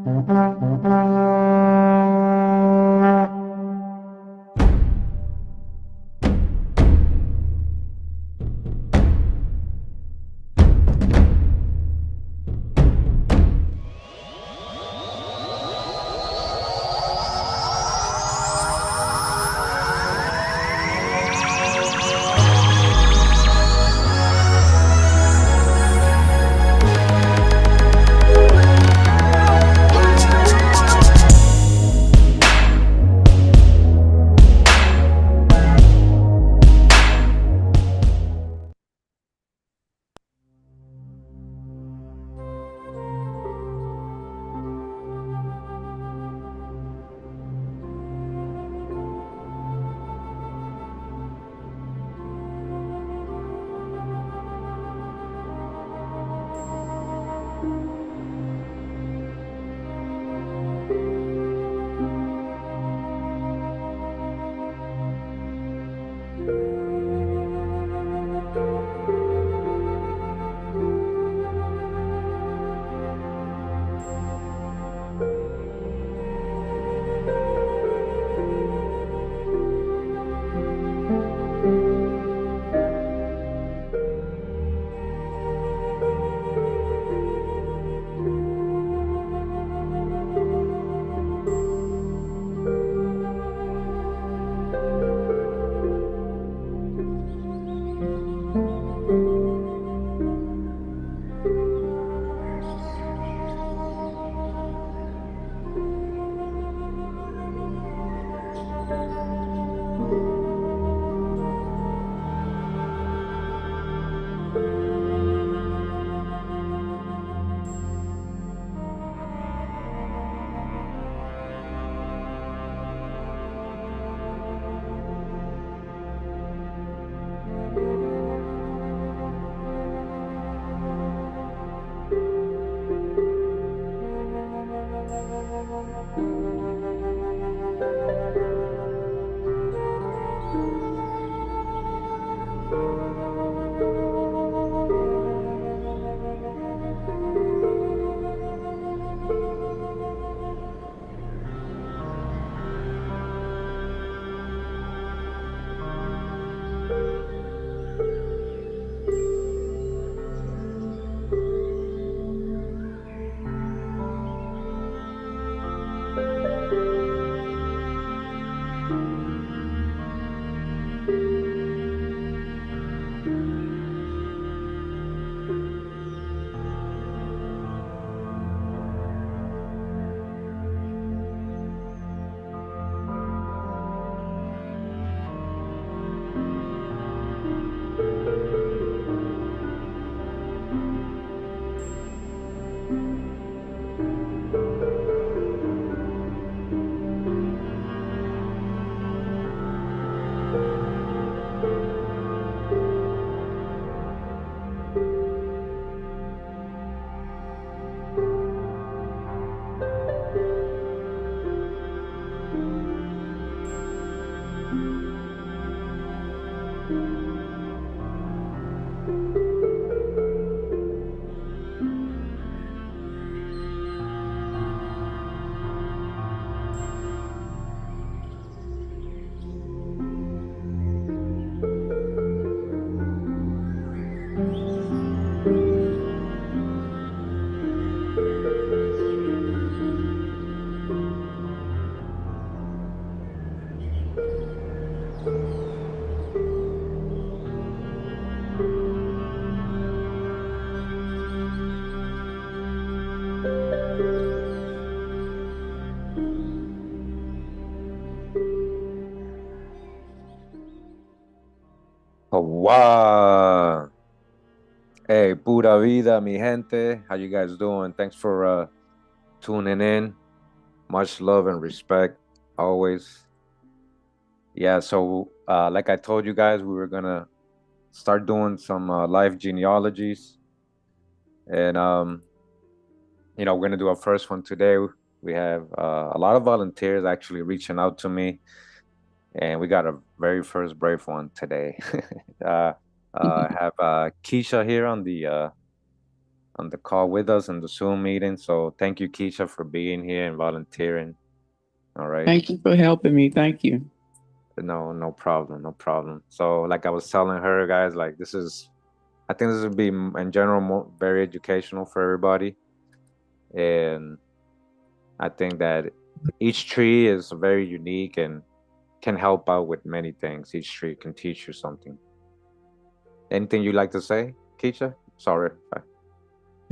Oh, wow. Hey, pura vida, mi gente. How you guys doing? Thanks for tuning in. Much love and respect always. Yeah, so like I told you guys, we were gonna start doing some live genealogies, and we're gonna do our first one today. We have a lot of volunteers actually reaching out to me, and we got a very first brave one today. I have Kesha here on the call with us in the Zoom meeting. So thank you, Kesha, for being here and volunteering. All right. Thank you for helping me. Thank you. No, no problem, no problem. So like I was telling her, guys, like I think this would be in general more very educational for everybody. And I think that each tree is very unique and can help out with many things. Each tree can teach you something. Anything you'd like to say, Keisha? Sorry if I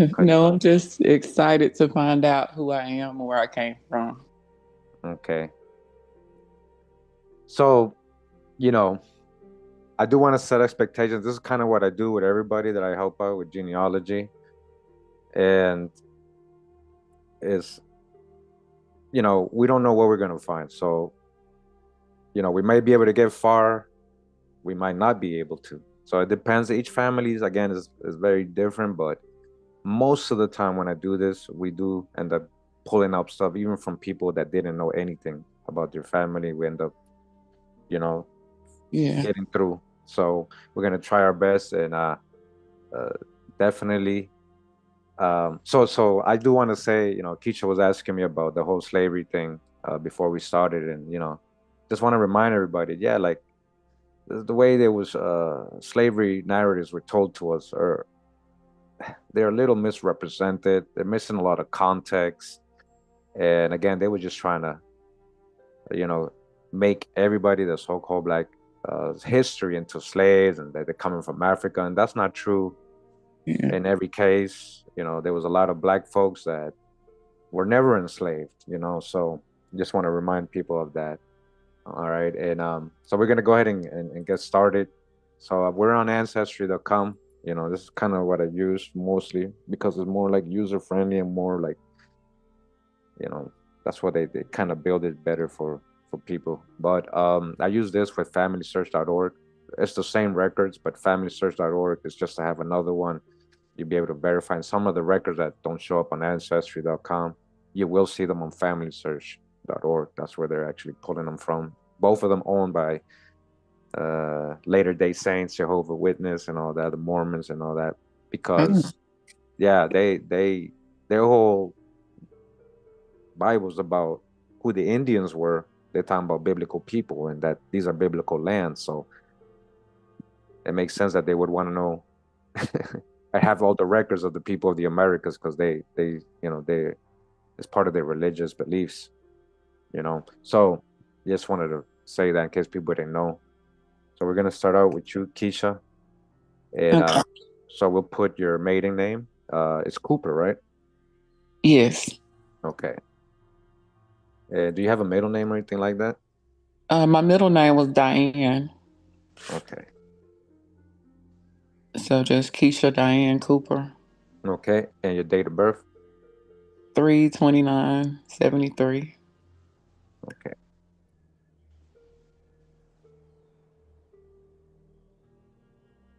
cut you No, off. I'm just excited to find out who I am and where I came from. Okay. So, you know, I do want to set expectations. This is kind of what I do with everybody that I help out with genealogy. And is, we don't know what we're going to find. So, we may be able to get far, we might not be able to. So it depends. Each family is very different, but most of the time when I do this, we do end up pulling up stuff even from people that didn't know anything about their family. We end up, you know, Yeah. getting through. So we're gonna try our best and uh definitely so I do want to say, Keisha was asking me about the whole slavery thing before we started, and just want to remind everybody, yeah, like the way there was slavery narratives were told to us are they're a little misrepresented. They're missing a lot of context. And again, they were just trying to, you know, make everybody the so-called black history into slaves and that they're coming from Africa. And that's not true Yeah. in every case. There was a lot of black folks that were never enslaved. So just want to remind people of that. All right. And so we're going to go ahead and get started. So we're on ancestry.com. This is kind of what I use mostly because it's more like user friendly and more like, you know, that's what they kind of build it better for people. But I use this with familysearch.org. It's the same records, but familysearch.org is just to have another one. You'll be able to verify some of the records that don't show up on ancestry.com. You will see them on familysearch.org. That's where they're actually pulling them from. Both of them owned by Latter Day Saints, Jehovah Witness, and all that, the Mormons and all that. Oh, Because yeah, their whole Bible's about who the Indians were. They're talking about biblical people and that these are biblical lands. So it makes sense that they would want to know. I have all the records of the people of the Americas because they it's part of their religious beliefs. So just wanted to say that in case people didn't know. So we're gonna start out with you, Keisha, and okay. so we'll put your maiden name. It's Cooper, right? Yes. Okay. Do you have a middle name or anything like that? My middle name was Diane. Okay. So just Keisha Diane Cooper. Okay. And your date of birth? 3/29/73. Okay.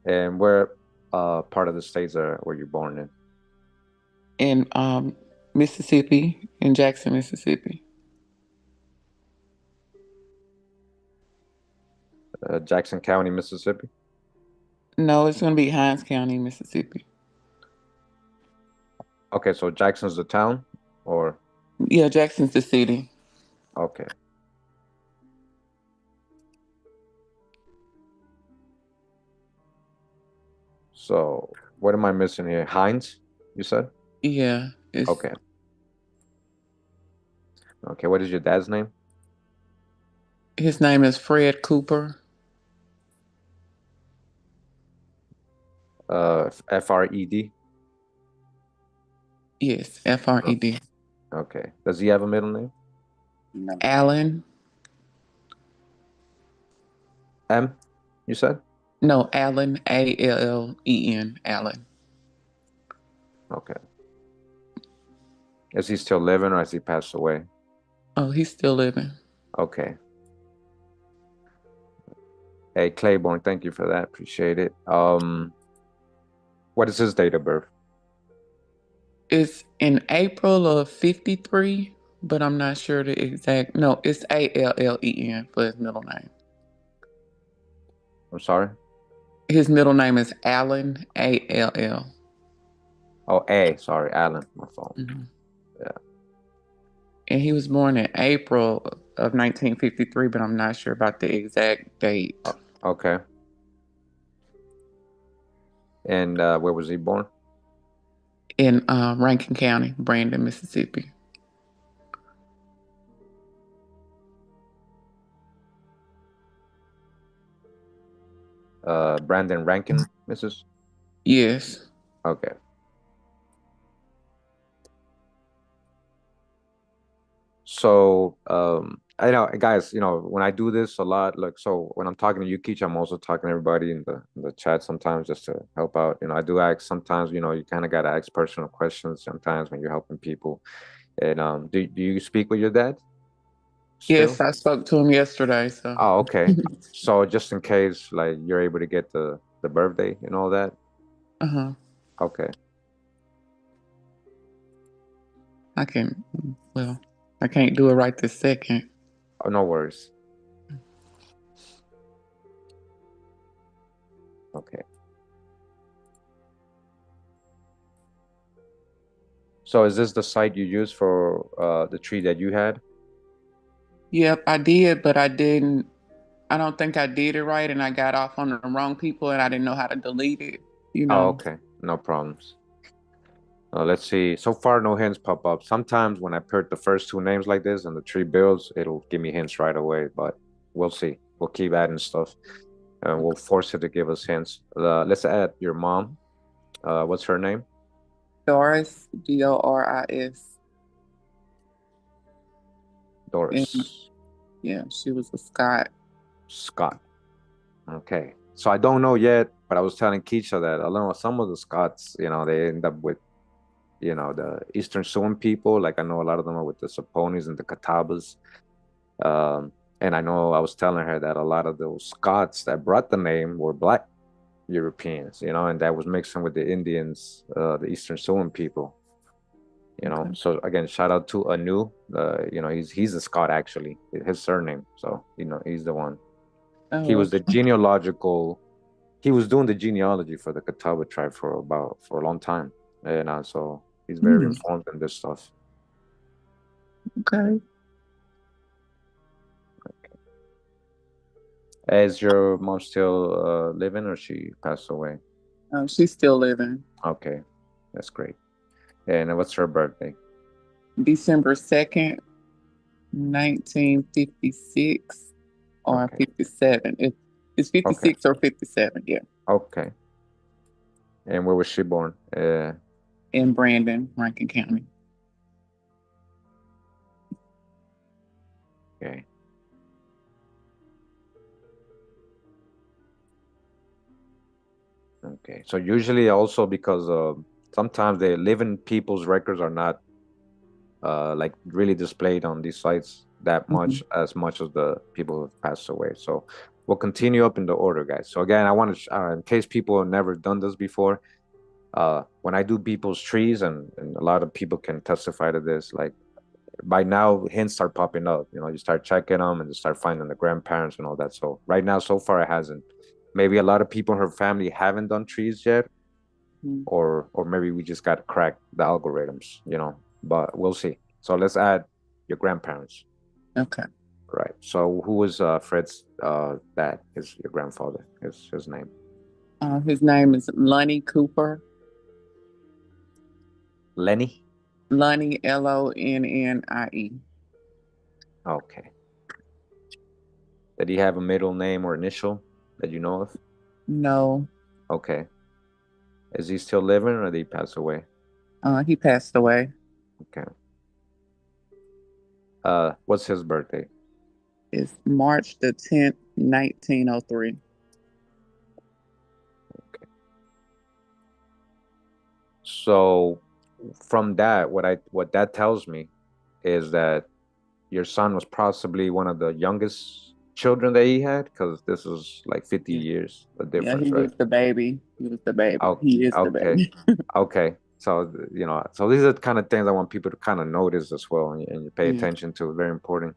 And where part of the states were you born in? In Mississippi, in Jackson, Mississippi. Jackson County, Mississippi. No, it's going to be Hinds County, Mississippi. Okay, so Jackson's the town, or Yeah, Jackson's the city. okay. So what am I missing here? Hines, you said? Yeah, it's Okay. Okay. What is your dad's name? his name is Fred Cooper. Fred. Yes, Fred. Okay. Does he have a middle name? Allen. M, you said? No, Allen. Allen. Allen. Okay. Is he still living or has he passed away? Oh, he's still living. Okay. Hey, Claiborne, thank you for that. Appreciate it. What is his date of birth? It's in April of 53, but I'm not sure the exact. No, it's Allen for his middle name. I'm sorry. His middle name is Allen. All. Oh, A. Sorry, Alan. My phone. Mhm. Yeah. And he was born in April of 1953, but I'm not sure about the exact date. Okay. And where was he born? In Rankin County, Brandon, Mississippi. Brandon Rankin, Mrs. Yes. Okay. So, I know, guys, when I do this a lot, like, so when I'm talking to you, Keach, I'm also talking to everybody in the chat sometimes just to help out. I do ask sometimes, you kind of got to ask personal questions sometimes when you're helping people. And do you speak with your dad Yes, still? I spoke to him yesterday, so Oh, okay. So just in case, like, you're able to get the birthday and all that. uh-huh. Okay. I can well, I can't do it right this second. Oh, no worries. Okay. So is this the site you used for the tree that you had? Yep, I did, but I don't think I did it right and I got off on the wrong people and I didn't know how to delete it, you Oh, know. okay. No problems. Let's see. So far, no hints pop up. Sometimes when I put the first two names like this and the tree builds, it'll give me hints right away. But we'll see. We'll keep adding stuff, and we'll force it to give us hints. Let's add your mom. What's her name? Doris, Doris. And Doris yeah, she was a Scot. Scott. Okay. So I don't know yet, but I was telling Keisha that I know some of the Scots, they end up with, the Eastern Siouan people. Like I know a lot of them are with the Saponis and the Catawbas. And I know I was telling her that a lot of those Scots that brought the name were Black Europeans, and that was mixing with the Indians, the Eastern Siouan people. Okay. So again, shout out to Anu. He's a Scot actually, his surname. So, he's the one. He Oh, was the okay. genealogical, he was doing the genealogy for the Catawba tribe for a long time. And so he's very Hmm, informed in this stuff. okay. Is your mom still living or she passed away? She's still living. Okay, that's great. And what's her birthday? December 2nd, 1956 or Okay, 57. It's okay, 56 or 57, yeah. okay. And where was she born? In Brandon, Rankin County. Okay, okay. So usually also because sometimes the living people's records are not like really displayed on these sites that Mhm. much as the people who've passed away. So we'll continue up in the order, guys. So again, I want to, in case people have never done this before, when I do people's trees, and a lot of people can testify to this, like by now hints start popping up. You start checking them and you start finding the grandparents and all that. So right now, so far, it hasn't. Maybe a lot of people in her family haven't done trees yet, Mhm. or maybe we just got to crack the algorithms. But we'll see. So let's add your grandparents. Okay. Right. So who was Fred's dad? Your grandfather. His name. His name is Lonnie Cooper. Lenny. Lonnie, Lonnie. Okay. Did he have a middle name or initial that you know of? No, Okay. Is he still living or did he pass away? he passed away. Okay. What's his birthday? It's March 10th, 1903. So from that, what that tells me is that your son was possibly one of the youngest children that he had, because this is like 50 Yeah. years a Yeah, he difference, right? was the baby. He was the baby. Oh, He is the okay. baby. Okay. So, so these are the kind of things I want people to kind of notice as well, and you pay Yeah. attention to. Very important.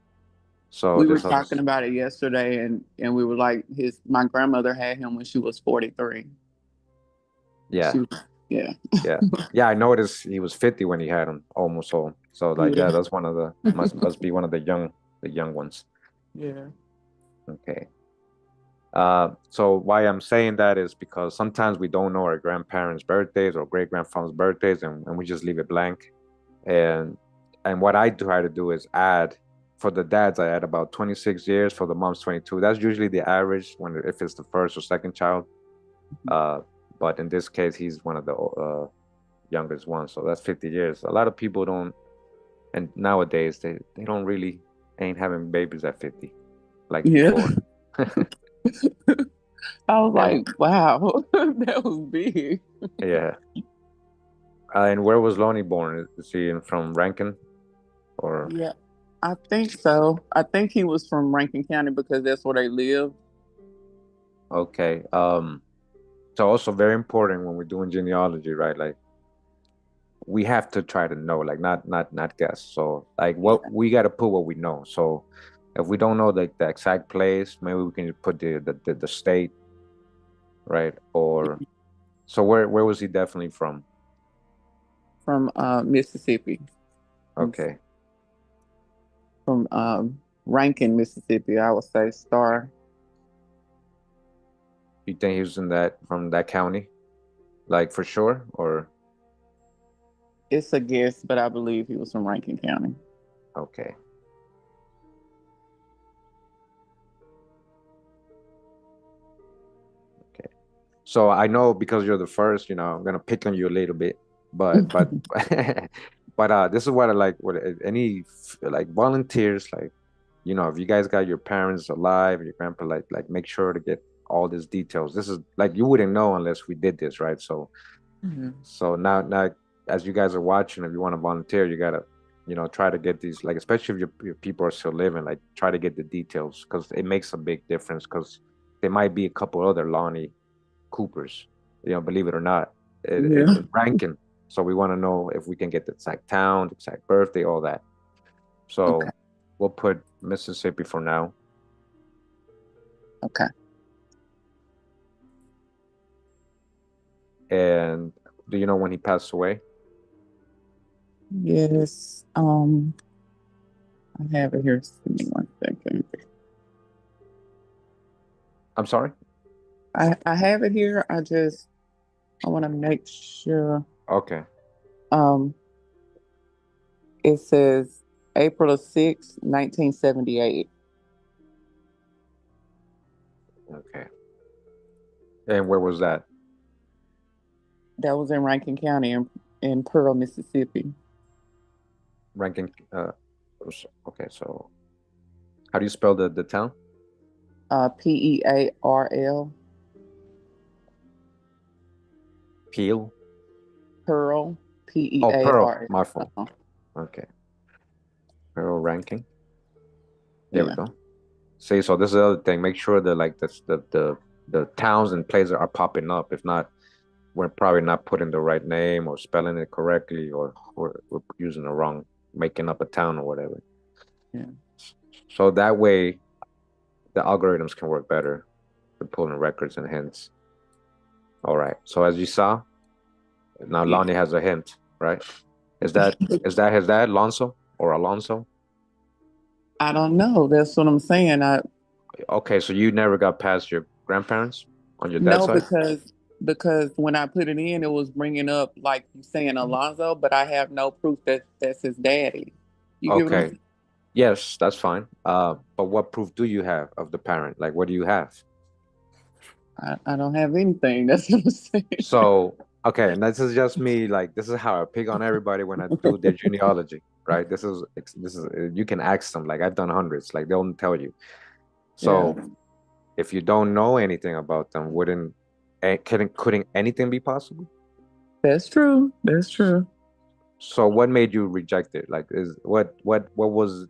So We were this other, talking about it yesterday and we were like my grandmother had him when she was 43. She yeah. Yeah. Yeah. Yeah, I noticed he was 50 when he had him, almost all. So like, yeah, Yeah. that's one of the must be one of the young ones. Yeah. Okay. So why I'm saying that is because sometimes we don't know our grandparents' birthdays or great grandfather's birthdays, and we just leave it blank. And what I try to do is add for the dads, I add about 26 years, for the moms 22. That's usually the average when if it's the first or second child. Uh, but in this case, he's one of the youngest ones, so that's 50 years. A lot of people don't, and nowadays they don't really ain't having babies at 50 like Yeah. before. I was And like, wow, that was big. yeah. And where was Lonnie born? Is he from Rankin or Yeah, I think so. I think he was from Rankin County because that's where they live. okay? So also very important when we're doing genealogy, right? Like we have to try to know, like not guess. So like Yeah. what we got to put what we know. So if we don't know the exact place, maybe we can just put the state, right? Or so where was he definitely from? From Mississippi. Okay. From Rankin, Mississippi. I would say Star. You think he was in that from that county? Like for sure? Or It's a guess, but I believe he was from Rankin County. okay. Okay. So I know because you're the first, I'm gonna pick on you a little bit, but but this is what I like. What any like volunteers, like if you guys got your parents alive, your grandpa, like make sure to get all these details. This is like you wouldn't know unless we did this, right? So Mhm. so now as you guys are watching, if you want to volunteer, you gotta try to get these, like especially if your people are still living, like try to get the details because it makes a big difference because there might be a couple other Lonnie Coopers, believe it or not, Yeah. in Rankin. So we want to know if we can get the exact town, the exact birthday, all that. Okay. So we'll put Mississippi for now. Okay. And do you know when he passed away? Yes. I have it here. Just give me 1 second. I'm sorry. I have it here. I want to make sure. Okay. Um, it says April 6th, 1978. Okay. And where was that? That was in Rankin County in Pearl, Mississippi. Rankin. Okay. So how do you spell the town? Pearl, Peel. Pearl, Oh, Pearl. Pearl. My fault. Uh-huh. Okay. Pearl Ranking. There we Yeah. go. See, so this is the other thing. Make sure that like the towns and places are popping up. If not, we're probably not putting the right name or spelling it correctly, or we're using the wrong, making up a town or whatever. Yeah. So that way, the algorithms can work better for pulling records and hints. All right. So as you saw, now Yeah. Lonnie has a hint, right? Is that his dad, Alonso or Alonso? I don't know. That's what I'm saying. I Okay, so you never got past your grandparents on your dad's No, side? because when I put it in, it was bringing up like you saying Alonzo, but I have no proof that that's his daddy. You get what I'm Okay. saying? Yes, that's fine. But what proof do you have of the parent? Like, what do you have? I don't have anything. That's what I'm saying. So, okay, and this is just me. Like, this is how I pick on everybody when I do their genealogy, right? This is you can ask them. Like, I've done hundreds. Like, they'll tell you. Yeah, So, if you don't know anything about them, couldn't anything be possible? that's true. That's true. So, what made you reject it? Like, is what was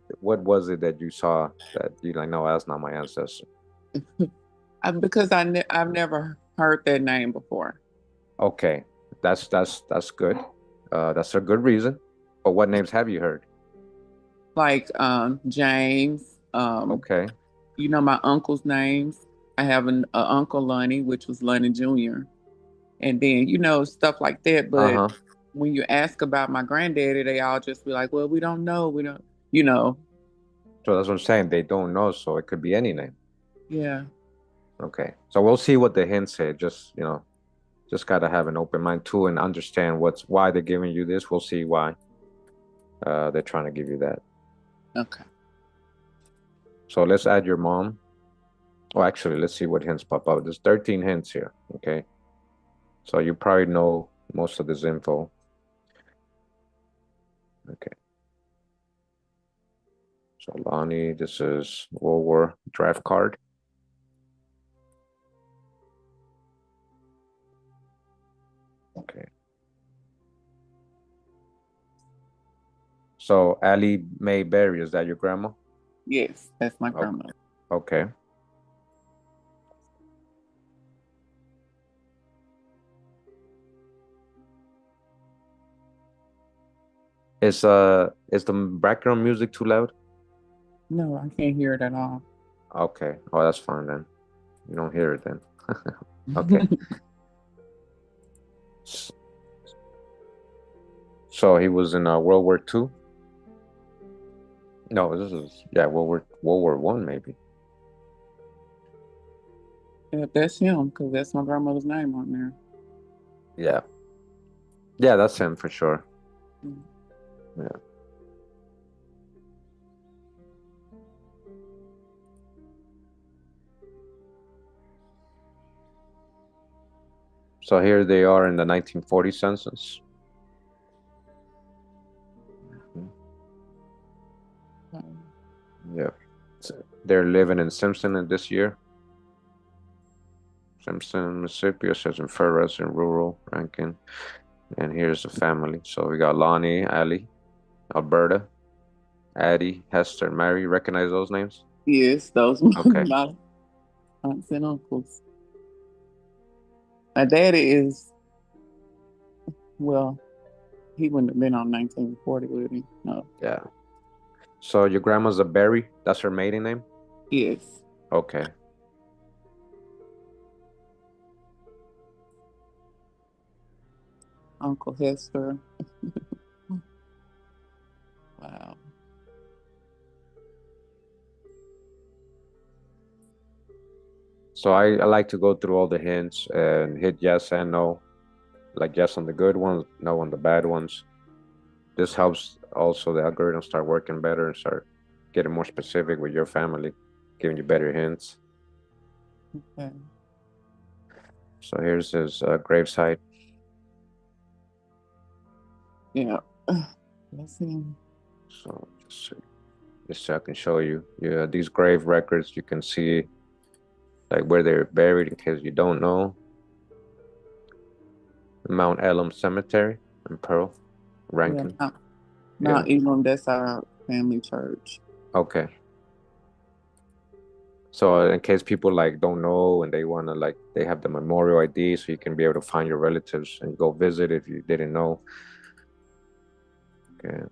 it that you saw that you like? No, that's not my ancestor. Because I've never heard that name before. Okay, that's good. That's a good reason. But what names have you heard? Like James, Okay, my uncle's names. I have an uncle Lonnie, which was Lonnie Jr. and then stuff like that. But Uh-huh. when you ask about my granddaddy, they all just be like, "Well, we don't know. We don't." You know. So that's what I'm saying. They don't know, so it could be any name. Yeah. Okay. So we'll see what the hints say. Just, just gotta have an open mind too and understand why they're giving you this. We'll see why they're trying to give you that. Okay. So let's add your mom. Oh, actually, let's see what hints pop up. There's 13 hints here. Okay. So you probably know most of this info. Okay. So Lonnie, this is World War draft card. Okay. So Allie Mae Berry, is that your grandma? Yes, that's my Okay. grandmother. Okay. Is the background music too loud? No, I can't hear it at all. Okay. Oh, that's fine then. You don't hear it then. Okay. So he was in World War II. No, this is yeah, World War One maybe. Yeah, that's him because that's my grandmother's name on there. Yeah. Yeah, that's him for sure. Mm. Yeah. So here they are in the 1940 census. Mhm. Yeah. So they're living in Simpson in this year. Simpson, Mississippi, it says in Ferris in rural Rankin. And here's the family. So we got Lonnie, Allie, Alberta, Addie, Hester, Mary. Recognize those names? Yes, those Okay. my aunts and uncles. My daddy is, well, he wouldn't have been on 1940, would he? No. Yeah. So your grandma's a Berry. That's her maiden name? Yes. Okay. Uncle Hester. Wow. So I like to go through all the hints and hit yes and no. Like yes on the good ones, no on the bad ones. This helps also the algorithm start working better and start getting more specific with your family, giving you better hints. Okay. So here's his gravesite. Yeah. Let's see. So just so I can show you. Yeah, these grave records, you can see like where they're buried in case you don't know. Mount Elam Cemetery in Pearl, Yeah. Rankin. Yeah. Mount Elam, that's our family church. Okay. So in case people like don't know and they want to like they have the memorial ID so you can be able to find your relatives and go visit if you didn't know. Okay.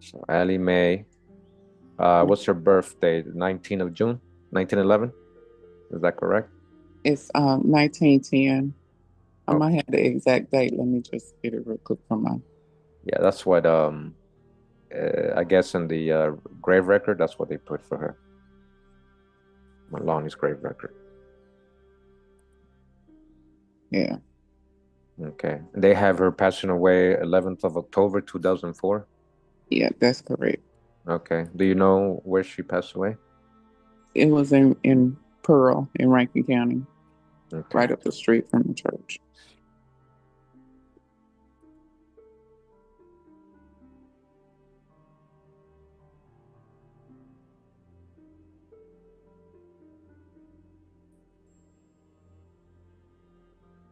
So Allie Mae, what's her birthday? 19th of June, 1911. Is that correct? It's 1910. I Okay. might have the exact date. Let me just get it real quick from my. Yeah, that's what I guess in the grave record that's what they put for her. Maloney's grave record. Yeah. Okay. They have her passing away 11th of October 2004. Yeah, that's correct. Okay. Do you know where she passed away? It was in Pearl in Rankin County, Okay. right up the street from the church.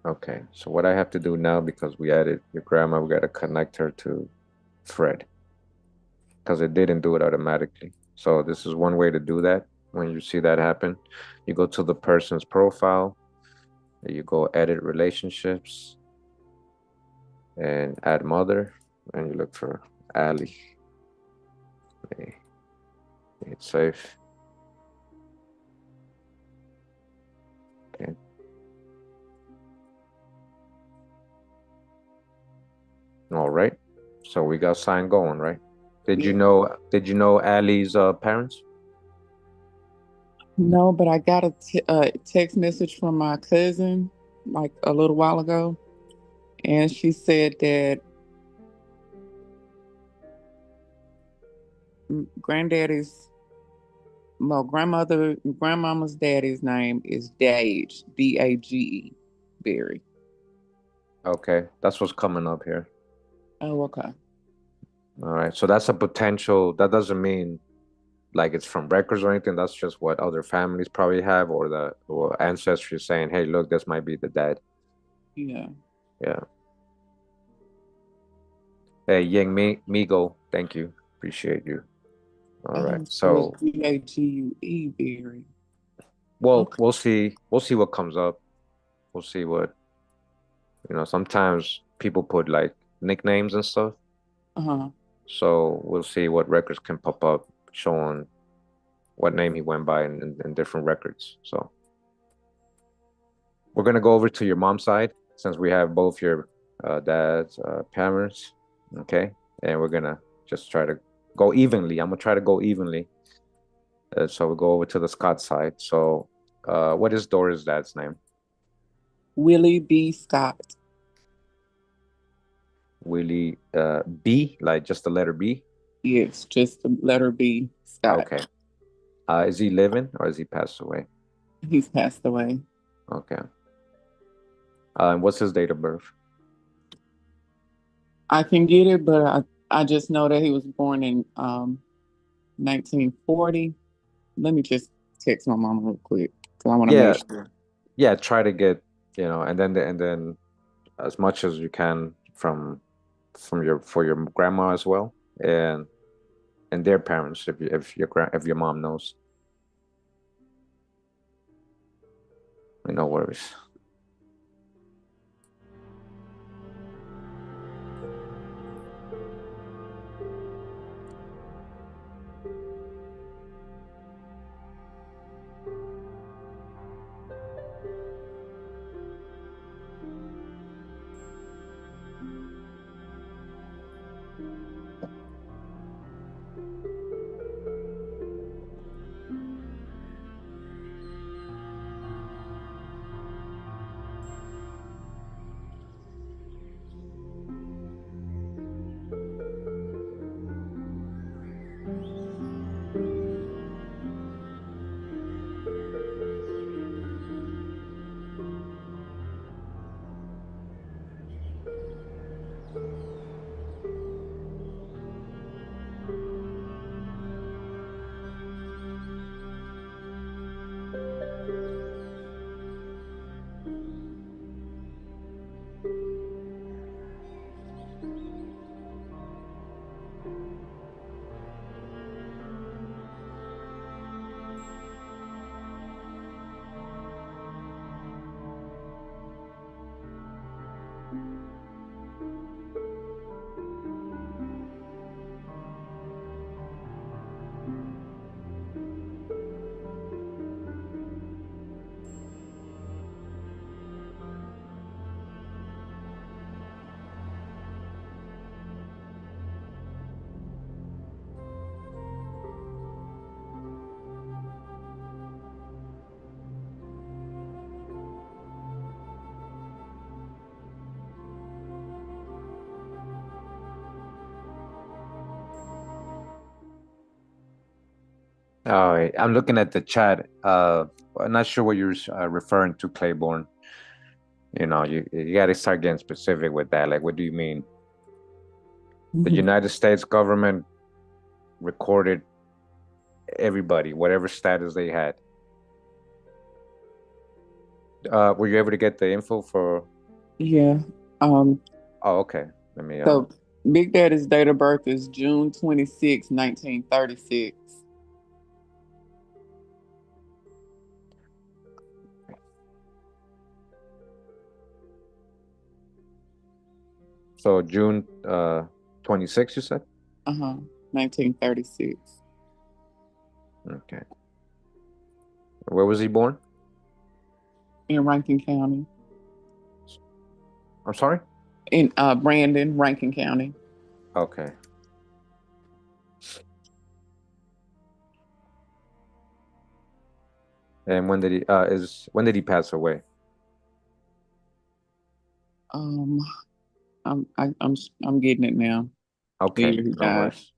Okay. So what I have to do now because we added your grandma, we got to connect her to Fred because it didn't do it automatically. So this is one way to do that. When you see that happen, you go to the person's profile. There you go, edit relationships and add mother, and you look for Ali. Okay, it's safe. Okay. All right. So we got sign going, right? Yeah. Did you know Ali's parents? No, but I got a text message from my cousin like a little while ago, and she said that granddaddy's, well, grandmama's daddy's name is Dage, Dage, Berry. Okay, that's what's coming up here. Oh, okay. All right. So that's a potential. That doesn't mean like it's from records or anything. That's just what other families probably have, or the or ancestry saying, "Hey, look, this might be the dad." Yeah. Yeah. Hey, Yang Migo, thank you. Appreciate you. All right. Oh, so it's So, Dague, Berry. well, Okay. we'll see. We'll see what comes up. We'll see what, sometimes people put like nicknames and stuff. Uh-huh. So we'll see what records can pop up showing what name he went by in different records. So we're gonna go over to your mom's side since we have both your dad's parents. Okay. And we're gonna just try to go evenly. I'm gonna try to go evenly. So we'll go over to the Scott side. So, what is Dora's dad's name? Willie B. Scott. Willie B, like just the letter B. Yes, just the letter B. Scott. Okay. Is he living or is he passed away? He's passed away. Okay. And what's his date of birth? I can get it, but I just know that he was born in 1940. Let me just text my mom real quick because I want to make Yeah, sure. yeah. Try to get, and then as much as you can from your for your grandma as well, and their parents if your mom knows. No worries. All right, I'm looking at the chat. I'm not sure what you're referring to, Claiborne. You got to start getting specific with that. Like, what do you mean? The Mhm. United States government recorded everybody, whatever status they had. Were you able to get the info for? Yeah. Um, Oh, okay. Let me. so Big Daddy's date of birth is June 26, 1936. So June 26, you said? Uh-huh. 1936 Okay. Where was he born? in Rankin County. I'm sorry? In Brandon, Rankin County. Okay. And when did he pass away? Um, I'm getting it now. The Okay, year he no died. worries.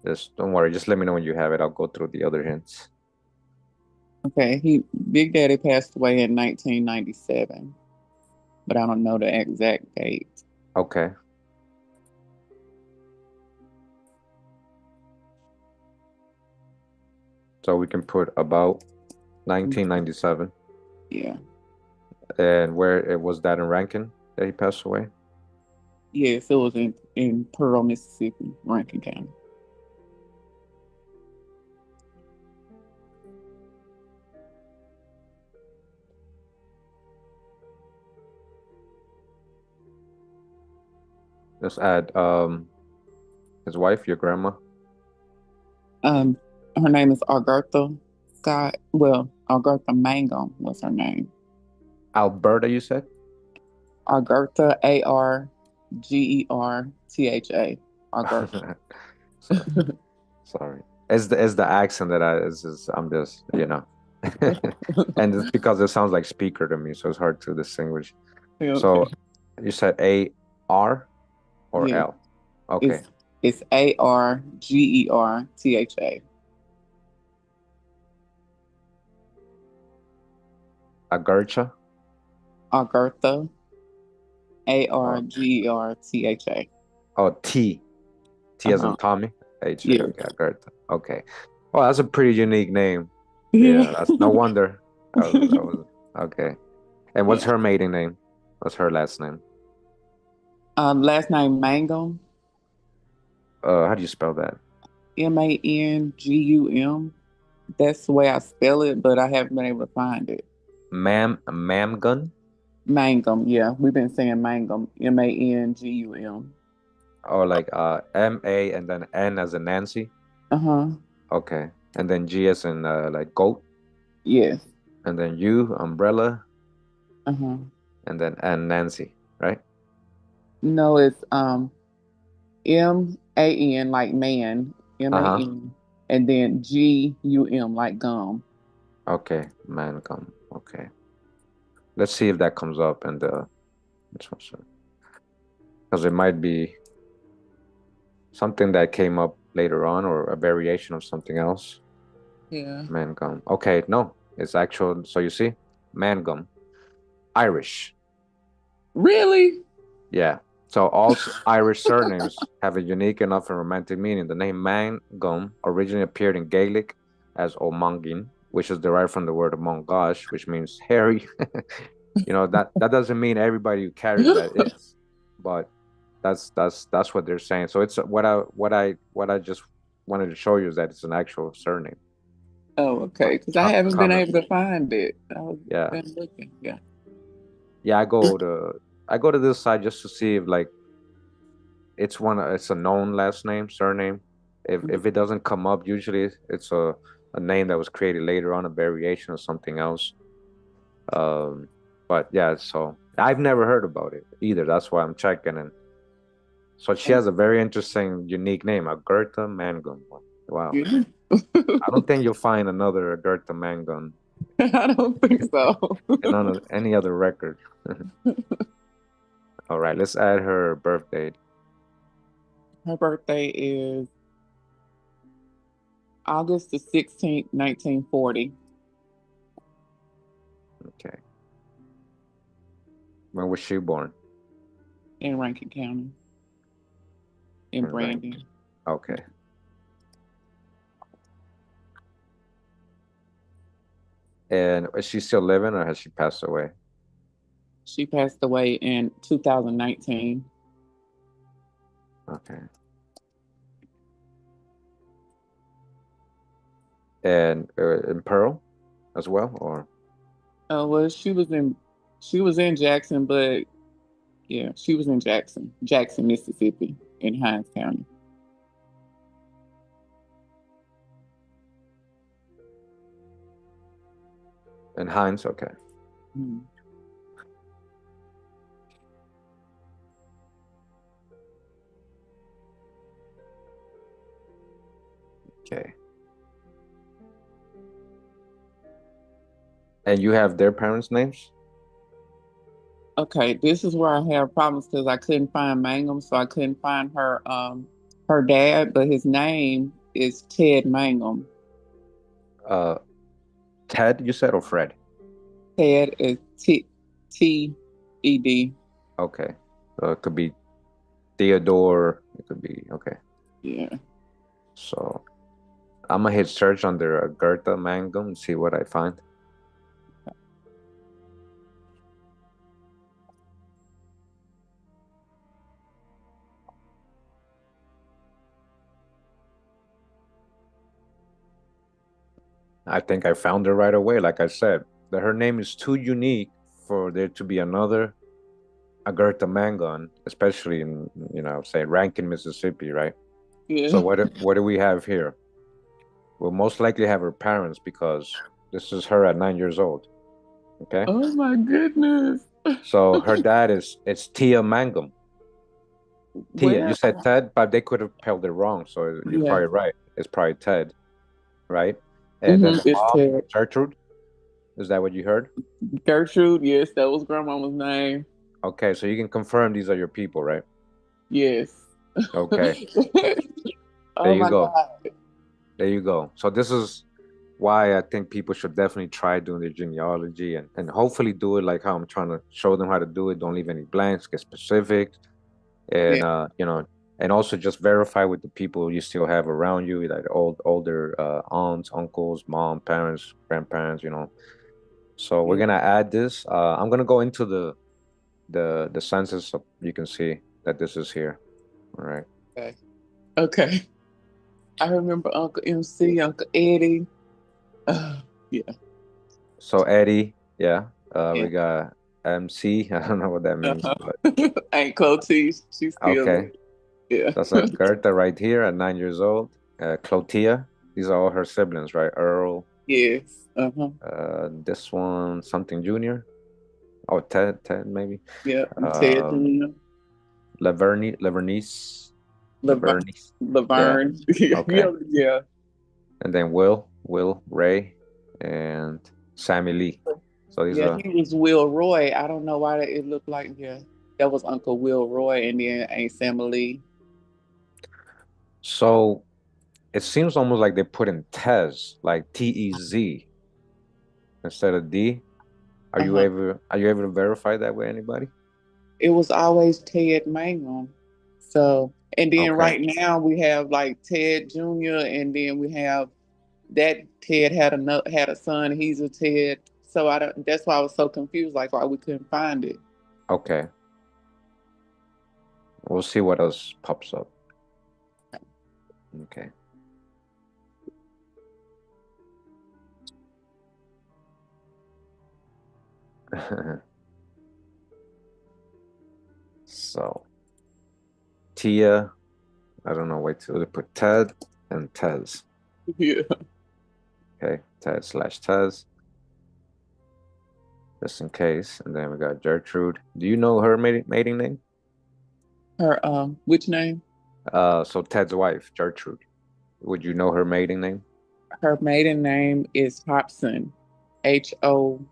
Just don't worry. Just let me know when you have it. I'll go through the other hints. Okay, Big Daddy passed away in 1997, but I don't know the exact date. Okay. So we can put about Mhm. 1997. Yeah. And where it was that in Rankin that he passed away? Yes, it was in Pearl, Mississippi, Rankin County. Let's add his wife, your grandma. Um, Her name is Agartha Scott. Well, Agartha Mangum was her name. Alberta, you said? Agartha, Argertha. Agartha. So, sorry. It's the accent that I'm just, and it's because it sounds like speaker to me, so it's hard to distinguish. So Okay. you said A-R or Yeah, L? Okay. it's it's Argertha. Agarcha? Agartha, Oh, Argertha. oh, T. T as in Uh-huh. Tommy? H-A, Yeah. okay, Agartha. Okay. Well, that's a pretty unique name. Yeah. Yeah, that's no wonder. Okay. And what's Yeah. her maiden name? What's her last name? Last name Mangum, How do you spell that? Mangum. That's the way I spell it, but I haven't been able to find it. Ma'am gun? Mangum, yeah. We've been saying Mangum, Mangum. Or like M-A and then N as in Nancy? Uh-huh. Okay. And then G as in like goat? Yes. And then U, umbrella, Uh-huh. and then N, Nancy, right? No, it's MAN like man, Uh-huh. MAN, and then GUM like gum. Okay, man come. Okay. Let's see if that comes up in the this one. Because it might be something that came up later on or a variation of something else. Yeah. Mangum. Okay, no, it's actual. So you see, Mangum, Irish. Really? Yeah. So all Irish surnames have a unique enough and romantic meaning. The name Mangum originally appeared in Gaelic as O'Mongin, which is derived from the word Mongosh, which means hairy. That doesn't mean everybody who carries that is, but that's what they're saying. So it's what I just wanted to show you is that it's an actual surname. Oh, okay. Because I haven't been Common. able to find it. Yeah. Been looking. Yeah. Yeah, I go to this side just to see if like it's a known last name, surname. If it doesn't come up, usually it's a name that was created later on, a variation of something else. Um, but yeah, so I've never heard about it either. That's why I'm checking. And so she has a very interesting, unique name, Agertha Mangum. Wow. Yeah. I don't think you'll find another Agertha Mangum I don't think so. in any other record. All right, let's add her birth date. Her birthday is August 16th, 1940, Okay. When was she born? in Rankin County, in In rank. Brandon. Okay. And is she still living or has she passed away? She passed away in 2019. Okay. And in Pearl? as well, or Well, she was in Jackson, but yeah, she was in Jackson, Mississippi, in Hinds County. in Hines? Okay. Mhm. Okay. And you have their parents' names? Okay, this is where I have problems because I couldn't find Mangum, so I couldn't find her dad, but his name is Ted Mangum. Uh, Ted, you said, or Fred? Ted is Ted. Okay. So it could be Theodore. It could be okay. Yeah. So I'm gonna hit search under Gertha Mangum and see what I find. I think I found her right away. Like I said, that her name is too unique for there to be another Agertha Mangon, especially in, say Rankin, Mississippi, right? So Yeah. what do we have here? We'll most likely have her parents because this is her at 9 years old. Okay. Oh my goodness. So her dad is it's Tia Mangum. Tia, you Where? said Ted, but they could have spelled it wrong. So you're Yeah. probably right. It's probably Ted, right? And then the It's mom, Ted. Gertrude, is that what you heard? Gertrude, yes, that was grandmama's name. Okay, so you can confirm these are your people, right? Yes. Okay, there Oh you my go. God. There you go. So this is why I think people should definitely try doing their genealogy and hopefully do it like how I'm trying to show them how to do it. Don't leave any blanks, get specific, and Yeah. and also just verify with the people you still have around you, like older aunts, uncles, mom, parents, grandparents, So we're Yeah. gonna add this. I'm gonna go into the census so you can see that this is here. All right. Okay. Okay. I remember Uncle MC, Uncle Eddie. Yeah. So Eddie, yeah. Yeah. We got MC. I don't know what that means, Uh-huh. but Ain't Clotis. She's still okay. there. Yeah. That's a Gertha right here at 9 years old. Clotia. These are all her siblings, right? Earl. Yes. Uh-huh. This one, something junior. Oh, Ted maybe. Yeah. Ted Um, Jr. Laverne. Lavernice. Yeah. Laverne. Okay. Yeah. Yeah. And then Will, Ray, and Sammy Lee. So these Yeah. are He was Will Roy. I don't know why it looked like, yeah. That was Uncle Will Roy and then Aunt Sammy. so it seems almost like they put in Tez, like Tez instead of D. Uh-huh. Are you able to verify that with anybody? It was always Ted Mangum. So, and then Okay. right now we have like Ted Jr. and then we have that Ted had a son. He's a Ted. So I don't. That's why I was so confused, like why we couldn't find it. Okay. We'll see what else pops up. Okay. So Tia, I don't know, wait till they put Ted and Tez. Yeah. Okay, Ted/Tez, just in case. And then we got Gertrude. Do you know her mating name? Her which name? So Ted's wife, Gertrude. Would you know her mating name? Her maiden name is Hobson. Hobson.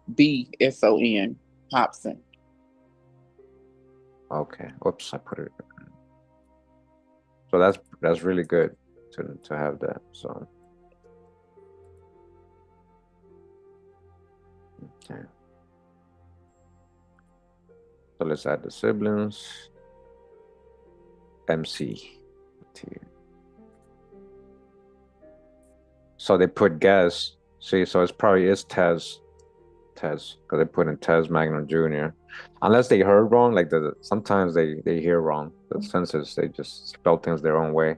Hobson. Okay. Whoops, I put it. So that's really good to have that. So okay. So let's add the siblings. MC. So they put Gas. See, so it's probably is Tez, because they put in Tez Magnum Jr. Unless they heard wrong, like sometimes they hear wrong. The census they just spell things their own way.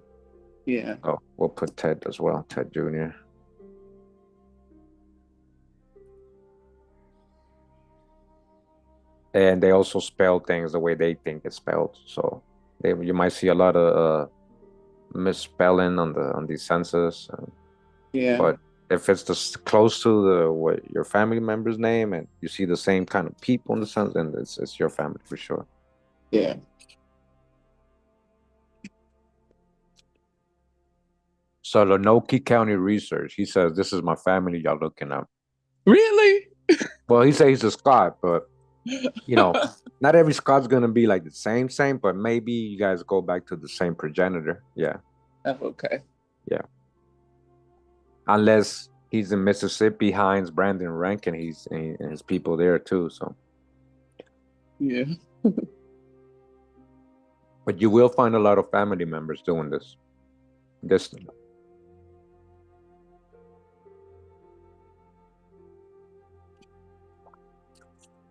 Yeah. So we'll put Ted as well, Ted Jr. and they also spell things the way they think it's spelled. So you might see a lot of misspelling on the census, Yeah. but if it's just close to the what your family member's name and you see the same kind of people in the census, then it's your family for sure. Yeah. So Lonoke County Research, he says this is my family y'all looking up. Really? Well, he says he's a Scot, but you know, not every Scott's gonna be like the same, but maybe you guys go back to the same progenitor. Yeah, Oh, okay. yeah. Unless he's in Mississippi, Hines, Brandon, Rankin, and his people there too. So, Yeah. but you will find a lot of family members doing this. This.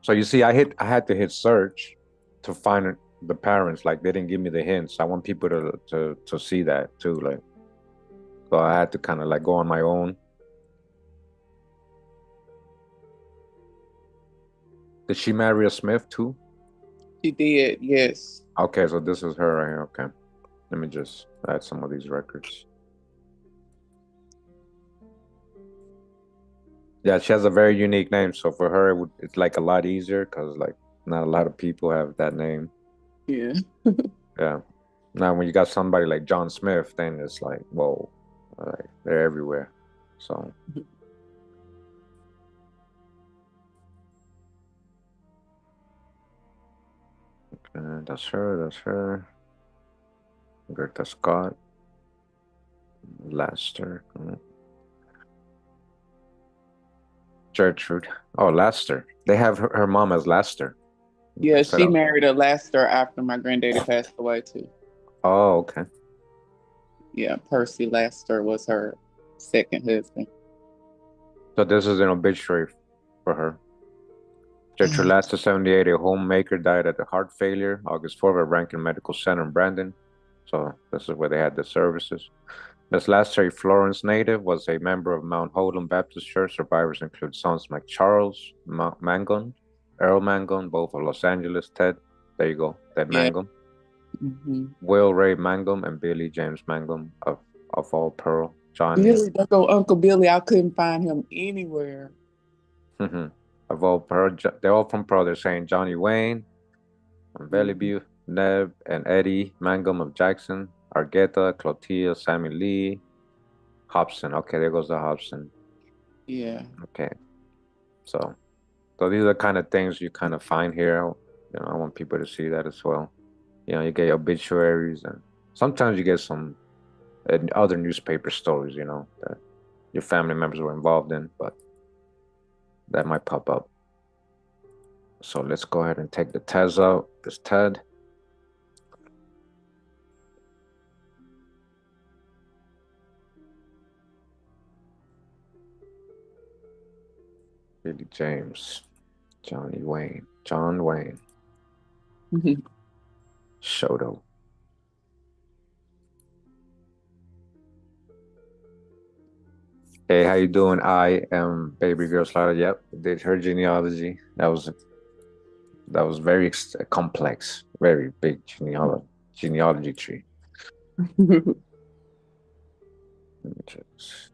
So you see, I had to hit search to find the parents. Like they didn't give me the hints. I want people to see that too. Like, so I had to kind of like go on my own. Did she marry a Smith too? She did, yes. Okay, so this is her right here. Okay. Let me just add some of these records. Yeah, she has a very unique name. So for her, it's like a lot easier because like not a lot of people have that name. Yeah. Yeah. Now when you got somebody like John Smith, then it's like, whoa, like they're everywhere. So that's her. That's her. Gertha Scott, Laster, Gertrude. Oh, Laster. They have her mom as Laster. Yeah, Set she up. married a Laster after my granddaddy passed away too. Oh, okay. Yeah, Percy Laster was her second husband. So this is an obituary for her. Gertrude Laster, 78, a homemaker, died at a heart failure, August 4th at Rankin Medical Center in Brandon. So this is where they had the services. Miss Laster, a Florence native, was a member of Mount Holden Baptist Church. Survivors include sons like Charles Mangum, Earl Mangum, both of Los Angeles, Ted, there you go, Ted Yeah. Mangum, Mm-hmm. Will Ray Mangum, and Billy James Mangum of All Pearl, Johnny, Really, there go Uncle Billy. I couldn't find him anywhere. of All Pearl. They're all from Pearl. They're saying Johnny Wayne, from Hmm. Bellevue, Neb and Eddie Mangum of Jackson, Argueta, Clotilde, Sammy Lee, Hobson. Okay, there goes the Hobson. Yeah. Okay, so these are the kind of things you kind of find here. You know, I want people to see that as well. You know, you get obituaries and sometimes you get some other newspaper stories, you know, that your family members were involved in, but that might pop up. So let's go ahead and take the Tez out. This Ted. Billy James. Johnny Wayne. John Wayne. Shoto. Hey, how you doing? I am Baby Girl Slaughter. Yep, did her genealogy. That was very complex, very big genealogy tree. Let me just,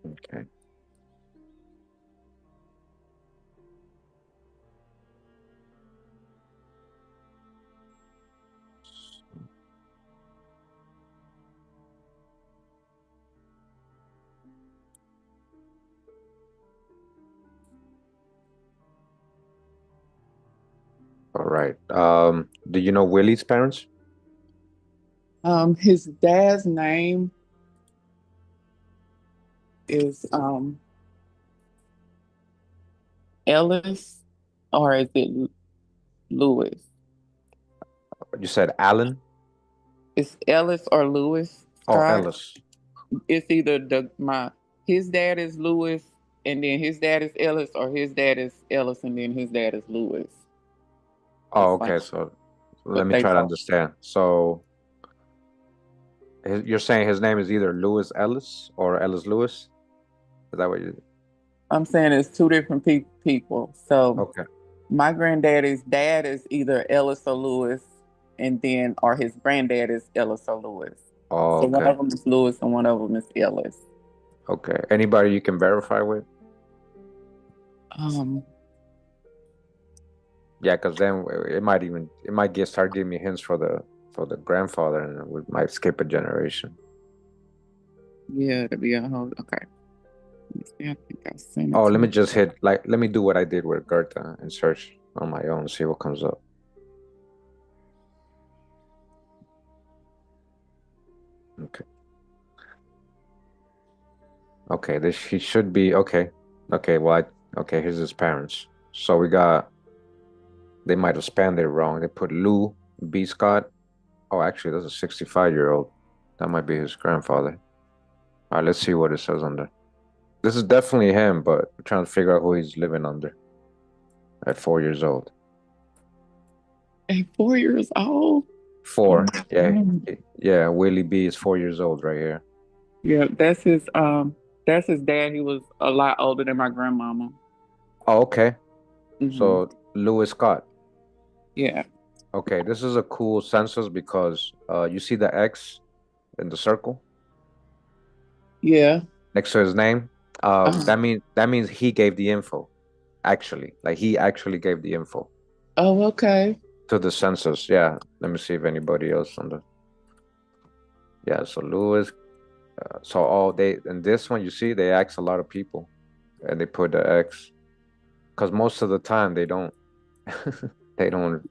okay. All right. Do you know Willie's parents? His dad's name is Ellis, or is it Lewis? You said Allen? It's Ellis or Lewis Oh, Scott. Ellis. It's either the my his dad is Lewis, and then his dad is Ellis, or his dad is Ellis, and then his dad is Lewis. Oh, It's like, okay. So let but me they try to both. understand. So You're saying his name is either Lewis Ellis or Ellis Lewis? Is that what you? I'm saying it's two different people. So Okay. my granddaddy's dad is either Ellis or Lewis, and then or his granddad is Ellis or Lewis. Oh, So one okay. of them is Lewis and one of them is Ellis. Okay. Anybody you can verify with? Um, Yeah, because then it might get start giving me hints for the grandfather, and we might skip a generation. yeah, to be a whole okay. Let me see. I think I sent it Oh, to let me you. just hit like let me do what I did with Gerta and search on my own, see what comes up. Okay. Okay, this he should be okay. Okay, well, okay, here's his parents. So we got they might have spelled it wrong. They put Lou B. Scott. Oh, actually, that's a 65-year-old. That might be his grandfather. All right, let's see what it says under. This is definitely him, but we're trying to figure out who he's living under at 4 years old. At 4 years old. Oh Four, my yeah, God. yeah. Willie B is 4 years old right here. Yeah, that's his dad. He was a lot older than my grandmama. Oh, okay. Hmm. So Lewis Scott. Yeah. Okay, this is a cool census because you see the X in the circle Yeah. next to his name. Uh, That means he gave the info. Actually, like he actually gave the info oh, okay. to the census. Yeah. Let me see if anybody else on the. Yeah. So Lewis. So all they and this one you see they ask a lot of people and they put the X because most of the time they don't. They don't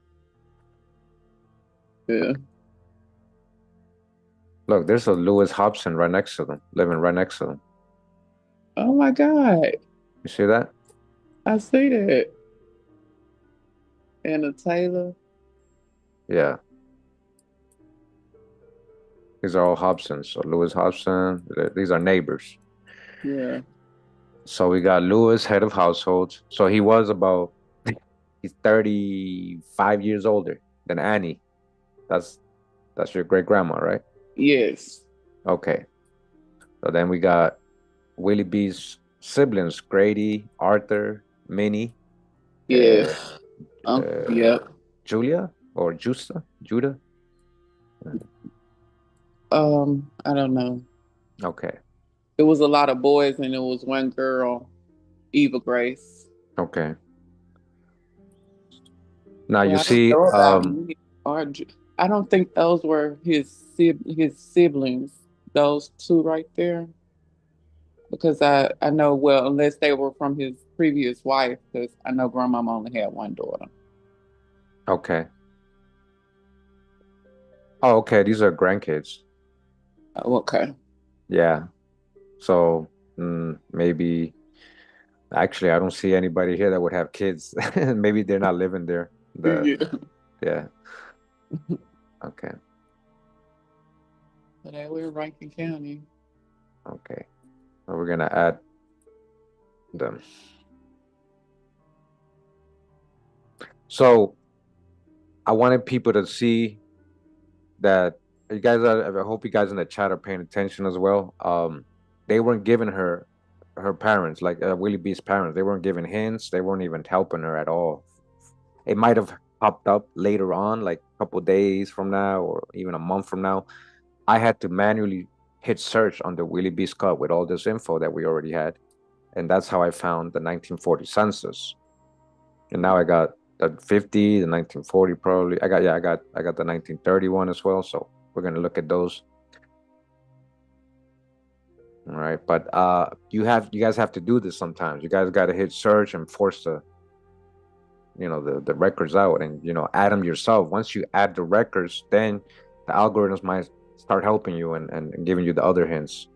Yeah. look. There's a Lewis Hobson right next to them, living right next to them. Oh my God. You see that? I see that. Anna Taylor. Yeah. These are all Hobsons. So Lewis Hobson, these are neighbors. Yeah. So we got Lewis, head of household. So he was about he's 35 years older than Annie. That's that's your great grandma, right? Yes. Okay. So then we got Willie B's siblings, Grady, Arthur, Minnie, and Yes. Yep. Julia or Judah. I don't know. Okay. It was a lot of boys and it was one girl, Eva Grace. Okay. Now you But I don't see, know about me or I don't think those were his siblings. Those two right there, because I know well unless they were from his previous wife, because I know grandmama only had one daughter. okay. Oh, okay. These are grandkids. Oh, okay. Yeah. So maybe actually I don't see anybody here that would have kids. Maybe they're not living there. The Yeah. yeah. Okay. But they were in Rankin County. Okay. So we're gonna add them. So I wanted people to see that you guys are, I hope you guys in the chat are paying attention as well. They weren't giving her parents, like Willie B's parents, they weren't giving hints, they weren't even helping her at all. It might have popped up later on, like a couple days from now or even a month from now. I had to manually hit search on the Willie B. Scott with all this info that we already had. And that's how I found the 1940 census. And now I got the 50, the 1940 probably. I got the 1931 as well. So we're gonna look at those. All right. But you guys have to do this sometimes. You guys gotta hit search and force the records out and add them yourself. Once you add the records, then the algorithms might start helping you and giving you the other hints.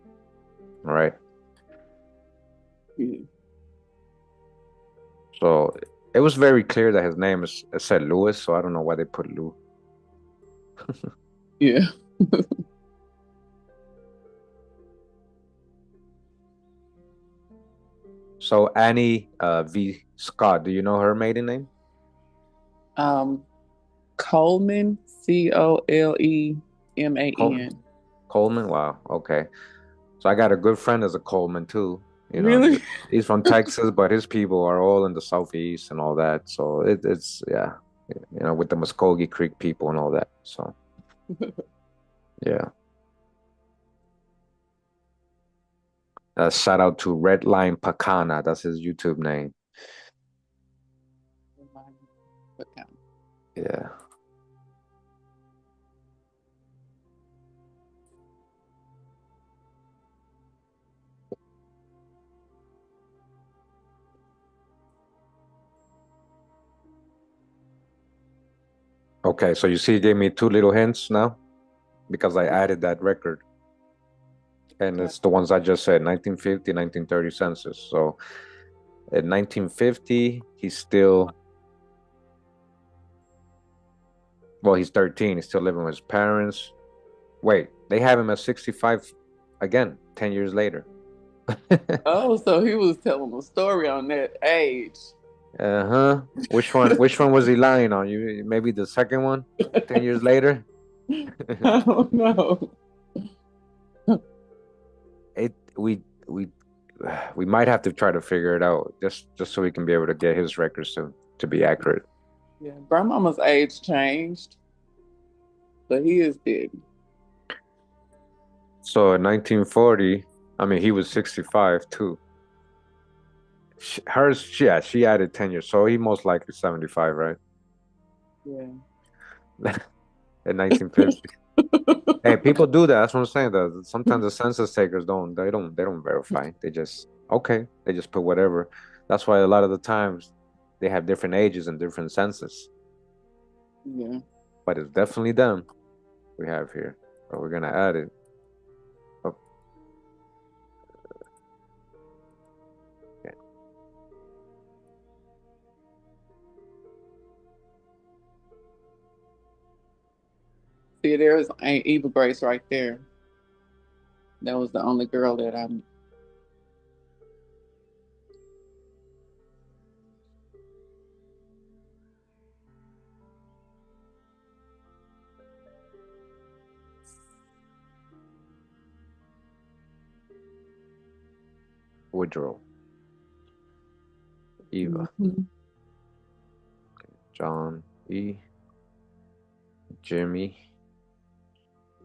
All right. Yeah. So it was very clear that his name is it said Lewis, so I don't know why they put Lou. Yeah. So Annie V. Scott, do you know her maiden name? Um, Coleman, Col- Coleman. Coleman. Wow. Okay. So I got a good friend as a Coleman too. You know, Really? he's from Texas, but his people are all in the southeast and all that. So it's yeah, with the Muskogee Creek people and all that. So yeah. Shout out to Redline Pacana. That's his YouTube name. Yeah. Okay. So you see, he gave me two little hints now because I added that record. And Okay. it's the ones I just said 1950, 1930 census. So in 1950, he's still, well, he's 13. He's still living with his parents. Wait, they have him at 65 again, 10 years later. Oh, so he was telling a story on that age. Uh-huh. Which one was he lying on? You maybe the second one, 10 years later? I don't know. It we might have to try to figure it out just so we can be able to get his records to be accurate. Yeah, grandmama's age changed, but he is dead. So in 1940, I mean he was 65 too. Yeah, she added 10 years, so he most likely 75, right? Yeah. In 1950. Hey, people do that. That's what I'm saying. Sometimes the census takers they don't verify. They just okay. They just put whatever. That's why a lot of the times they have different ages and different census. Yeah. But it's definitely them we have here. But we're gonna add it. Okay. See, there's Aunt Eva Grace right there. That was the only girl that I Woodrow, Eva, knew. John, E, Jimmy.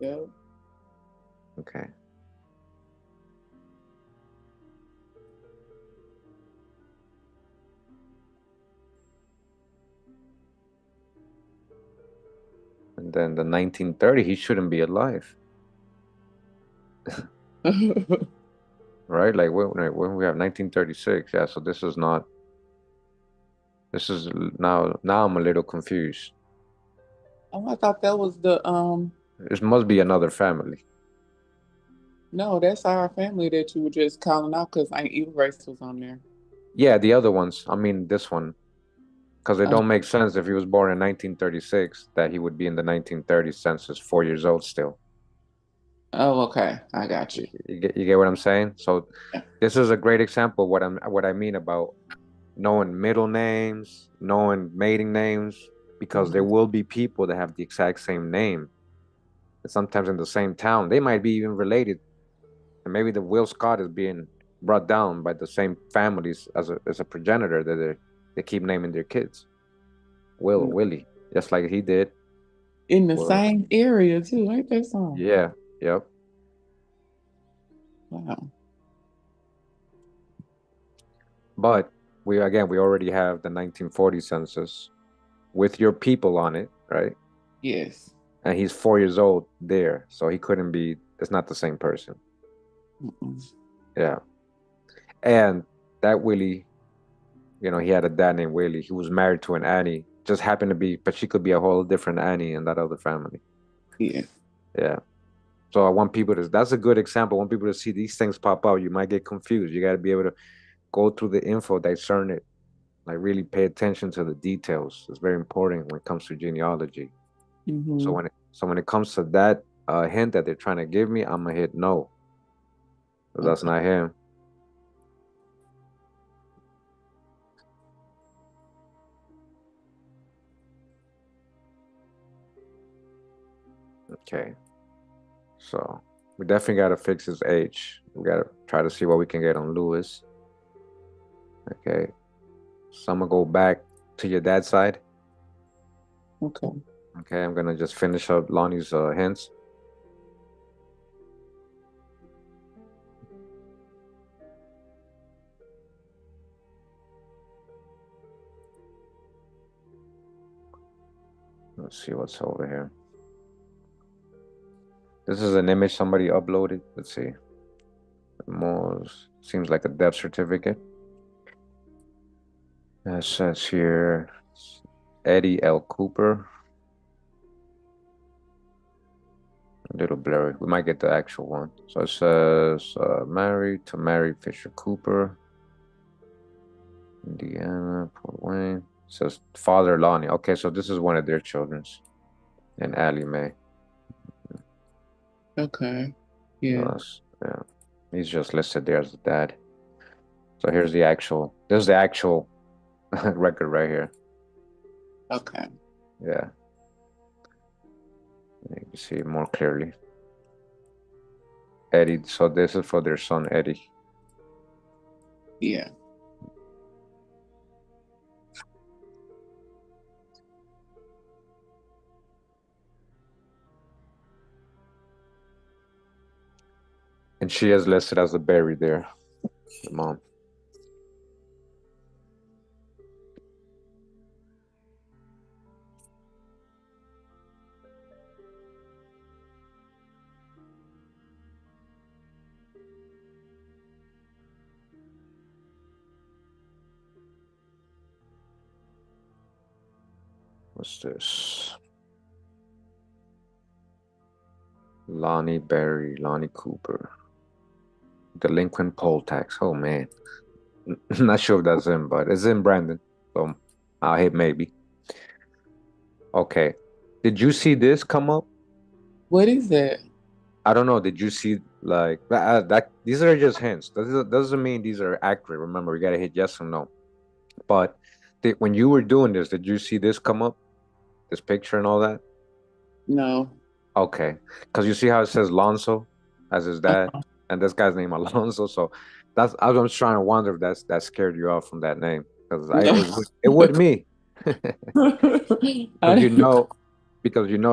Yeah. Okay. And then the 1930, he shouldn't be alive, right? Like when we have 1936, yeah. So this is not. This is now I'm a little confused. Oh, I thought that was the It must be another family. no, that's our family that you were just calling out because Aunt Eva Grace was on there. Yeah, the other ones. I mean, this one, because it Oh, don't make sense if he was born in 1936 that he would be in the 1930 census, 4 years old still. oh, okay. I got You, you. you get what I'm saying? So Yeah. this is a great example of what I mean about knowing middle names, knowing maiden names, because there Mhm. will be people that have the exact same name, and sometimes in the same town. They might be even related, and maybe the Will Scott is being brought down by the same families as a progenitor that they keep naming their kids. Will, Mm. Willie, just like he did. In the Well, same area too, ain't that song? yeah, yep. Wow. But we already have the 1940 census with your people on it, right? Yes. And he's 4 years old there, so he couldn't be. It's not the same person. Mm-mm. Yeah, and that Willie, he had a dad named Willie. He was married to an Annie. Just happened to be, but she could be a whole different Annie in that other family. Yes. Yeah. So I want people to. That's a good example. I want people to see these things pop out. You might get confused. You got to be able to go through the info, discern it, like really pay attention to the details. It's very important when it comes to genealogy. So Mm-hmm. when it comes to that hint that they're trying to give me, I'm gonna hit no. 'Cause that's Okay. not him. Okay. So. We definitely got to fix his age. We got to try to see what we can get on Lewis. Okay. So I'm going to go back to your dad's side. Okay. Okay. I'm going to just finish up Lonnie's hints. Let's see what's over here. This is an image somebody uploaded. Let's see. Most seems like a death certificate. It says here Eddie L. Cooper. A little blurry. We might get the actual one. So it says married to Mary Fisher Cooper, Indiana, Port Wayne. It says father Lonnie. Okay, so this is one of their children's. And Allie Mae. Okay. Yeah. Yeah. He's just listed there as the dad. So here's the actual. This is the actual record right here. Okay. Yeah. You can see it more clearly. Eddie. So this is for their son Eddie. Yeah. And she is listed as the Barry there, the mom. What's this? Lonnie Barry, Lonnie Cooper. Delinquent poll tax. Oh man. Not sure if that's him, but it's in Brandon. So I'll hit maybe. Okay. Did you see this come up? What is that? I don't know. Did you see like that? These are just hints. Doesn't mean these are accurate. Remember, we gotta hit yes or no. But when you were doing this, did you see this come up? This picture and all that? No. Okay, because you see how it says Lonzo as his dad, Uh-huh. and this guy's name Alonso. So that's I was trying to wonder if that scared you off from that name because I No. it would me because I,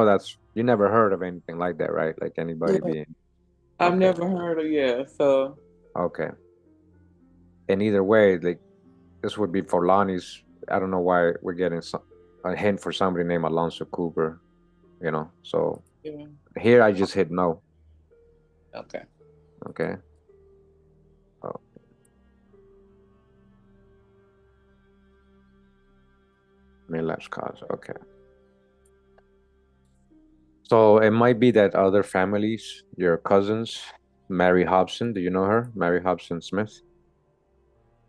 that's you never heard of anything like that, right? Like anybody yeah, being I've okay, never heard of, yeah. So, okay. And either way, like this would be for Lonnie's. I don't know why we're getting a hint for somebody named Alonso Cooper, So yeah. here I just hit no. Okay. Okay. Oh, Miller's cause. Okay. So it might be that other families, your cousins, Mary Hobson. Do you know her? Mary Hobson Smith.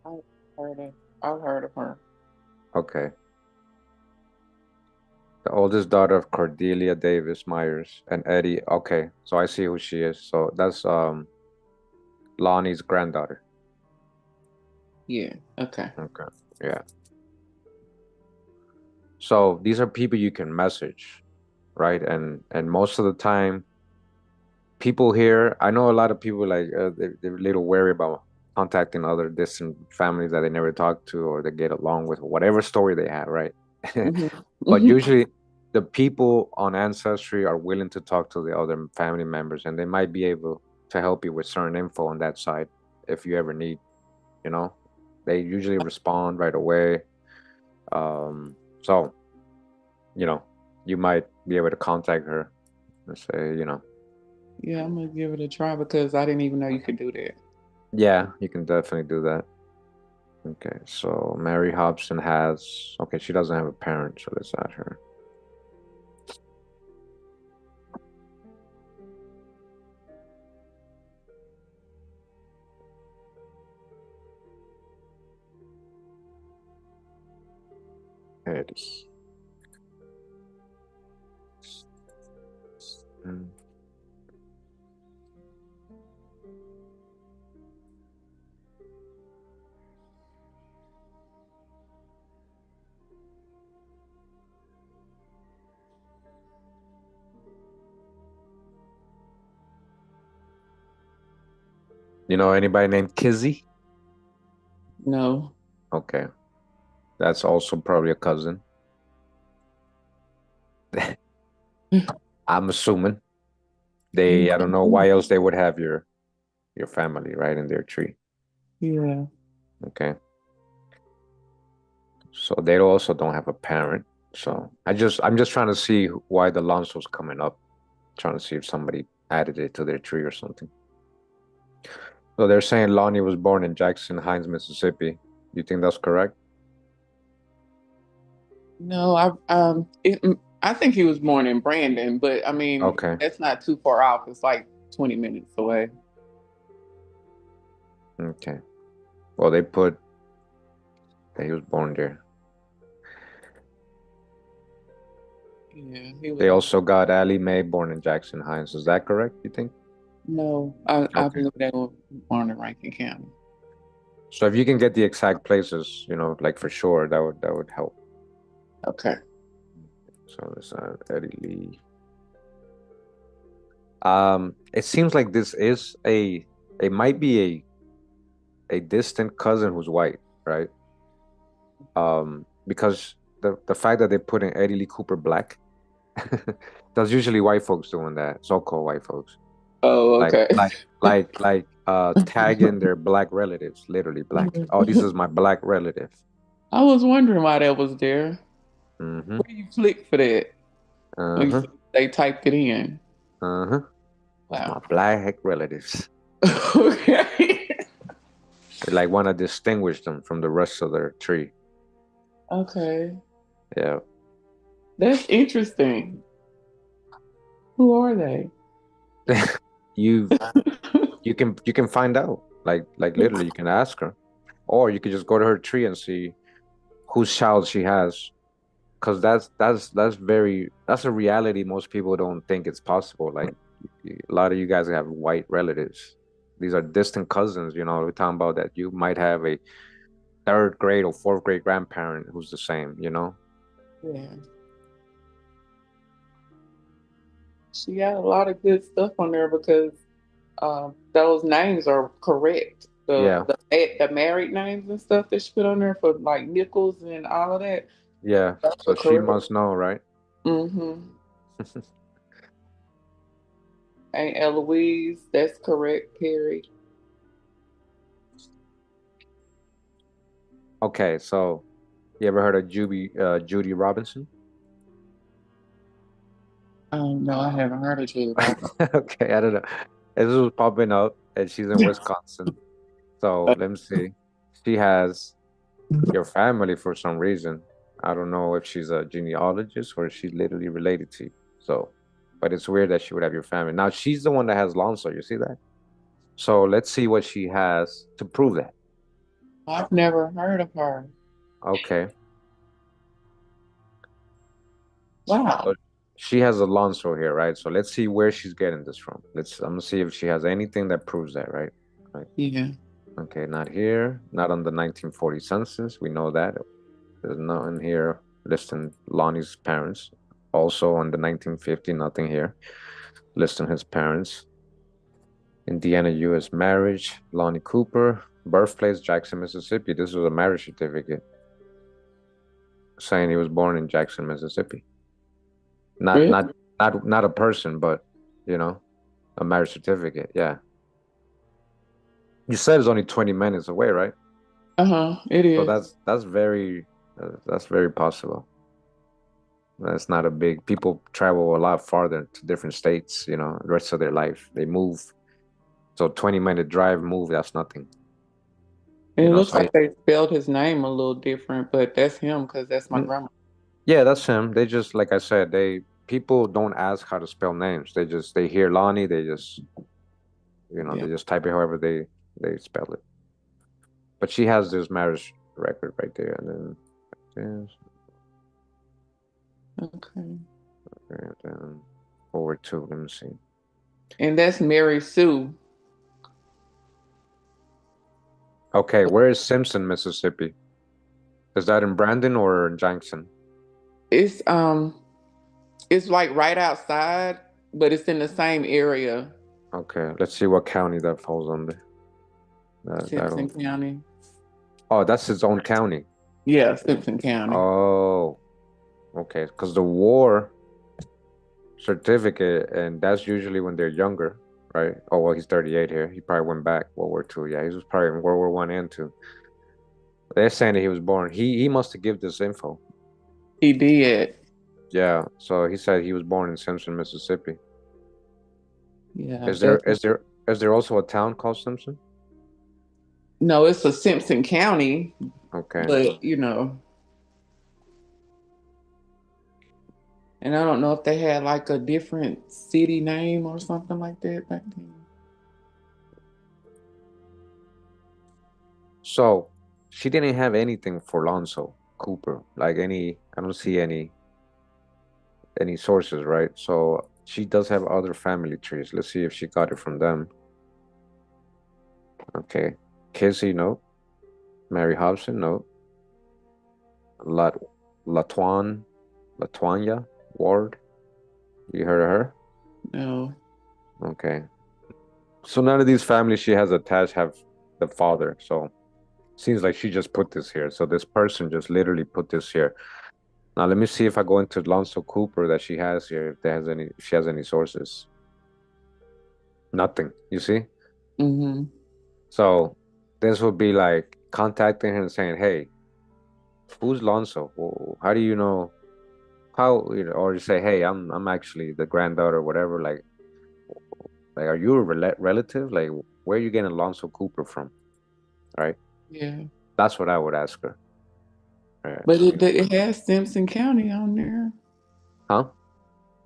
I've heard of, I've heard of her. Okay. The oldest daughter of Cordelia Davis Myers and Eddie. Okay. So I see who she is. So that's Lonnie's granddaughter. Yeah. Okay. Okay. Yeah. So these are people you can message, right? And most of the time people here, I know a lot of people like they're a little wary about contacting other distant families that they never talk to or they get along with, whatever story they have, right? Hmm. But Hmm. usually the people on Ancestry are willing to talk to the other family members and they might be able to help you with certain info on that side if you ever need, you know. They usually respond right away. So, you know, you might be able to contact her and say. Yeah, I'm gonna give it a try because I didn't even know you could do that. Yeah, you can definitely do that. Okay, so Mary Hobson okay, she doesn't have a parent, so let's add her. Eddie. Mm. You know anybody named Kizzy? No. Okay, that's also probably a cousin. I'm assuming I don't know why else they would have your family right in their tree. Yeah. Okay, so they also don't have a parent. So I'm just trying to see why the Lonzo's coming up, trying to see if somebody added it to their tree or something. So they're saying Lonnie was born in Jackson Hines, Mississippi. You think that's correct? No, I think he was born in Brandon, but I mean Okay, that's not too far off. It's like 20 minutes away. okay. Well, they put that he was born there. Yeah, he They was. also got Allie Mae born in Jackson Hines. Is that correct, you think? No, I Okay. believe they were born in Rankin County. So if you can get the exact places, like for sure, that would help. Okay. So it's Eddie Lee. It seems like this is it might be a distant cousin who's white, right? Because the fact that they put in Eddie Lee Cooper black, that's usually white folks doing that, so-called white folks. Oh, Like okay. like tagging their black relatives, literally black. Oh, this is my black relative. I was wondering why that was there. Mm-hmm. Where you click for that? Oh, Uh-huh. they typed it in. Uh-huh. My Wow. black relatives. Okay. They like want to distinguish them from the rest of their tree. Okay. Yeah. That's interesting. Who are they? You you can find out. Like literally you can ask her. Or you could just go to her tree and see whose child she has. Because that's a reality most people don't think it's possible. Like a lot of you guys have white relatives. These are distant cousins, we're talking about that you might have a third grade or fourth grade grandparent who's the same. Yeah. She got a lot of good stuff on there because those names are correct. The Yeah, the the married names and stuff that she put on there for like Nichols and all of that, yeah. those So are she correct. must know, right? Mm-hmm. Aunt Eloise, that's correct. Perry. Okay, so you ever heard of Judy Robinson? No, I haven't heard of Julie Roberts. Okay, I don't know. This was popping up, and she's in Wisconsin. So let me see. She has your family for some reason. I don't know if she's a genealogist or if she's literally related to you. So, but it's weird that she would have your family. Now she's the one that has Lonzo. You see that? So let's see what she has to prove that. I've never heard of her. Okay. Wow. So she has Alonso here, right? So let's see where she's getting this from. I'm gonna see if she has anything that proves that, right? Right. Yeah. Okay, not here, not on the 1940 census. We know that. There's nothing here listing Lonnie's parents. Also on the 1950, nothing here listing his parents. Indiana U.S. marriage, Lonnie Cooper, birthplace Jackson, Mississippi. This was a marriage certificate saying he was born in Jackson, Mississippi. Not Really? not not a person, but you know, a marriage certificate. Yeah. You said it's only 20 minutes away, right? Uh-huh. It So is. that's very possible. That's not a big people travel a lot farther to different states, the rest of their life. They move. So 20-minute drive move, that's nothing. It looks So like they spelled his name a little different, but that's him because that's my mm, grandma. yeah, that's him. They just like I said, they people don't ask how to spell names. They hear Lonnie, Yeah. they just type it however they spell it. But she has this marriage record right there, and then Okay. and then forward to let me see. And that's Mary Sue. Okay, where is Simpson, Mississippi? Is that in Brandon or in Jackson? It's it's like right outside, but it's in the same area. Okay, let's see what county that falls under. Simpson That'll. County. Oh, that's his own county. Yeah, Simpson County. Oh, okay. Because the war certificate, and that's usually when they're younger, right? Oh, well, he's 38 here. He probably went back World War II. Yeah, he was probably in World War One and two. They're saying that he was born. He must have give this info. He did. Yeah, so he said he was born in Simpson, Mississippi. Yeah, Is there that's is there is there also a town called Simpson? no, it's a Simpson County, Okay. but and I don't know if they had like a different city name or something like that back then. So she didn't have anything for Lonzo Cooper, like any. I don't see any sources, right? So she does have other family trees. Let's see if she got it from them. Okay. Kizzy, no. Mary Hobson, no. Lat Latuan Latuanya Ward. You heard of her? No. Okay. So none of these families she has attached have the father. So seems like she just put this here. So this person just literally put this here. Now let me see if I go into Lonzo Cooper that she has here, if she has any sources. Nothing. You see? Mm-hmm. So this would be like contacting her and saying, "Hey, who's Lonzo? How do you know how you know?" Or you say, "Hey, I'm actually the granddaughter, or whatever." Like, are you a relative? Like, where are you getting Lonzo Cooper from? Right? Yeah. That's what I would ask her. Right. But it has Simpson County on there. Huh?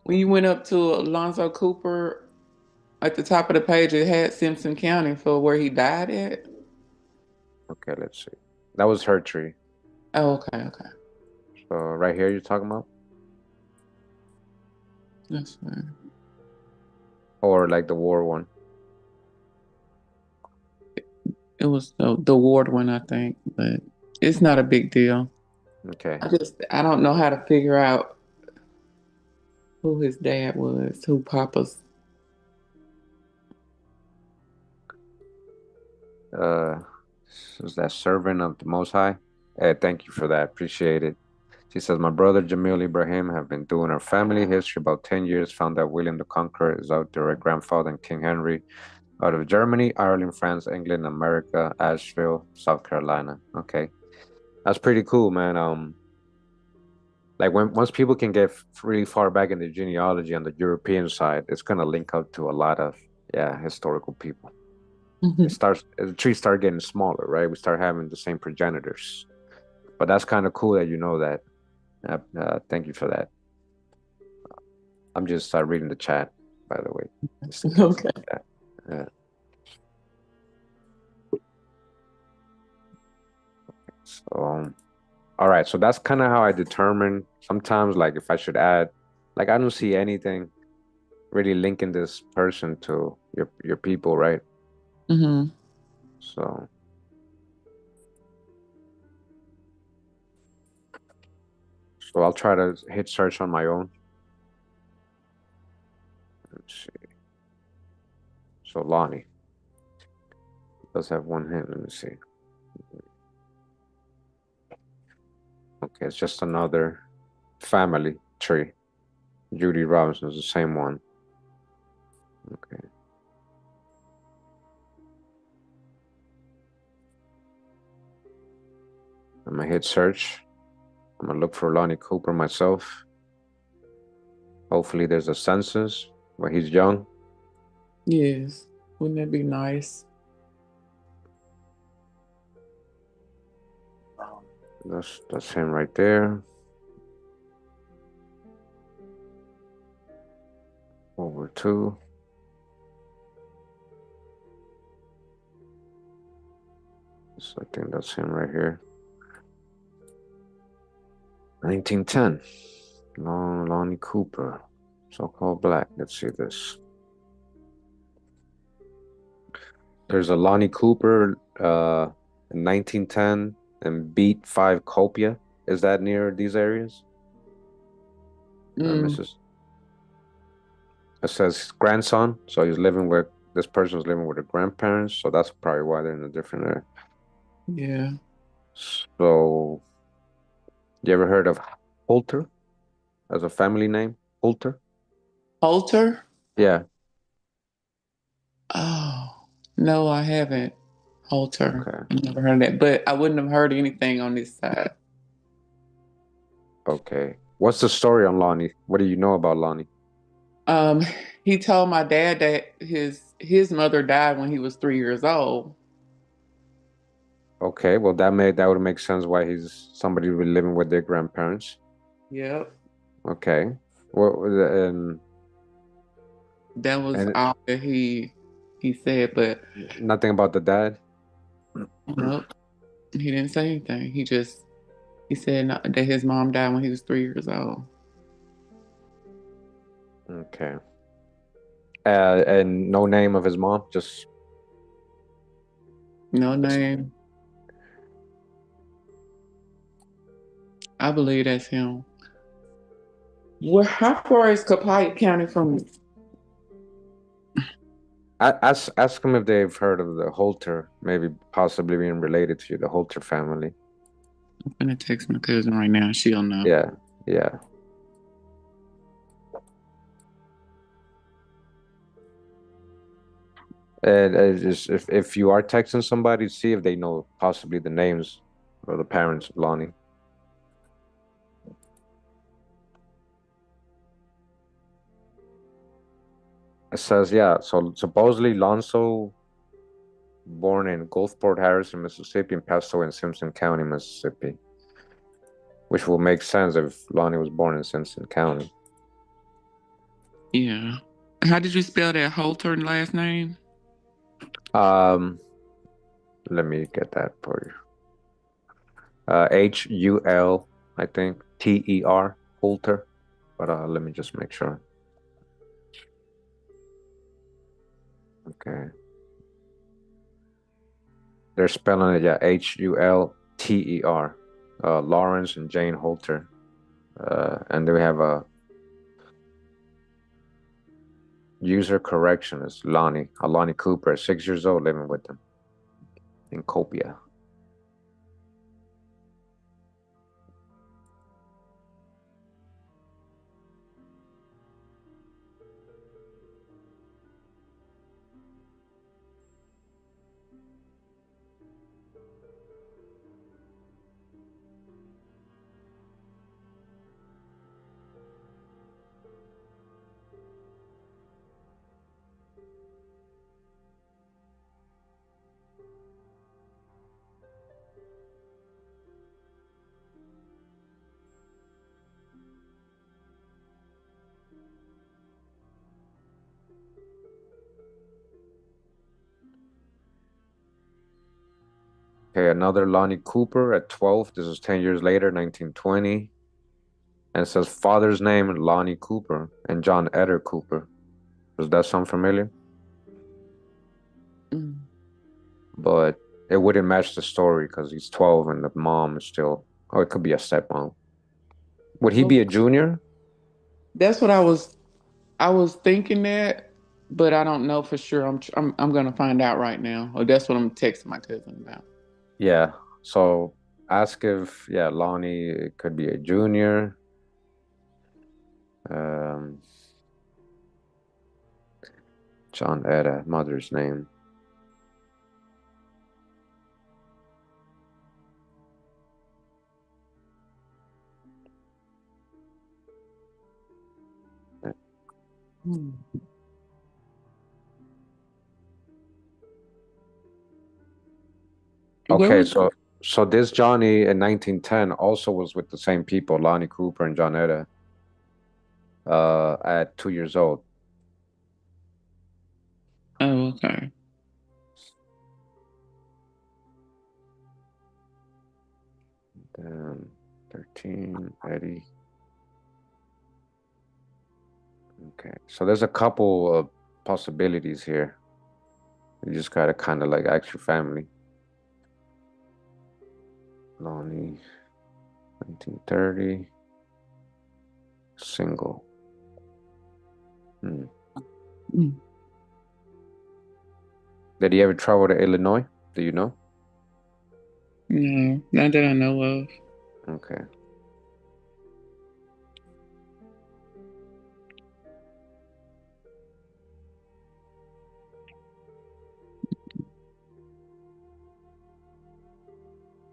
When you went up to Alonzo Cooper at the top of the page, it had Simpson County for where he died at. Okay, let's see. That was her tree. Oh, okay, okay. So right here, you're talking about, That's fine. or like the war one. It was the Ward one, I think, but it's not a big deal. Okay. I don't know how to figure out who his dad was, who Papa's. Uh, is that servant of the Most High? Thank you for that. Appreciate it. She says, my brother Jamil Ibrahim have been doing our family history about 10 years. Found that William the Conqueror is our direct grandfather and King Henry out of Germany, Ireland, France, England, America, Asheville, South Carolina. Okay. That's pretty cool, man. Like when once people can get really far back in the genealogy on the European side, it's gonna link up to a lot of historical people. The trees start getting smaller, right? We start having the same progenitors. But that's kind of cool that you know that. Thank you for that. I'm just reading the chat, by the way, just in case. Okay. Yeah. Yeah. So, all right. So that's kind of how I determine sometimes, like, if I should add, like, I don't see anything really linking this person to your people, right? Hmm. So, so I'll try to hit search on my own. Let's see. So Lonnie does have one hint. Let me see. Okay, it's just another family tree. Judy Robinson is the same one. Okay. I'm gonna hit search. I'm gonna look for Lonnie Cooper myself. Hopefully there's a census where he's young. Yes. Wouldn't that be nice? That's him right there. Over two. So I think that's him right here. 1910. Lonnie Cooper. So-called black. Let's see this. There's a Lonnie Cooper in 1910 and Beat 5 Copia. Is that near these areas? Mm. Mrs. It says grandson, so he's living with this person's living with their grandparents, so that's probably why they're in a different area. Yeah. So, you ever heard of Holter as a family name? Holter? Halter? Yeah. Oh, no, I haven't. Halter. Okay. I never heard of that, but I wouldn't have heard anything on this side. Okay. What's the story on Lonnie? What do you know about Lonnie? Um, he told my dad that his mother died when he was 3 years old. Okay, well that would make sense why he's somebody who's living with their grandparents. Yep. Okay. Well, That was and all that he said, but nothing about the dad. nope, he didn't say anything. He said that his mom died when he was 3 years old. Okay. And no name of his mom, No just name. I believe that's him. Well, how far is Copiah County from? ask them if they've heard of the Holter, maybe possibly being related to the Holter family. I'm gonna text my cousin right now. She'll know. Yeah, yeah. And just if you are texting somebody, see if they know possibly the names or the parents of Lonnie. It says, yeah, so supposedly Lonzo born in Gulfport, Harrison, Mississippi, and passed away in Simpson County, Mississippi, which will make sense if Lonnie was born in Simpson County. Yeah. How did you spell that Holter last name? Um, Let me get that for you. Hul, I think Ter, Holter, but let me just make sure. Okay, they're spelling it, yeah, Hulter. Lawrence and Jane Holter, and they have a user correction is Lonnie Cooper, 6 years old, living with them in Copia. Okay, another Lonnie Cooper at 12. This is 10 years later, 1920. And it says father's name, Lonnie Cooper, and John Eder Cooper. Does that sound familiar? Mm. But it wouldn't match the story because he's 12 and the mom is still, oh, it could be a stepmom. Would he Well, be a junior? that's what I was thinking that, but I don't know for sure. I'm gonna find out right now. Or that's what I'm texting my cousin about. Yeah. So ask if, yeah, Lonnie could be a junior. Um, John Eder, mother's name. Hmm. Where Okay, was so this Johnny in 1910 also was with the same people, Lonnie Cooper and John Eder, at 2 years old. Oh, okay. 13, Eddie. Okay, so there's a couple of possibilities here. You just gotta kind of like ask your family. Lonnie, 1930, single. Hmm. Mm. Did he ever travel to Illinois? Do you know? No, not that I know of. Okay.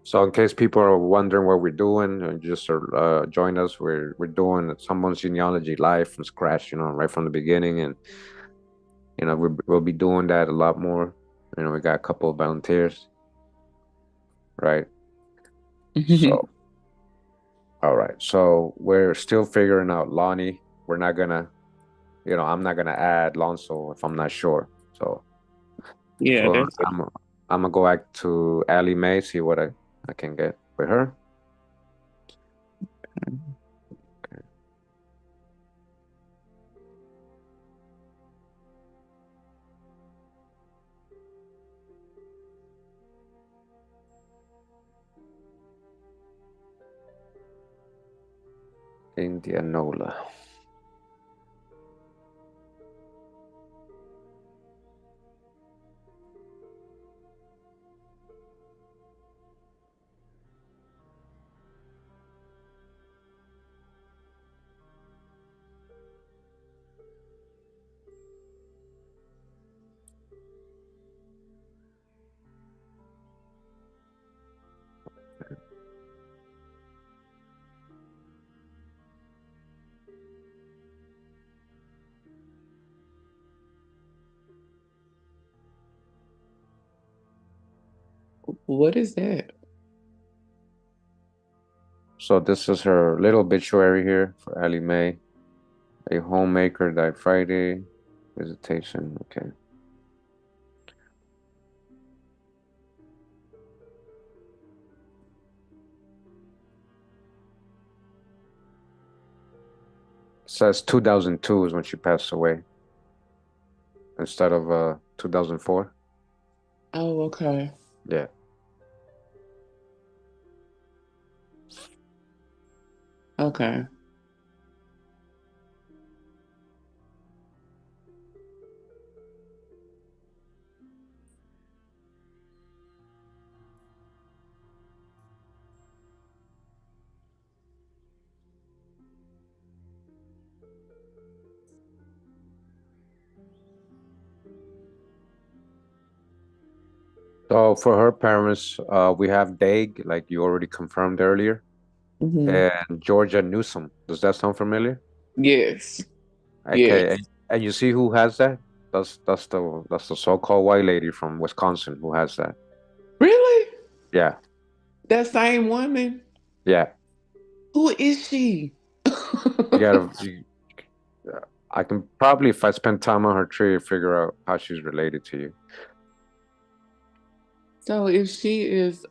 So in case people are wondering what we're doing, just join us. We're doing someone's genealogy live from scratch, right from the beginning, and we'll be doing that a lot more. We got a couple of volunteers, right? So all right. So we're still figuring out Lonnie. We're not gonna, I'm not gonna add Lonzo if I'm not sure. So Yeah, well, that's it. I'm gonna go back to Allie Mae, see what I can get with her. Indianola. What is that? So this is her little obituary here for Allie Mae. A homemaker died Friday. Visitation. Okay. It says 2002 is when she passed away instead of 2004. Oh, okay. Yeah. Okay. So for her parents, we have Dag, like you already confirmed earlier, Hmm. and Georgia Newsom. Does that sound familiar? Yes. Okay, Yes. and you see who has that? That's the so-called white lady from Wisconsin who has that. Really? Yeah, That same woman? yeah. Who is she? You gotta. I can probably, if I spend time on her tree, figure out how she's related to you. So if she is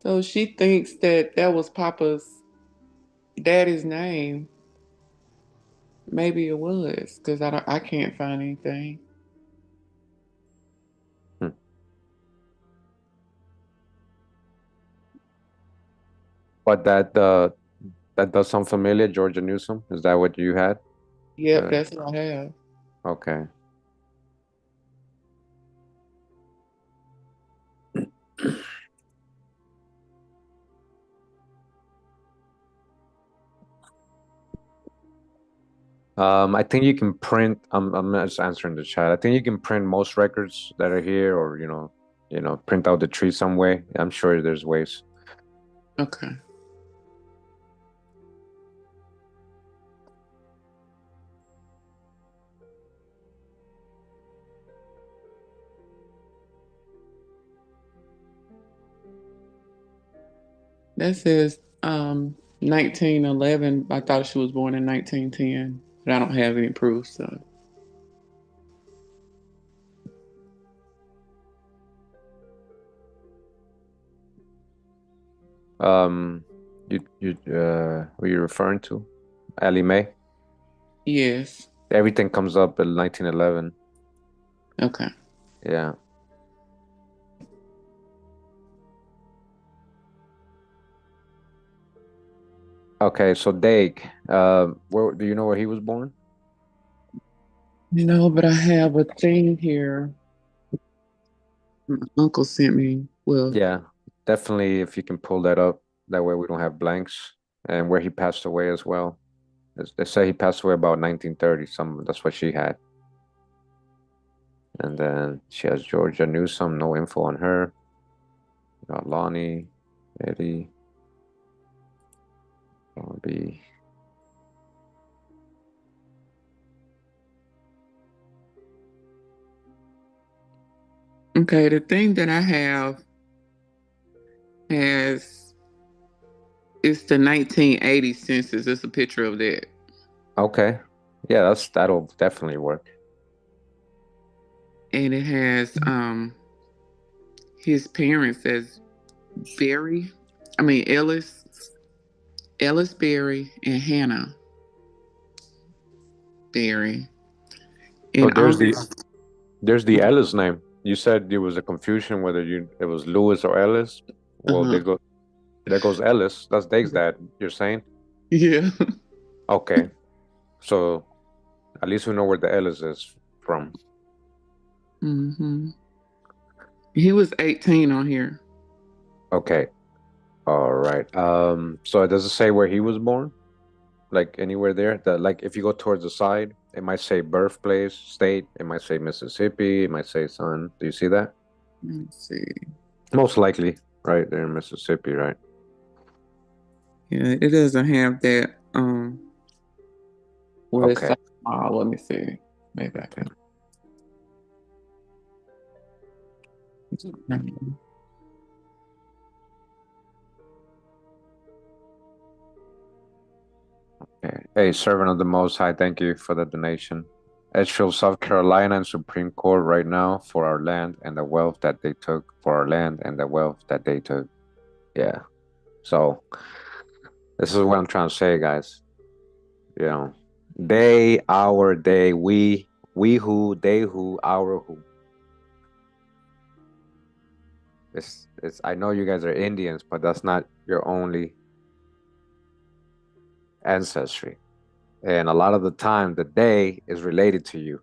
so she thinks that that was Papa's daddy's name. Maybe it was because I can't find anything. Hmm. But that does sound familiar, Georgia Newsom. Is that what you had? Yep, Uh, that's what I have. okay. I think you can print. I'm not just answering the chat. I think you can print most records that are here, or print out the tree some way. I'm sure there's ways. Okay. That says 1911. I thought she was born in 1910, but I don't have any proof, so Um, who are you referring to? Allie Mae. yes. Everything comes up in 1911. Okay. Yeah. Okay, so Dake, where do you know where he was born? No, but I have a thing here. My uncle sent me. Well, Yeah, definitely. If you can pull that up, that way we don't have blanks. And where he passed away as well. They say he passed away about 1930. Some that's what she had. And then she has Georgia Newsom. No info on her. Got Lonnie, Eddie, Bobby. okay, the thing that I have has it's the 1980 census. It's a picture of that. Okay, yeah, that'll definitely work. And it has his parents as Berry. I mean Ellis Berry and Hannah Berry. Oh, And on this there's the Ellis name. You said there was a confusion whether you it was Lewis or Ellis. Well, uh-huh. there goes Ellis. That's Dave's dad. You're saying? Yeah. Okay, so at least we know where the Ellis is from. hmm He was 18 on here. Okay, all right. So does it say where he was born? Like anywhere there? Like if you go towards the side, it might say birthplace, state. It might say Mississippi. It might say son. Do you see that? Let's see. Most likely, right there in Mississippi, right? Yeah, it doesn't have that where it's Okay. so small. Let me see. Maybe I Okay. can. Okay. Hey, servant of the Most High, thank you for the donation. Edgefield, South Carolina, and Supreme Court right now for our land and the wealth that they took, for our land and the wealth that they took. Yeah. So this is what I'm trying to say, guys. You know, they, our, they, we who, they who, our who. It's. I know you guys are Indians, but that's not your only ancestry. And a lot of the time, the they is related to you,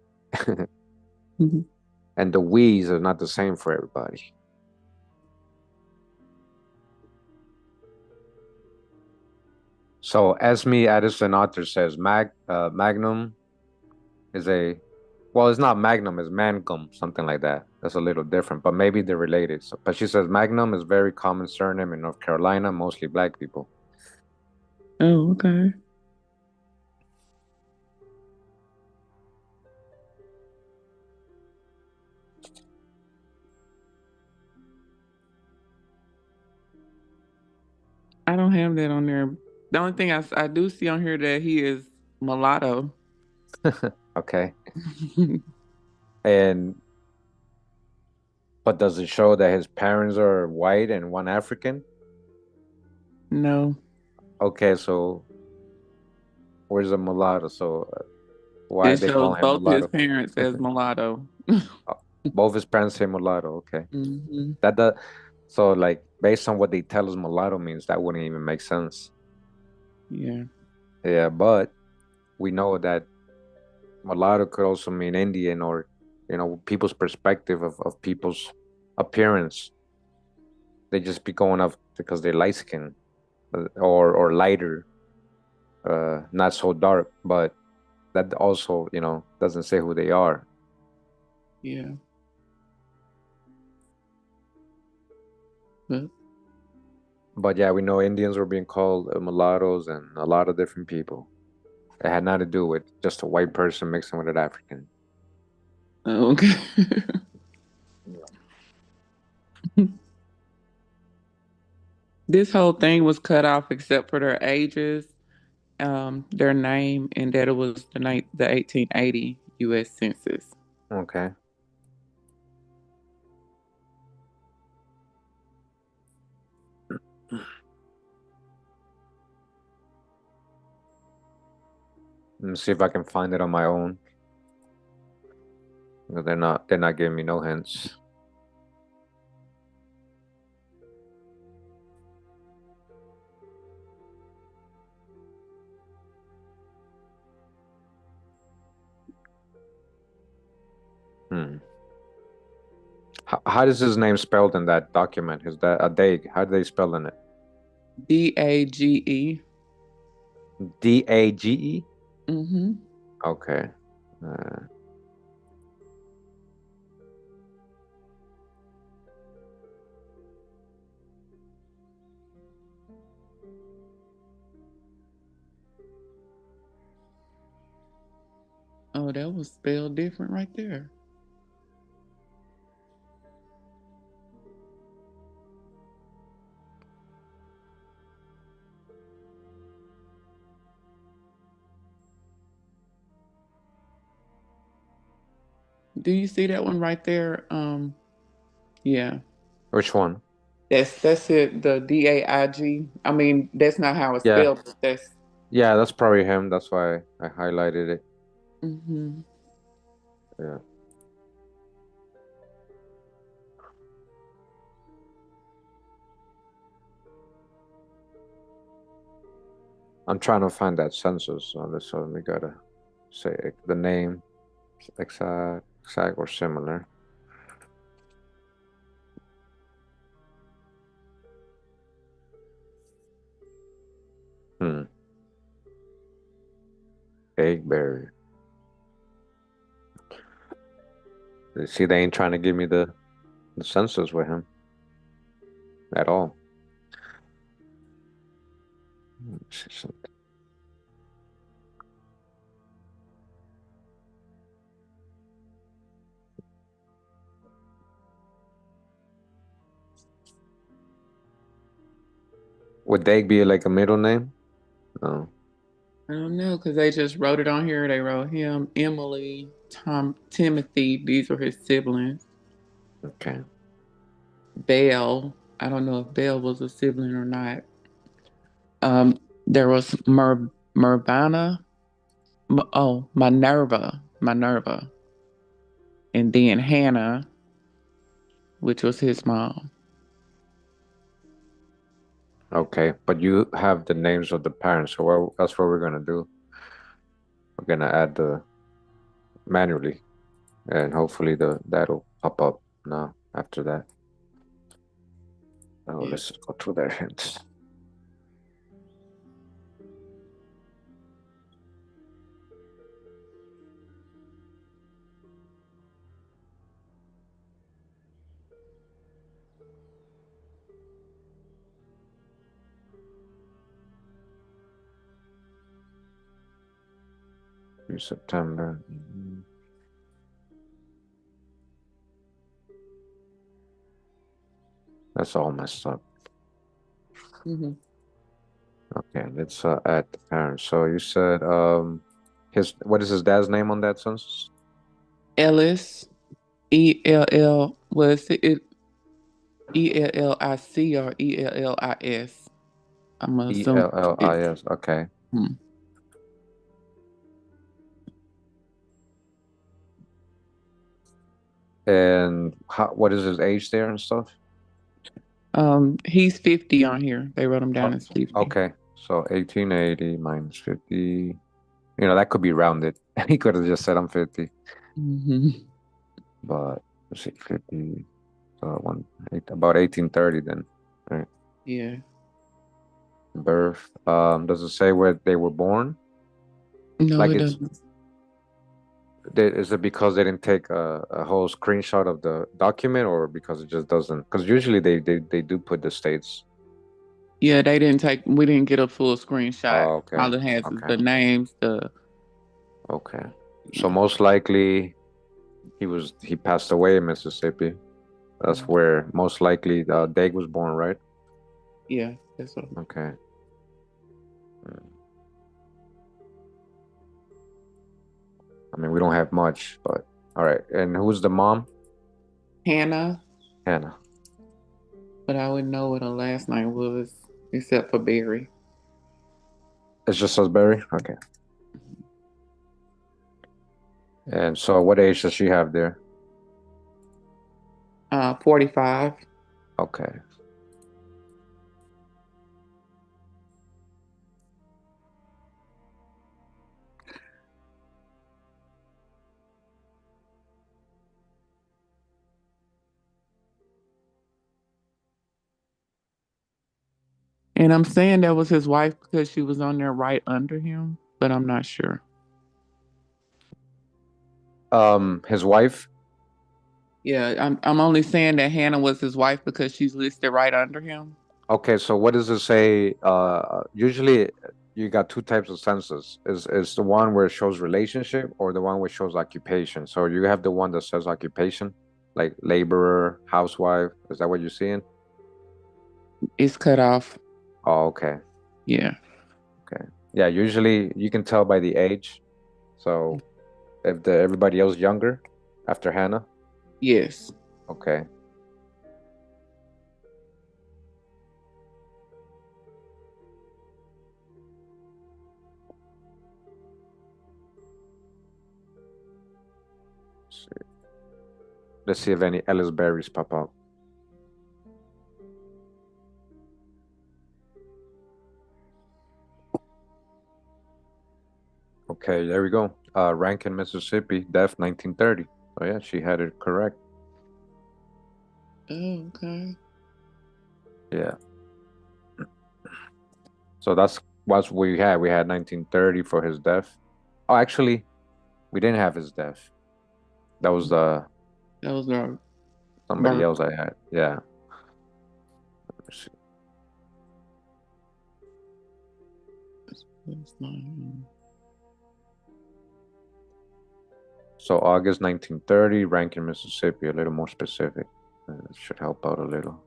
Mhm. and the we's are not the same for everybody. So Esme Addison Author says Magnum is a well, it's not Magnum, it's Mangum, something like that. That's a little different, but maybe they're related. So, but she says Magnum is very common surname in North Carolina, mostly black people. Oh, okay. I don't have that on there. The only thing I do see on here that he is mulatto. Okay, and but does it show that his parents are white and one African? No, Okay, so where's the mulatto? So why it they shows call him both his mulatto? parents as mulatto. Uh, Both his parents say mulatto. Okay, hmm that so like based on what they tell us mulatto means, that wouldn't even make sense. Yeah. Yeah, but we know that mulatto could also mean Indian or people's perspective of people's appearance. They just be going off because they're light skin or lighter, not so dark, but that also doesn't say who they are. Yeah. But But yeah, we know Indians were being called mulattoes and a lot of different people. It had nothing to do with just a white person mixing with an African. okay. This whole thing was cut off except for their ages, their name, and that it was the 1880 U.S. Census. Okay. Let me see if I can find it on my own. They're not giving me no hints. How does his name spelled in that document? Is that a Dague? How do they spell in it? Dage. Dage? Mm-hmm. Okay. Uh, Oh, that was spelled different right there. Do you see that one right there? Yeah. which one? That's it. The Daig. I mean, that's not how it's Yeah. spelled, but that's. Yeah, that's probably him. That's why I highlighted it. Hmm. Yeah. I'm trying to find that census on this one. We gotta say the name, exact or similar. Hmm. Eggberry. You see, they ain't trying to give me the census with him at all. Would Dag be like a middle name? No. I don't know because they just wrote it on here. They wrote him, Emily, Tom, Timothy. These are his siblings. Okay. Belle. I don't know if Belle was a sibling or not. There was Mervana. Minerva, and then Hannah, which was his mom. Okay. But you have the names of the parents, so that's what we're gonna do. We're gonna add the manually, and hopefully that'll pop up now after that. Oh, Yeah. let's go through their hints. Through September. That's all messed up. Hmm. Okay, let's add the parents. So you said his what is his dad's name on that census? Ellis, ELL, was it ELLIC or ELLIS? I'm assuming it's. Ellis. Okay. Hmm. And what is his age there and stuff? He's 50 on here. They wrote him down Oh, as 50. okay. So 1880 minus 50. That could be rounded. He could have just said I'm 50. Hmm. But let's see, 50. So about 1830 then. Right. Yeah. Birth. Does it say where they were born? No, Like it it's doesn't. is it because they didn't take a whole screenshot of the document or because it just doesn't? Because usually they do put the states. Yeah, they didn't take. We didn't get a full screenshot. Oh, okay. All it has is Okay. the names. The Okay. So Yeah. most likely he passed away in Mississippi. That's Mhm. where most likely Dag was born, right? Yeah, that's what. Okay. Mm. I mean, we don't have much, but all right. And who's the mom? Hannah, Hannah. but I wouldn't know what her last name was except for Barry. It's just Salisbury? Okay. And so what age does she have there? 45. Okay. And I'm saying that was his wife because she was on there right under him, but I'm not sure. His wife. Yeah, I'm only saying that Hannah was his wife because she's listed right under him. Okay, so what does it say? Usually you got two types of census. Is the one where it shows relationship or the one where it shows occupation? So you have the one that says occupation, like laborer, housewife. Is that what you're seeing? It's cut off. Oh, okay. Yeah. Okay. Yeah, usually you can tell by the age. So if the everybody else younger after Hannah, Yes. okay. Let's see if any Ellis berries pop up. Okay, there we go. Rankin, Mississippi, death 1930. Oh yeah, she had it correct. Oh, okay. Yeah. So that's what we had. We had 1930 for his death. Oh, actually, we didn't have his death. That was That was our somebody birth. else I had. Yeah. Let's see. That's not him. So August 1930, Rankin, Mississippi, a little more specific. Should help out a little.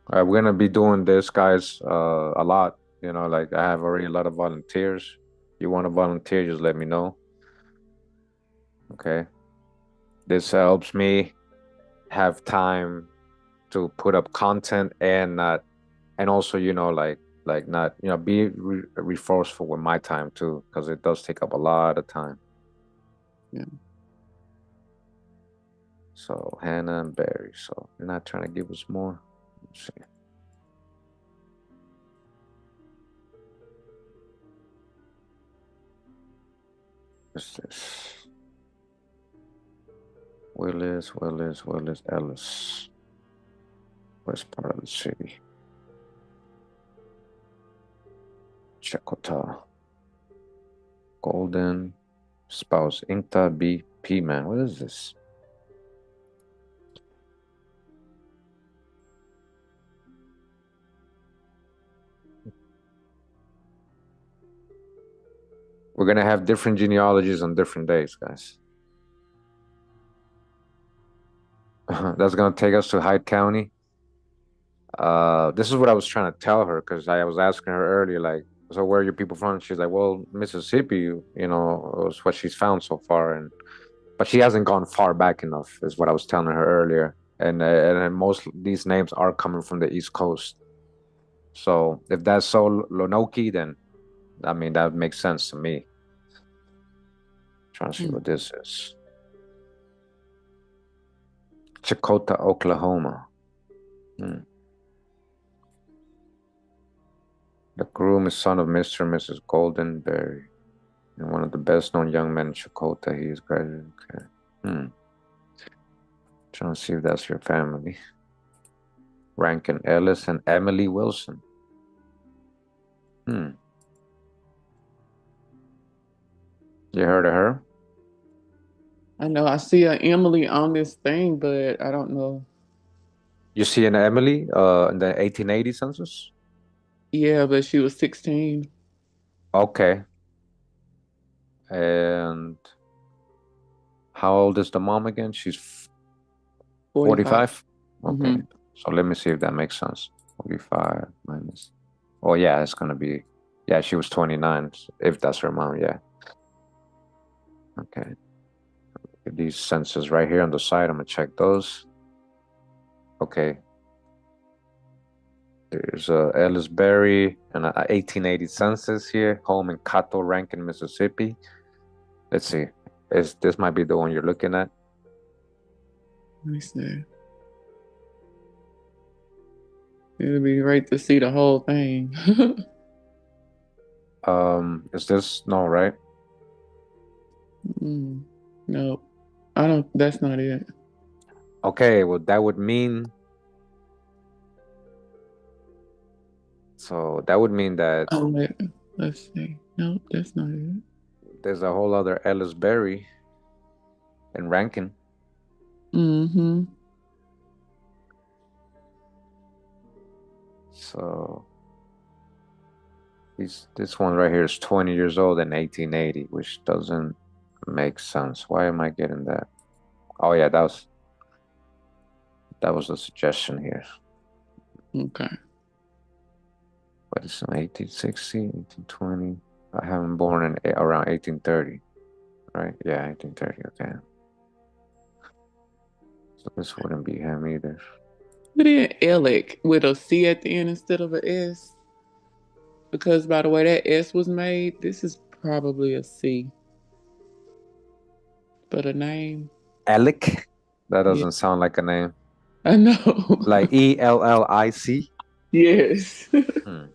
We're gonna be doing this, guys, a lot. You know, like I have already a lot of volunteers. You want to volunteer, just let me know. Okay. This helps me have time to put up content and not, and also, like not, be resourceful with my time too, because it does take up a lot of time. Yeah. So Hannah and Barry. So you're not trying to give us more. Let's see. What's this? Willis, Ellis. West part of the city. Chakota. Golden. Spouse. Inkta B. P. Man. What is this? We're gonna have different genealogies on different days, guys. That's gonna take us to Hyde County. This is what I was trying to tell her because I was asking her earlier, like, so where are your people from? She's like, well, Mississippi, was what she's found so far, and but she hasn't gone far back enough, is what I was telling her earlier. And most of these names are coming from the East Coast. So if that's so Lonoki, then I mean that makes sense to me. Trying to see Hmm. what this is. Chakota, Oklahoma. Hmm. The groom is son of Mr. and Mrs. Goldenberry, and one of the best known young men in Chakota. He is graduated. Okay. Hmm. Trying to see if that's your family. Rankin Ellis and Emily Wilson. Hmm. You heard of her? I know I see a Emily on this thing, but I don't know. You see an Emily in the 1880 census? Yeah, but she was 16, Okay. And how old is the mom again? She's 45. 45? Okay. Mm-hmm. So let me see if that makes sense. 45 minus. Oh, yeah, it's going to be. Yeah, she was 29, if that's her mom. Yeah. Okay. These census right here on the side. I'm going to check those. Okay. There's Ellis Berry and a 1880 census here. Home in Cato, Rankin, Mississippi. Let's see. This might be the one you're looking at? Let me see. It'd be great to see the whole thing. Is this no, right? Mm, no, I don't. That's not it. Okay, well, that would mean, so that would mean that Oh wait, let's see. No, that's not it. there's a whole other Ellis Berry in Rankin. Mm-hmm. So this one right here is 20 years old in 1880, which doesn't make sense. Why am I getting that? Oh yeah, that was a suggestion here. Okay. But it's in 1860, 1820. I have him born in around 1830, right? Yeah, 1830. Okay. So this wouldn't be him either. Put in Alec with a C at the end instead of a S. Because by the way that S was made, this is probably a C. But a name. Alec? That Yeah. doesn't sound like a name. I know. Like Ellic? Yes. Hmm.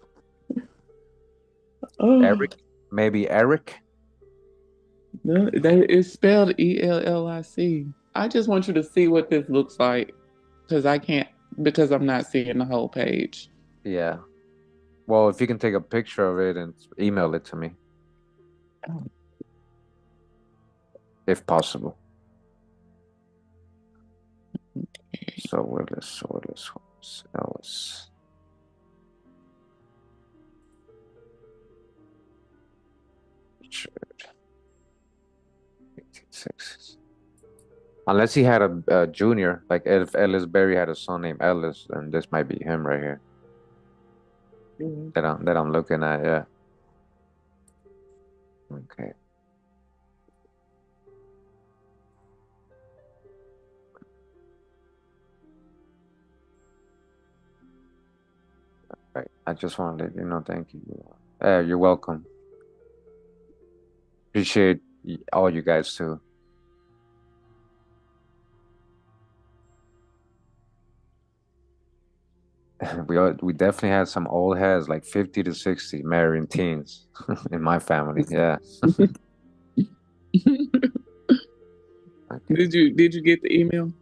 Oh Eric? Maybe Eric? no, it's spelled Ellic. I just want you to see what this looks like because I can't because I'm not seeing the whole page. Yeah. Well, if you can take a picture of it and email it to me, if possible. So Willis, Ellis. Richard, 1860s. Unless he had a junior, like if Ellis Berry had a son named Ellis, then this might be him right here Mhm. that I'm looking at. Yeah. Okay. Right. I just want to let you know. Thank you. You're welcome. Appreciate all you guys too. We definitely had some old heads, like 50 to 60, marrying teens in my family. Yeah. Okay. Did you get the email?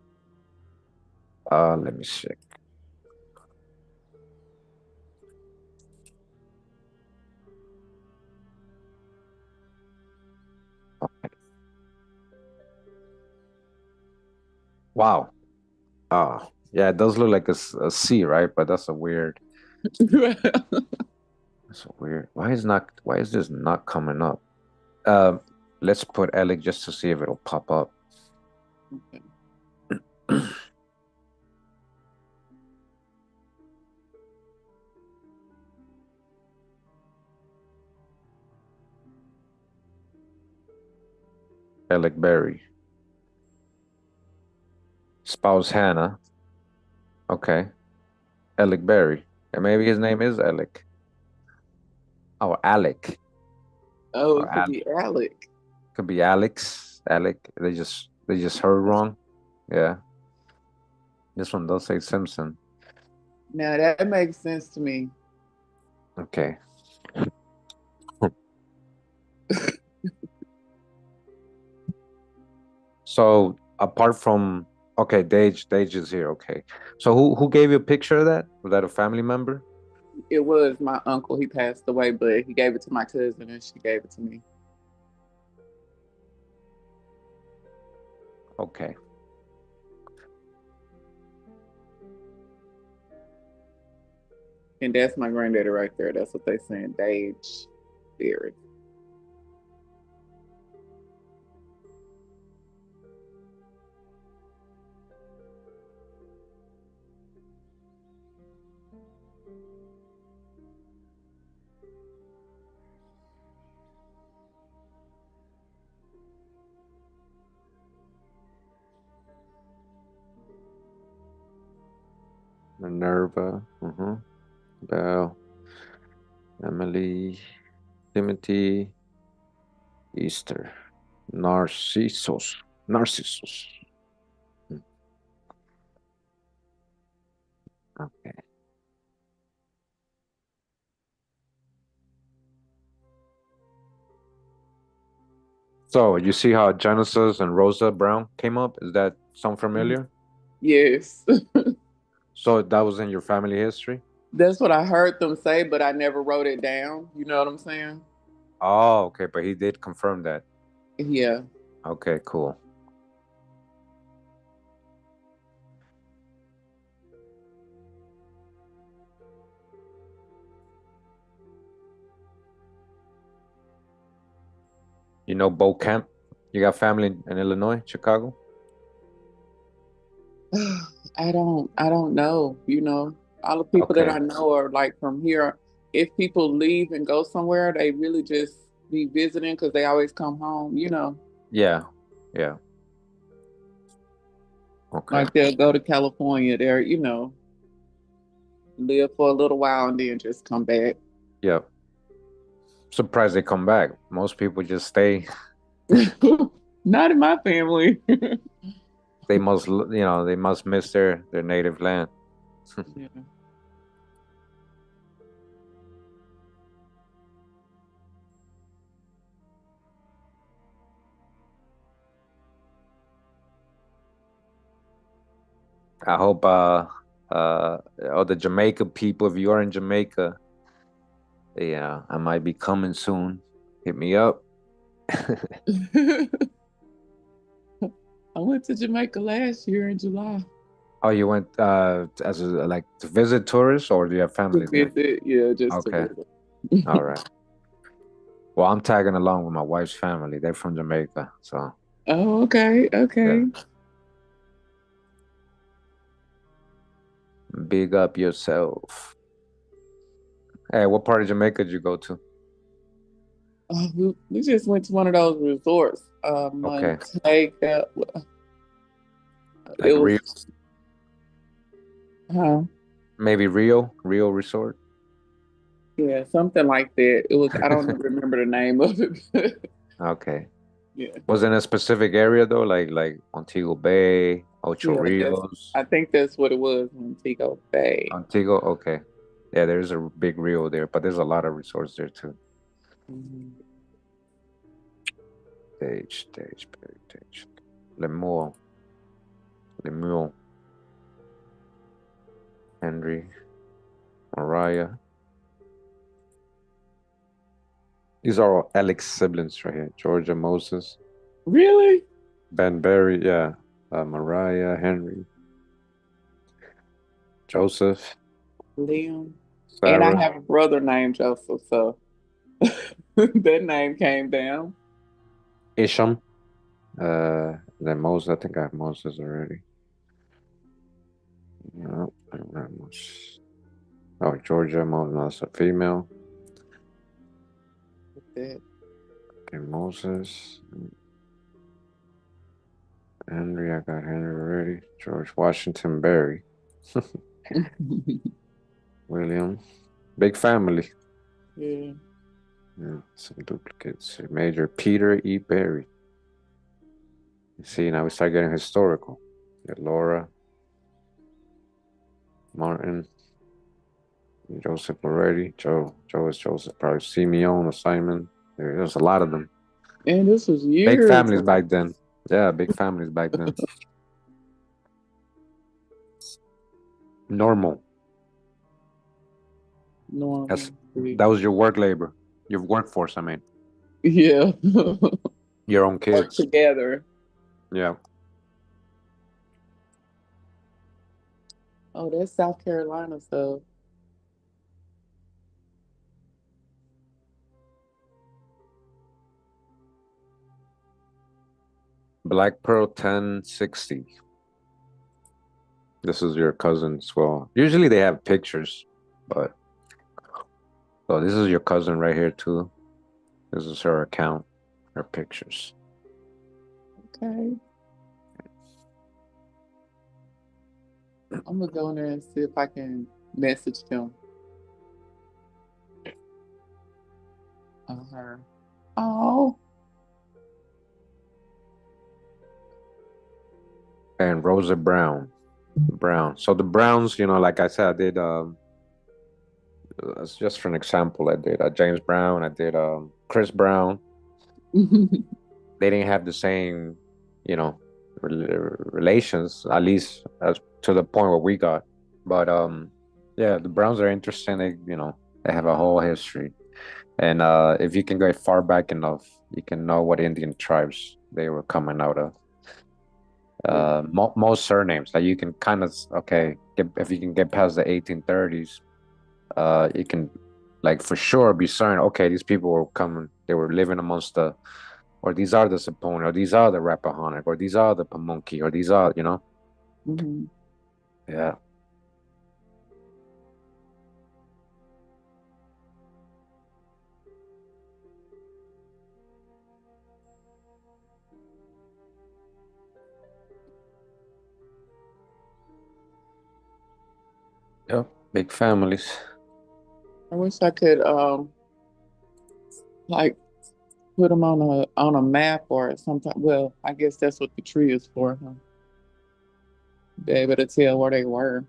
Let me check. Wow. Yeah, it does look like a C, right? But that's a weird. Why is this not coming up? Um, let's put Alec just to see if it'll pop up. Alec Berry. Spouse Hannah. Okay. Alec Berry. And maybe his name is Alec. Oh, Alec. Oh, Or it could Al be Alec. could be Alex. Alec. They just heard wrong. Yeah. This one does say Simpson. Now that makes sense to me. Okay. So apart from okay, Dage is here. Okay. So who gave you a picture of that? Was that a family member? It was my uncle. He passed away, but he gave it to my cousin and she gave it to me. Okay. And that's my granddaddy right there. That's what they saying. Dage Berry. Minerva. Bell. Emily. Timothy. Easter. Narcissus. Narcissus. Hmm, okay. So you see how Genesis and Rosa Brown came up? Is that sound familiar? Yes. So that was in your family history? That's what I heard them say, but I never wrote it down. You know what I'm saying? Oh, okay, but he did confirm that. Yeah. Okay, cool. You know Bo Kemp? You got family in Illinois, Chicago? I don't know, All the people that Okay. I know are like from here. If people leave and go somewhere, they really just be visiting because they always come home. Yeah. Yeah. Okay. Like they'll go to California, they're live for a little while and then just come back. Yeah. Surprised they come back. Most people just stay. Not in my family. They must, they must miss their native land. Yeah. I hope all the Jamaica people, if you are in Jamaica, yeah, I might be coming soon. Hit me up. I went to Jamaica last year in July Oh, you went as a, like to visit tourists, or do you have to family there? visit. Yeah, just to Okay. visit. All right. Well, I'm tagging along with my wife's family. They're from Jamaica, so Oh, okay, yeah. okay. Big up yourself. Hey, what part of Jamaica did you go to? We just went to one of those resorts, Okay, Montego. It like Rio, was, huh? maybe Rio Resort. Yeah, something like that. It was. I don't remember the name of it. Okay. Yeah, Was in a specific area though, like Montego Bay, Ocho yeah. Rios, I think that's what it was, Montego Bay. Montego. Okay. Yeah, there's a big Rio there, but there's a lot of resorts there too. Mhm. Stage. Lemuel, Lemuel, Henry, Mariah. These are all Alex siblings right here. Georgia, Moses, Really, Ben Berry, yeah. Mariah, Henry, Joseph, Liam? And I Sarah, have a brother named Joseph, so that name came down. Isham. Then Moses. I think I have Moses already. No, I don't have much. Oh, Georgia, Moses, no, that's a female. With that. Okay, Moses, Henry. I got Henry already. George Washington Berry, William. Big family. Yeah. Yeah, some duplicates. Major Peter E. Berry. You see, now we start getting historical. Yeah, Laura, Martin, Joseph already. Joe is Joseph. Probably Simeon or Simon. There's a lot of them. And this was Big years families ago. back then. Yeah, big families back then. Normal. That's Normal. that was your work labor, your workforce. I mean, Yeah. your own Work kids. together. Yeah. Oh, that's South Carolina stuff. Black Pearl 1060. This is your cousin's. Well, usually they have pictures, but so this is your cousin right here too. This is her account, her pictures. Okay. I'm gonna go in there and see if I can message them. Her. Oh. And Rosa Brown. Brown. So the Browns, like I said, I did just for an example, I did James Brown, I did Chris Brown, they didn't have the same, you know, relations, at least as to the point where we got. But yeah, the Browns are interesting. They have a whole history, and if you can go far back enough, you can know what Indian tribes they were coming out of. Yeah. Most surnames, like you can kind of if you can get past the 1830s, you can like for sure be certain. Okay, these people were coming. They were living amongst the, or these are the Saponi, or these are the Rappahannock, or these are the Pamunkey, or these are, Hmm. yeah, yep, big families. I wish I could like put them on a map or something. Well, I guess that's what the tree is for, huh? Be able to tell where they were.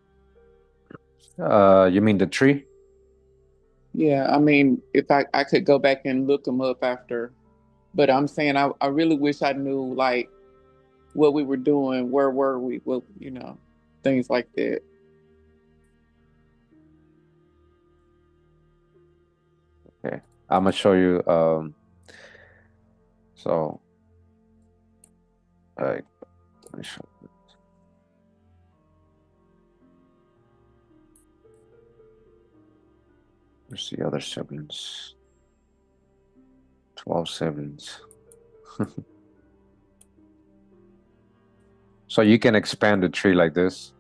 You mean the tree? Yeah, I mean, if I could go back and look them up after, but I'm saying I really wish I knew like what we were doing, where were we, what things like that. Okay, I'm gonna show you. So, uh, let me show. Let's see other siblings. 12 siblings. So you can expand the tree like this.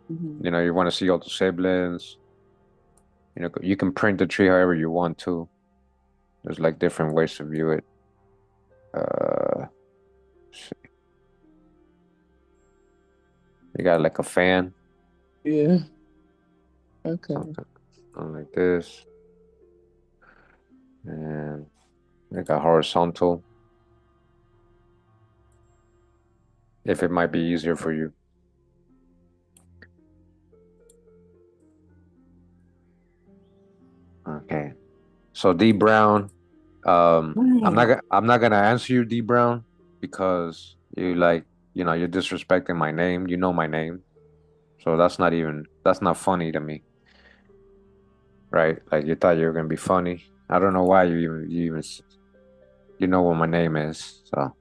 Hmm. You want to see all the siblings. You can print the tree however you want to. There's like different ways to view it. Uh, you got like a fan, Yeah. Okay. something, like this, and like a horizontal, if it might be easier for you. Okay. So D Brown, Mm. I'm not gonna answer you, D Brown, because you're disrespecting my name. You know my name, so that's not funny to me, right? Like you thought you were gonna be funny. I don't know why you know what my name is. So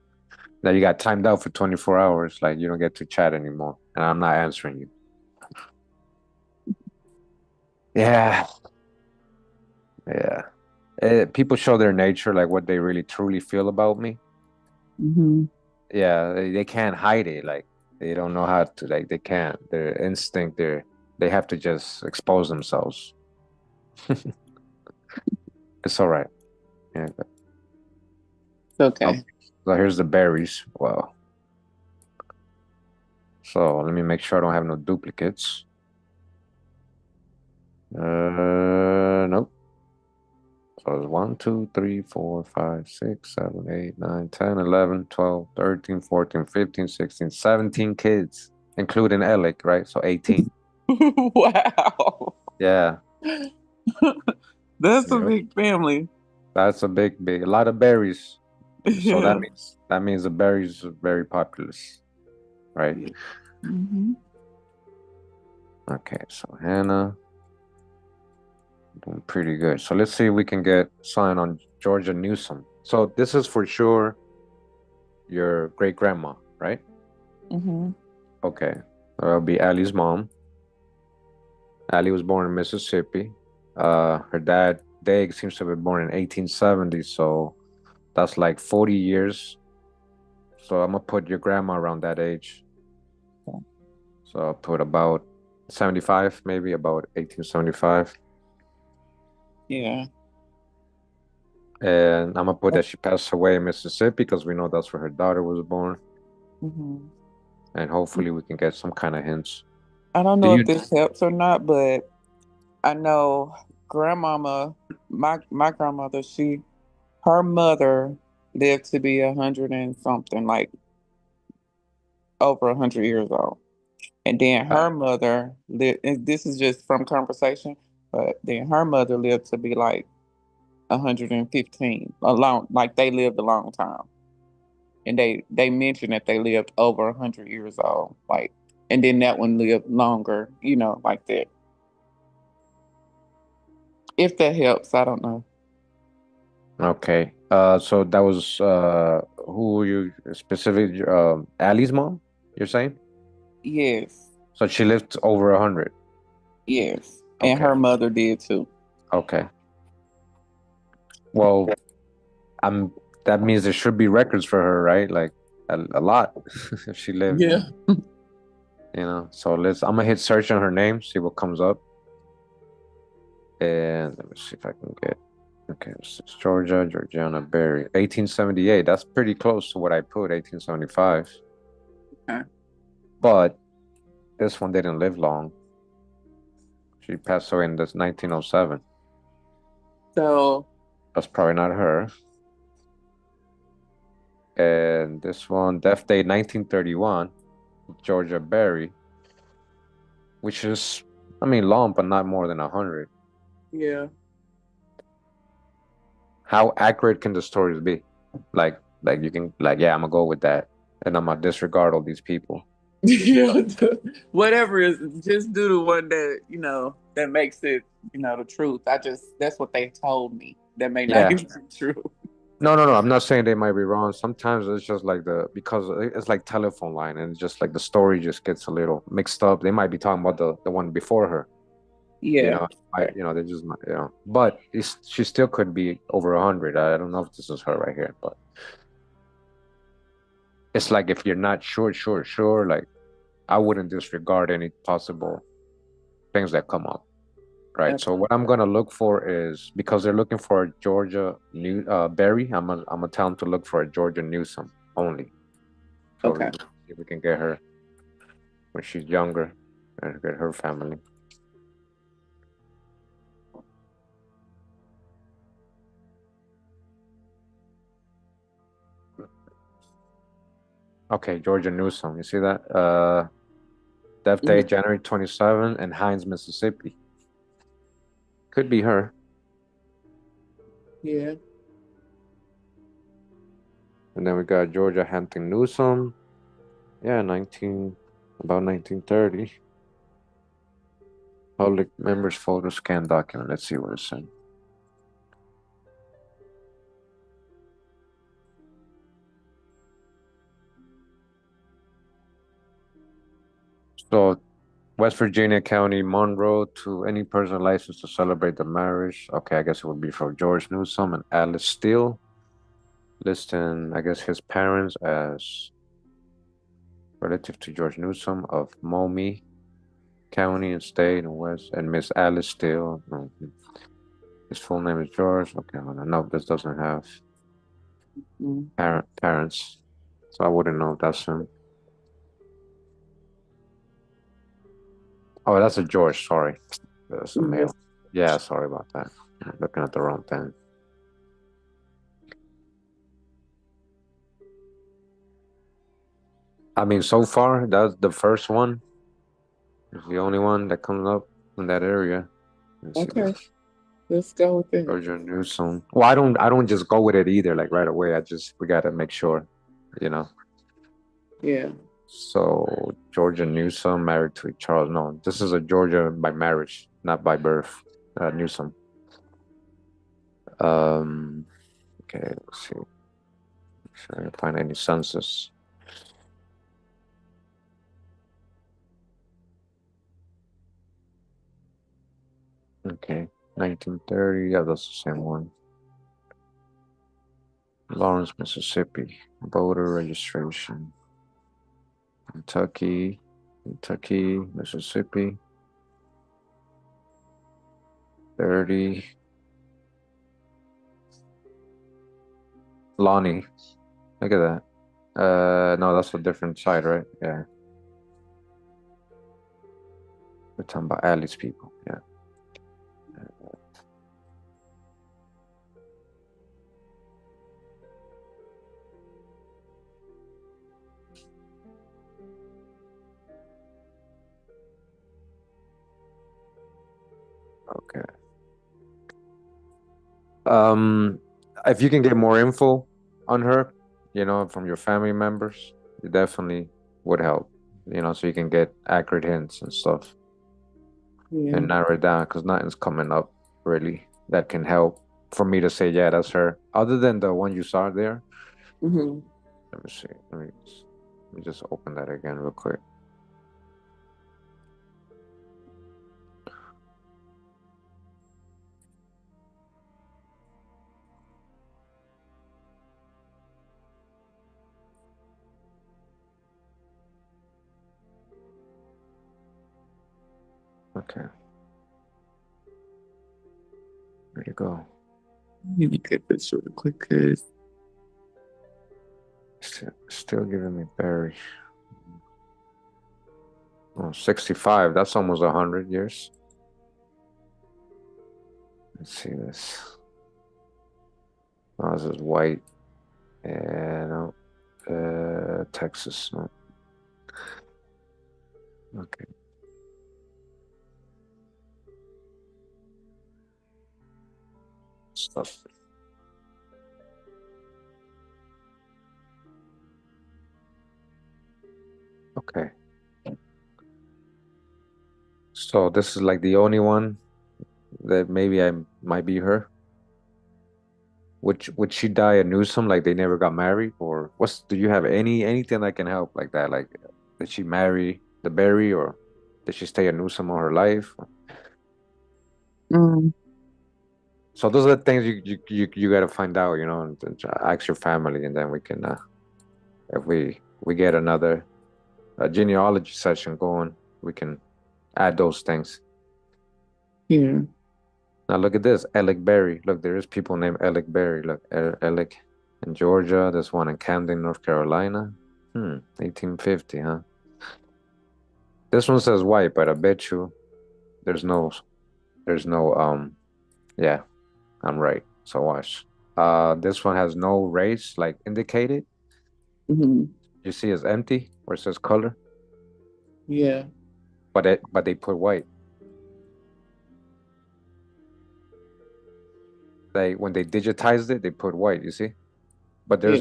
now you got timed out for 24 hours. Like you don't get to chat anymore, and I'm not answering you. Yeah, yeah. People show their nature, like what they really truly feel about me. Hmm. Yeah, they can't hide it. Like they don't know how to. Like they can't. Their instinct. They have to just expose themselves. It's all right. Yeah. Okay. Okay. So here's the berries. Well, so let me make sure I don't have no duplicates. Nope. So it's 1, 2, 3, 4, 5, 6, 7, 8, 9, 10, 11, 12, 13, 14, 15, 16, 17 kids, including Alec, right? So 18. Wow. Yeah. That's a Yep. big family. That's a big, a lot of berries. So Yeah. that means the berries are very populous, right? Hmm. Okay, so Hannah doing pretty good. So let's see if we can get sign on Georgia Newsom. So this is for sure your great grandma, right? Hmm. Okay. That'll be Allie's mom. Allie was born in Mississippi. Her dad, Dave, seems to have been born in 1870, so that's like 40 years. So I'm gonna put your grandma around that age. So I'll put about 75, maybe about 1875. Yeah. And I'm gonna put that she passed away in Mississippi because we know that's where her daughter was born. Hmm. And hopefully we can get some kind of hints. I don't Do know if you? this helps or not, but I know grandmama, my grandmother, her mother lived to be 100 and something, like over 100 years old. And then Uh, her mother lived, and this is just from conversation, but then her mother lived to be like 115, a long, like they lived a long time. and they mentioned that they lived over 100 years old, like, and then that one lived longer, like that. If that helps, I don't know. Okay. So that was who you specific Ali's mom, you're saying? Yes, So she lived over 100. yes, and Okay. her mother did too. Okay. Well, I'm that means there should be records for her, right? Like a lot if she lived, Yeah. you know. So I'm gonna hit search on her name, see what comes up. And let me see if I can get okay, this is Georgiana Berry. 1878. That's pretty close to what I put, 1875. Okay. But this one didn't live long. She passed away in this 1907. So, That's probably not her. And this one, death date 1931, Georgia Berry, which is, I mean, long, but not more than 100. yeah. How accurate can the stories be? Like you can, like, yeah, I'm gonna go with that, and I'm gonna disregard all these people. Yeah, whatever is, just do the one that that makes it the truth. That's what they told me. That may not Yeah. even be true. No, no, no. I'm not saying they might be wrong. Sometimes it's just like because it's like telephone line, and it's just like the story just gets a little mixed up. They might be talking about the one before her, you Yeah. know. They just but she still could be over 100. I don't know if this is her right here, but it's like if you're not sure, like I wouldn't disregard any possible things that come up, right? So Okay. what I'm gonna look for is because they're looking for a Georgia New Berry. I'm gonna tell them to look for a Georgia Newsome only. So Okay. we see if we can get her when she's younger and get her family. Okay, Georgia Newsome. You see that? Death Mhm. date January 27 in Hines, Mississippi. Could be her. Yeah. And then we got Georgia Hampton Newsome. Yeah, 1930. Public members photo scan document. Let's see what it's saying. So West Virginia County, Monroe, to any person licensed to celebrate the marriage. Okay, I guess it would be for George Newsome and Alice Steele, listing, I guess, his parents as relative to George Newsome of Maumee County and State and West, and Miss Alice Steele. His full name is George. Okay, hold on. No, this doesn't have Mhm. parents, so I wouldn't know if that's him. Oh, that's a George. Sorry, that's a Yes. male. Yeah, sorry about that. I'm looking at the wrong thing. I mean, so far, that's the first one. It's the only one that comes up in that area. Let's see Okay. this. Let's go with it. Georgia Newsome. Well, I don't just go with it either, like right away. We gotta make sure, you know. Yeah. So Georgia Newsome married to Charles. No, this is a Georgia by marriage, not by birth. Newsome. Um. Okay. Let's see. Sure, I can find any census. Okay. 1930. Yeah, that's the same one. Lawrence, Mississippi. Voter registration. Kentucky, Kentucky, Mississippi, 30. Lonnie, look at that. No, that's a different side, right? Yeah, we're talking about Alice people. Yeah. Okay. Um, if you can get more info on her, from your family members, it definitely would help, so you can get accurate hints and stuff Yeah. and narrow it down because nothing's coming up really that can help for me to say, yeah, that's her. Other than the one you saw there. Hmm. Let me see. Let me just open that again real quick. Okay, there you go. Let me get this real quick, cause Still giving me Barry. Oh, 65. That's almost 100 years. Let's see this. Oh, this is white. And Texas. No. Okay. Stuff. Okay. So this is like the only one that maybe I might be her. Would she die a Newsom like they never got married, or do you have anything that can help like that? Like did she marry the Barry, or did she stay a Newsom all her life? um, So those are the things you got to find out, and ask your family, and then we can if we get another genealogy session going, we can add those things. yeah, Now look at this, Alec Berry. Look, there is people named Alec Berry. Look, Alec in Georgia. There's one in Camden, North Carolina. 1850, huh? This one says white, but I bet you there's no, there's no, yeah, I'm right. So watch. This one has no race like indicated. hmm, You see it's empty where it says color, yeah, but they put white. When they digitized it, they put white, you see? But yeah.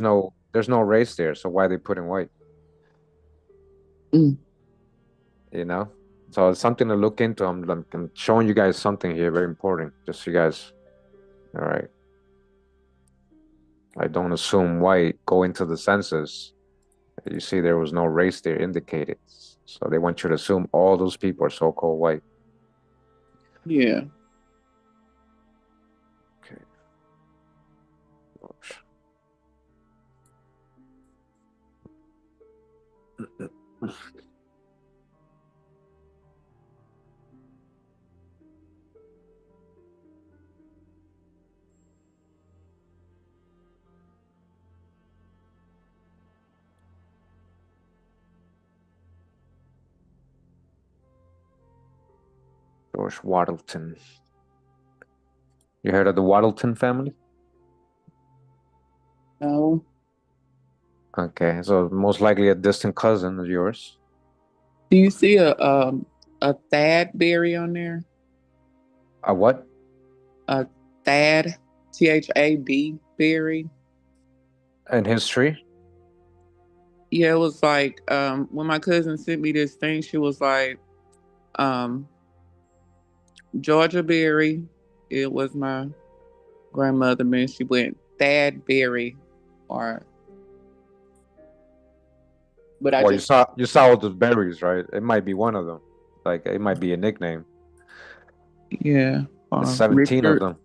there's no race there, so why they put in white, Mm, you know? So it's something to look into. I'm showing you guys something here very important. Just so you guys, all right. I don't assume white go into the census. You see, there was no race there indicated. So they want you to assume all those people are so-called white. yeah. Okay. George Waddleton. You heard of the Waddleton family? No. Okay, so most likely a distant cousin of yours. Do you see a Thad Berry on there? A what? A Thad, Thad Berry. In history? Yeah, it was like when my cousin sent me this thing, she was like, um, Georgia Berry. It was my grandmother, man. She went Thad Berry, or but I Well, you just saw you saw all those berries, right? It might be one of them. Like it might be a nickname. yeah, There's 17 of Richard. them.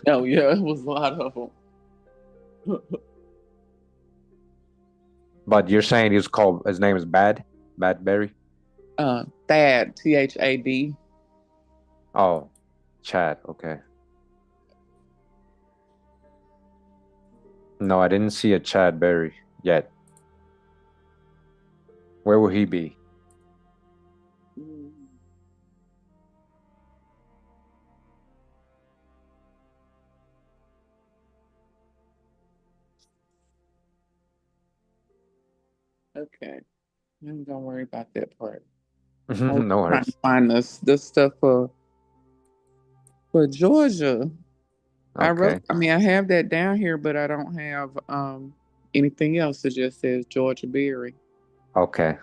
Oh yeah, it was a lot of them. But you're saying his name is Bad Berry? Thad, Thad. Oh, Chad. Okay. No, I didn't see a Chad Berry yet. Where will he be? Mm, okay, don't worry about that part. I was No trying to worries. find this stuff for Georgia. I wrote. Okay. I mean, I have that down here, but I don't have Anything else, it just says Georgia Berry. Okay.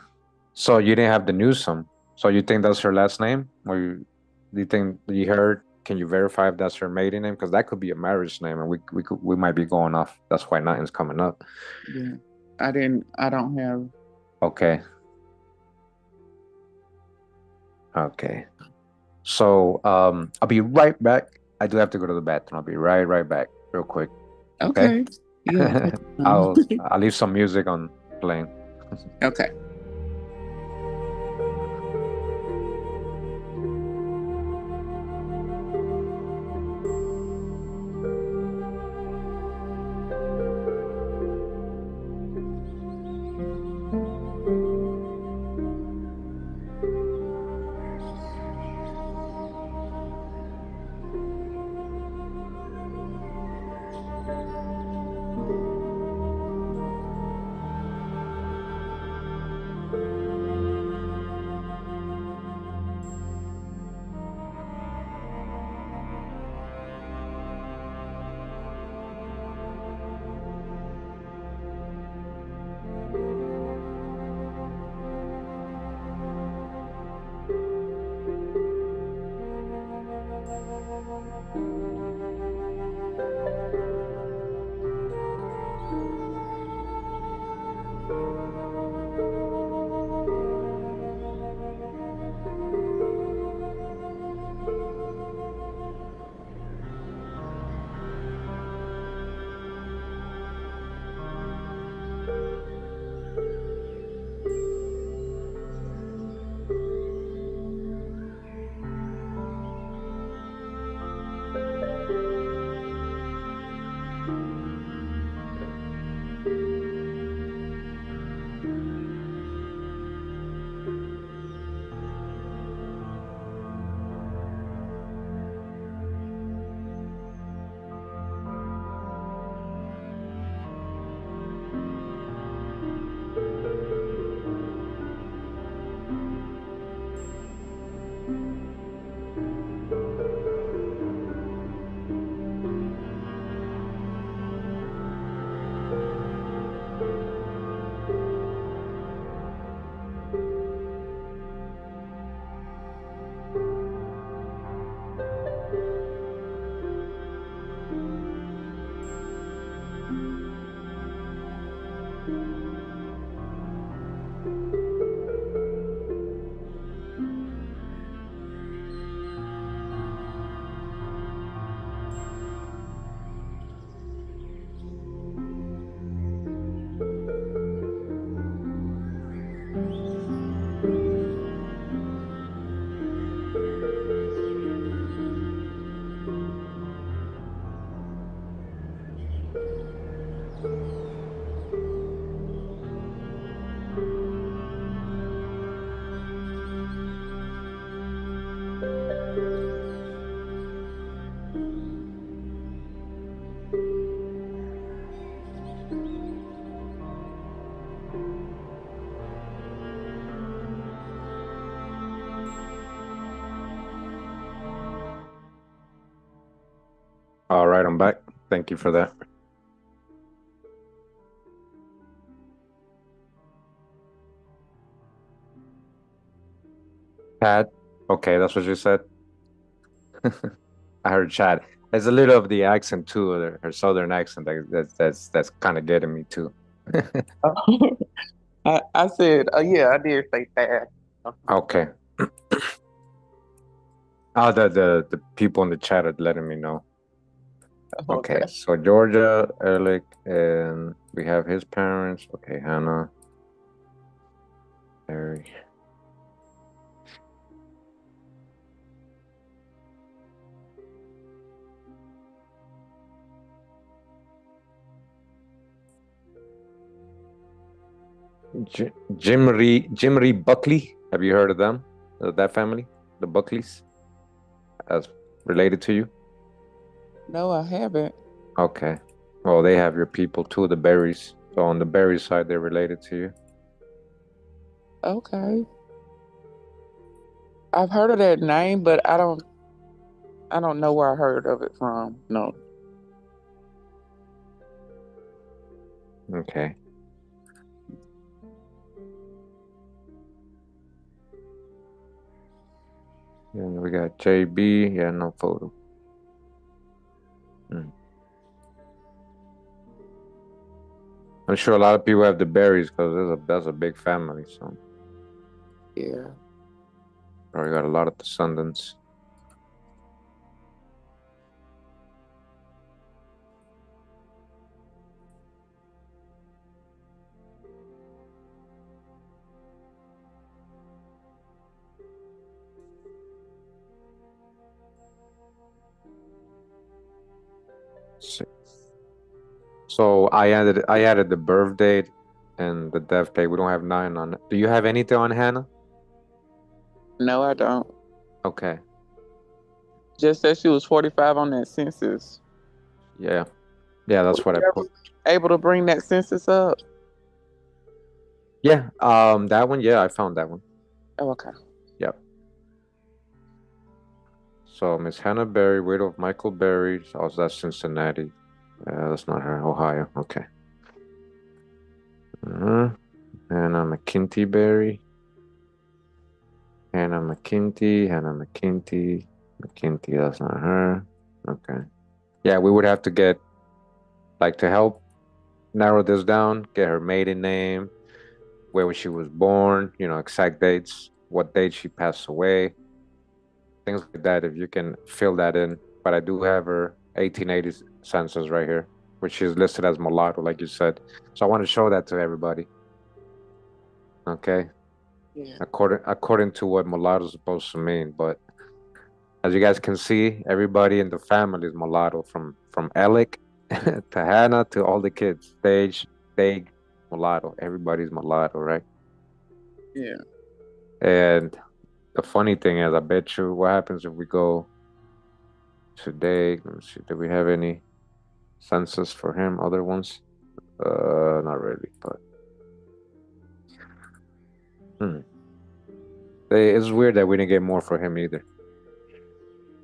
So you didn't have the Newsom. So you think that's her last name? Or do you think you heard? Can you verify if that's her maiden name? Because that could be a marriage name, and we might be going off. That's why nothing's coming up. Yeah. I don't have. Okay. Okay. So I'll be right back. I do have to go to the bathroom. I'll be right back, real quick. Okay. Okay. Yeah, take your time. I'll leave some music on playing. Okay. All right, I'm back. Thank you for that. Chad. Okay, that's what you said. I heard Chad. There's a little of the accent too, her southern accent. That's kind of getting me too. I said, yeah, I did say that. Okay. Oh, the people in the chat are letting me know. Okay, Okay. so Georgia, Ehrlich, and we have his parents. Okay, Hannah, Harry. Jim Ree Buckley. Have you heard of them? That family, the Buckleys, as related to you? No, I haven't. Okay. Well, they have your people too, the Berries. So on the Berry side, they're related to you. Okay. I've heard of that name, but I don't know where I heard of it from. No. Okay. And we got JB. Yeah, no photo. Hmm. I'm sure a lot of people have the berries because that's a big family, so Yeah. probably got a lot of descendants. So I added the birth date and the death date. We don't have nine on it. Do you have anything on Hannah? No, I don't. Okay. Just that she was 45 on that census. Yeah. Yeah, Were that's what I you put. ever able to bring that census up? Yeah. That one. Yeah, I found that one. Oh, okay. Yep. So Miss Hannah Berry, widow of Michael Berry. Oh, that's Cincinnati. That's not her. Ohio. Okay. Uh-huh. Hannah McKinty Berry. Hannah McKinty. Hannah McKinty. McKinty. That's not her. Okay. Yeah, we would have to get like to help narrow this down. Get her maiden name, where she was born. Exact dates, what date she passed away, things like that. If you can fill that in. But I do have her 1880 census right here, which is listed as mulatto, like you said. So I want to show that to everybody. Okay, Yeah. according to what mulatto is supposed to mean. But as you guys can see, everybody in the family is mulatto, from Alec to Hannah to all the kids. Stage, Dag, mulatto. Everybody's mulatto, right? Yeah. And the funny thing is, I bet you, what happens if we go today? Let me see. Do we have any census for him? Other ones? Not really. But hmm. It's weird that we didn't get more for him either.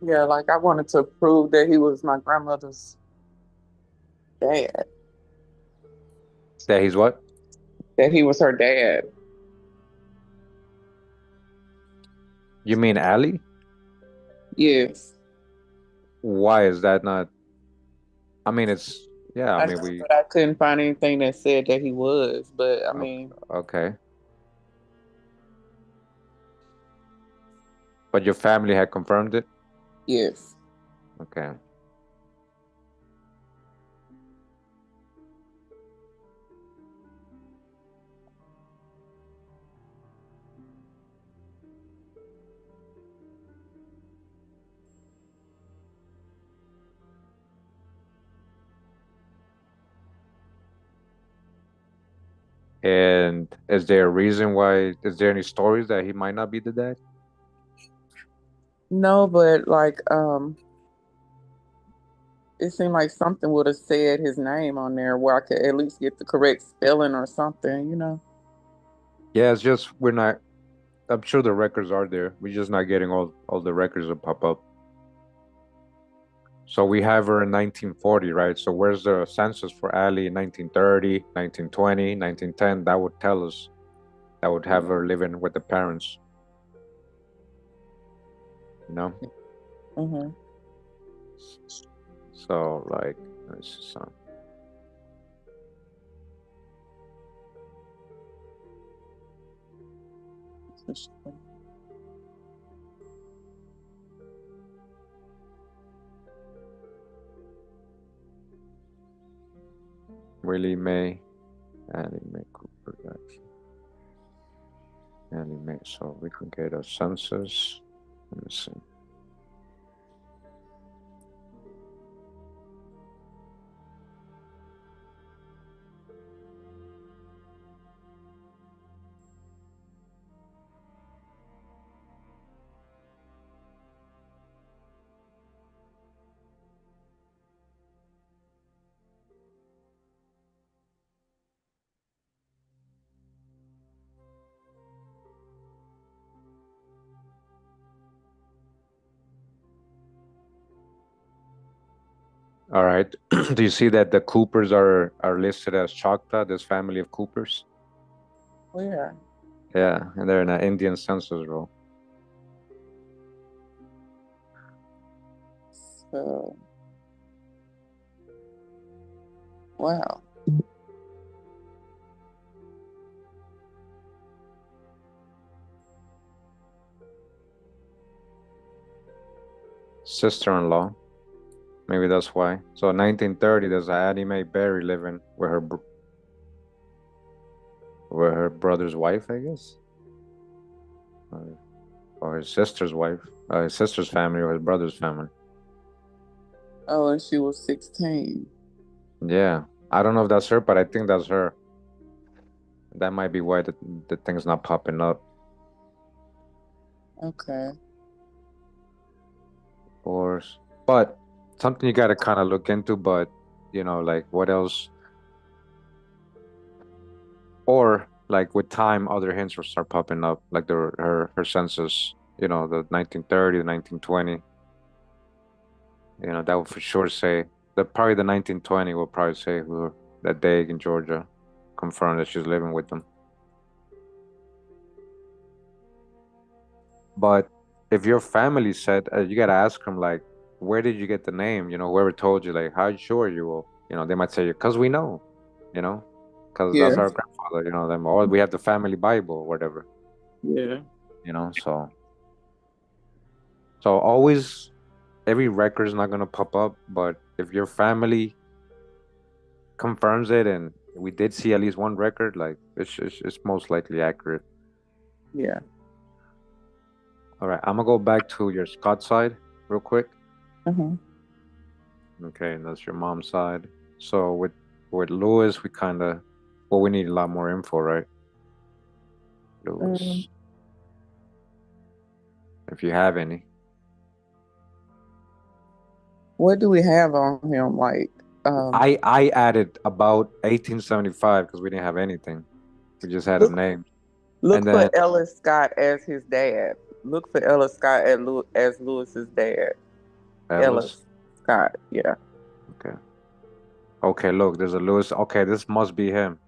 Yeah, like I wanted to prove that he was my grandmother's dad, That he's what? that he was her dad. You mean Ali? Yes. Why is that not? I mean, it's yeah. I I mean, know, but I couldn't find anything that said that he was. But I mean, okay. But your family had confirmed it. yes. Okay. And is there a reason why? Is there any stories that he might not be the dad? No, but like it seemed like something would have said his name on there where I could at least get the correct spelling or something, you know. Yeah, it's just we're not. I'm sure the records are there. We're just not getting all the records that pop up. So we have her in 1940, right? So where's the census for Ali in 1930, 1920, 1910? That would tell us. That would have her living with the parents, you know? Mm-hmm. So like, this is Willie Mae, Annie Mae Cooper, gotcha. Annie Mae. So we can get a census. Let me see. All right. Do you see that the Coopers are listed as Choctaw, this family of Coopers? Where? Yeah, and they're in an Indian census roll. So, wow. Sister-in-law. Maybe that's why. So 1930, there's a Addie Mae Berry living with her brother's wife, I guess, or, or his sister's wife, his sister's family or his brother's family. Oh, and she was 16. Yeah, I don't know if that's her, but I think that's her. That might be why the thing's not popping up. Okay. Or, but something you got to kind of look into. But like what else? Or like with time, other hints will start popping up, like her census. The 1930, the 1920. That would for sure say that probably the 1920 will probably say who that day in Georgia confirmed that she's living with them. But if your family said, you gotta ask them like, where did you get the name? Whoever told you, like, how sure you will? They might say, because we know, you know, because that's Yeah. our grandfather. Them, or we have the family Bible, or whatever. Yeah. So always every record is not gonna pop up, but if your family confirms it, and we did see at least one record, like it's most likely accurate. Yeah. All right, I'm gonna go back to your Scott side real quick. Uh-huh. Okay, and that's your mom's side. So with Lewis, we kind of well, we need a lot more info, right? Um, Lewis, if you have any. what do we have on him? Like, I added about 1875 because we didn't have anything. We just had him look named, and look for then Ellis Scott as his dad. Look for Ellis Scott as Lewis's dad. Ellis. Ellis Scott. Yeah. Okay. Okay, look, there's a Lewis. Okay, this must be him.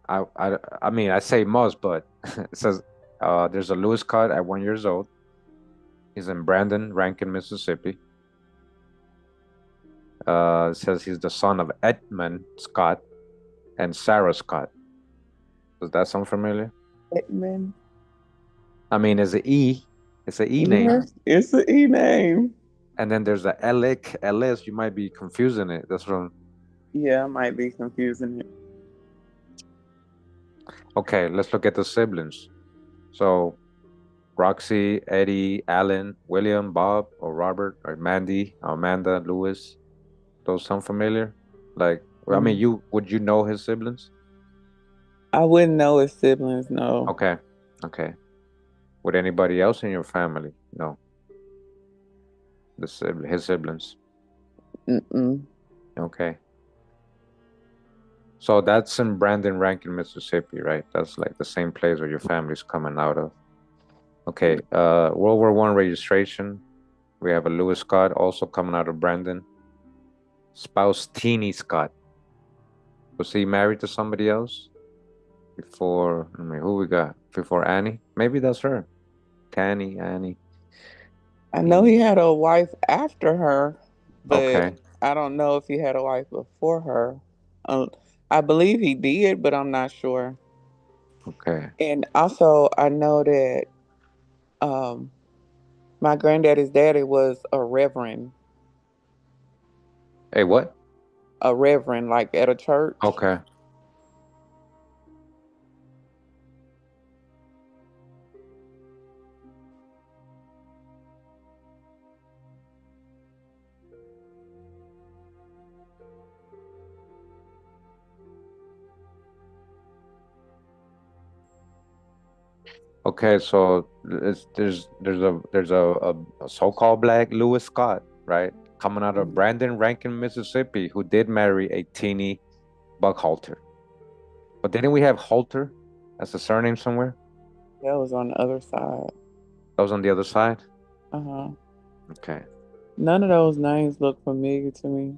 I mean, I say must, but it says there's a Lewis Scott at 1 years old. He's in Brandon, Rankin, Mississippi. It says he's the son of Edmund Scott and Sarah Scott. Does that sound familiar? Edmund. I mean, it's a E. It's an E name. Yes, it's an E name. And then there's a Elic, Ellis. You might be confusing it. That's from. Yeah, I might be confusing it. Okay, let's look at the siblings. So Roxy, Eddie, Alan, William, Bob, or Robert, or Mandy, Amanda, Lewis. Those sound familiar? Like, I mean, Mm. would you know his siblings? I wouldn't know his siblings, no. Okay, okay. Would anybody else in your family know his siblings? Mm-mm. Okay. So that's in Brandon, Rankin, Mississippi, right? That's like the same place where your family's coming out of. Okay. World War One registration. We have a Lewis Scott also coming out of Brandon. Spouse Teeny Scott. Was he married to somebody else before? I mean, who we got before Annie? Maybe that's her. Tanny, Annie, I know Teeny. he had a wife after her, but Okay. I don't know if he had a wife before her. Um, I believe he did, but I'm not sure. Okay. And also, I know that um, my granddaddy's daddy was Hey, what? a reverend, like at a church. Okay. Okay, so there's a so-called black Lewis Scott, right? Coming out of Mhm. Brandon, Rankin, Mississippi, who did marry a teeny Buckhalter. But didn't we have Halter as a surname somewhere? That was on the other side. That was on the other side. Uh-huh. Okay. None of those names look familiar to me.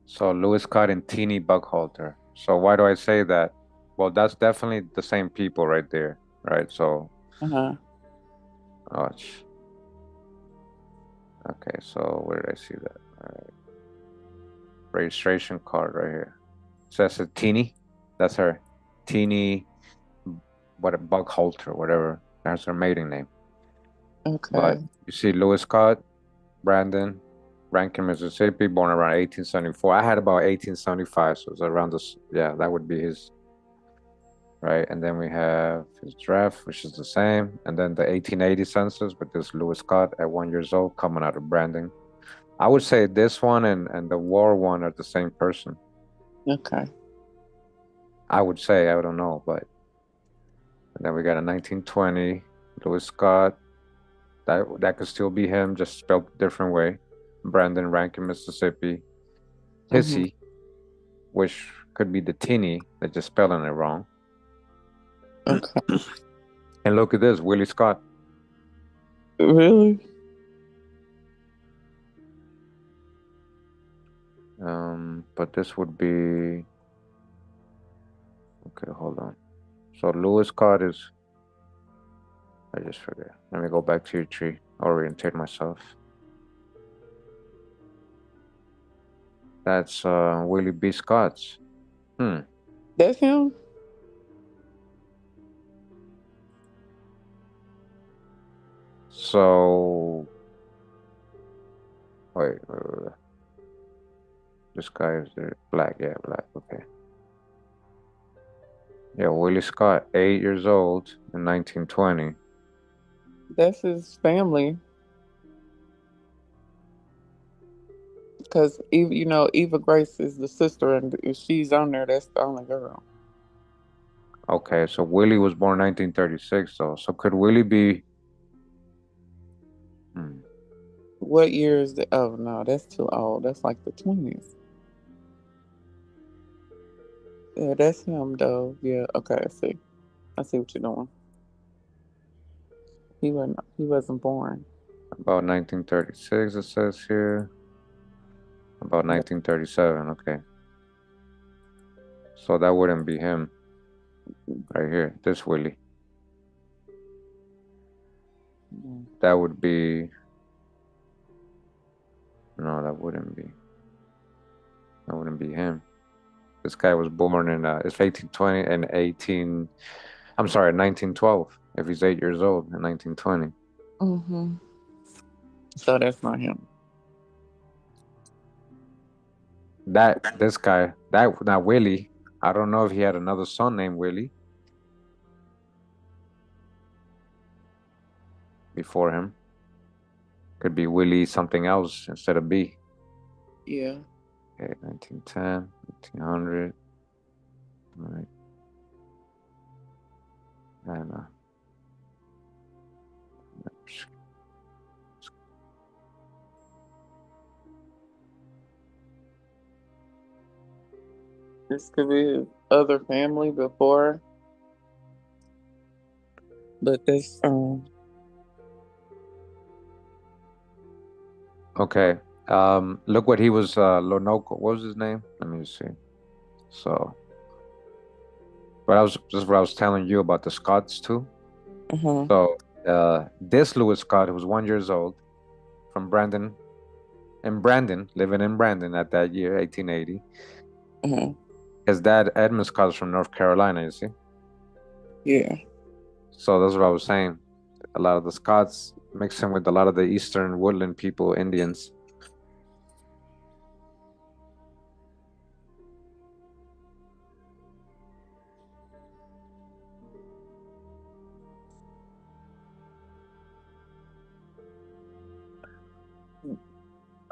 So Lewis Scott and Teeny Buckhalter. So why do I say that? Well, that's definitely the same people right there, right? So, Uh-huh. oh, okay. So where did I see that? Registration card right here. Says a Teeny. That's her. Teeny, what a Buckhalter, whatever. That's her maiden name. But Okay. you see Lewis Scott, Brandon, Rankin, Mississippi, born around 1874. I had about 1875, so it's around this. Yeah, that would be his, right? And then we have his draft, which is the same. And then the 1880 census with this Lewis Scott at 1 years old coming out of Brandon. I would say this one and the war one are the same person. Okay. I would say, I don't know, but and then we got a 1920 Lewis Scott. That could still be him, just spelled a different way. Brandon Rankin, Mississippi. Mm-hmm. Hissy, which could be the tinny, they're just spelling it wrong. Okay. And look at this, Willie Scott. Really? But this would be okay. Hold on. So Lewis Scott is. I just forget. Let me go back to your tree. Orientate myself. That's Willie B. Scott's. Hmm. That's him? So wait. This guy is black. Yeah, black. Okay. Yeah, Willie Scott, 8 years old in 1920. That's his family. Because Eva Grace is the sister, and if she's on there, that's the only girl. Okay, so Willie was born 1936, though. So could Willie be? Hmm. What year is the? Oh no, that's too old. That's like the 20s. Yeah, that's him though. Yeah. Okay. I see. I see what you're doing. He wasn't born. About 1936, it says here. About 1937, okay. So that wouldn't be him right here. This Willie. Mm. That would be. No, that wouldn't be. That wouldn't be him. This guy was born in it's 1820 and 18. I'm sorry, 1912. If he's 8 years old in 1920. Mm-hmm. So that's not him. That this guy, that not Willie. I don't know if he had another son named Willie before him. Could be Willie something else instead of B. Yeah. Okay, 1910, 1800. All right. And This could be his other family before, but this okay. Look what he was. Lonoco. What was his name? Let me see. So, but I was just what I was telling you about the Scots too. uh-huh. So, this Lewis Scott, who was 1 years old, from Brandon, living in Brandon at that year, 1880. Uh-huh. His dad, Edmund Scott, is from North Carolina. You see. Yeah. So that's what I was saying. A lot of the Scots mixing with a lot of the Eastern woodland people, Indians.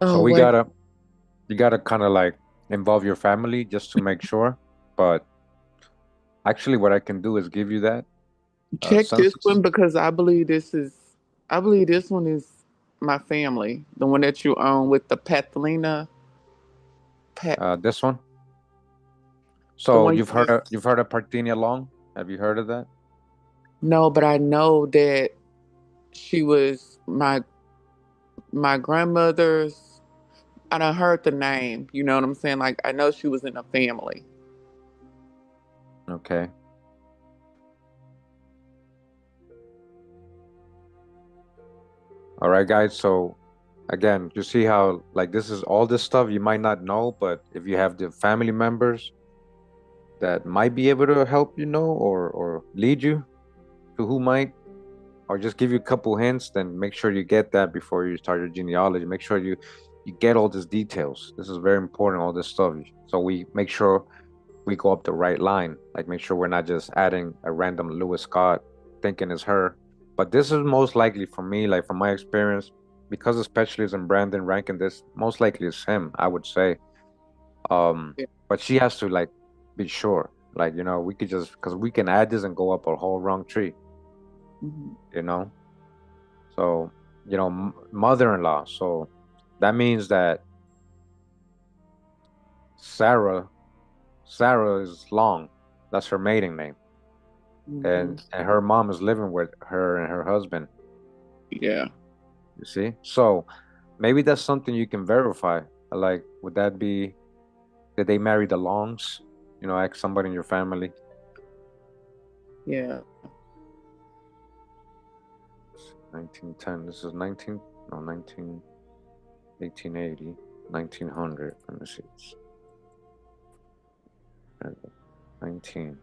So Oh wait. you gotta kind of like involve your family just to make sure. But actually, what I can do is give you that Check this census. one because I believe this one is my family. The one that you own with the Pathelina Pat This one. the So one you just you've heard of Parthenia Long? Have you heard of that? no, but I know that She was my grandmother's. I done heard the name. You know what I'm saying? Like I know she was in a family. Okay. All right, guys. So again, you see how like this is all this stuff you might not know, but if you have the family members that might be able to help you know or lead you to who might or just give you a couple hints, then make sure you get that before you start your genealogy. Make sure you get all these details. This is very important, all this stuff. So we make sure we go up the right line. Like make sure we're not just adding a random Lewis Scott thinking it's her. But this is most likely for me, like from my experience, because especially as in Brandon ranking this, most likely it's him, I would say. Yeah. But she has to like be sure. Like, we could just because we can add this and go up a whole wrong tree, Hmm. you know? So, mother-in-law. So that means that Sarah, Sarah is Long. That's her maiden name. Hmm. And her mom is living with her and her husband, Yeah. you see? So maybe that's something you can verify. Like, would that be, did they marry the Longs? Like somebody in your family. Yeah. 1910. This is 19, no, 1880, 1900. Let me see. 19.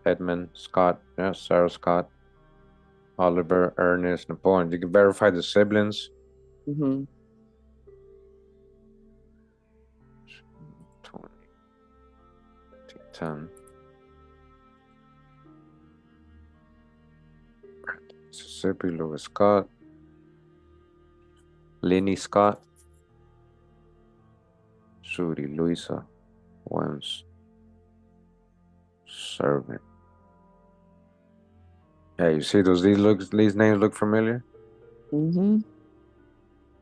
Edmund Scott. Yeah, Sarah Scott. Oliver, Ernest, Napoleon. You can verify the siblings. Hmm. 20, 10. Mississippi, Lewis Scott. Lenny Scott. Judy, Louisa. Once. Servant. Yeah, you see these names look familiar? Hmm.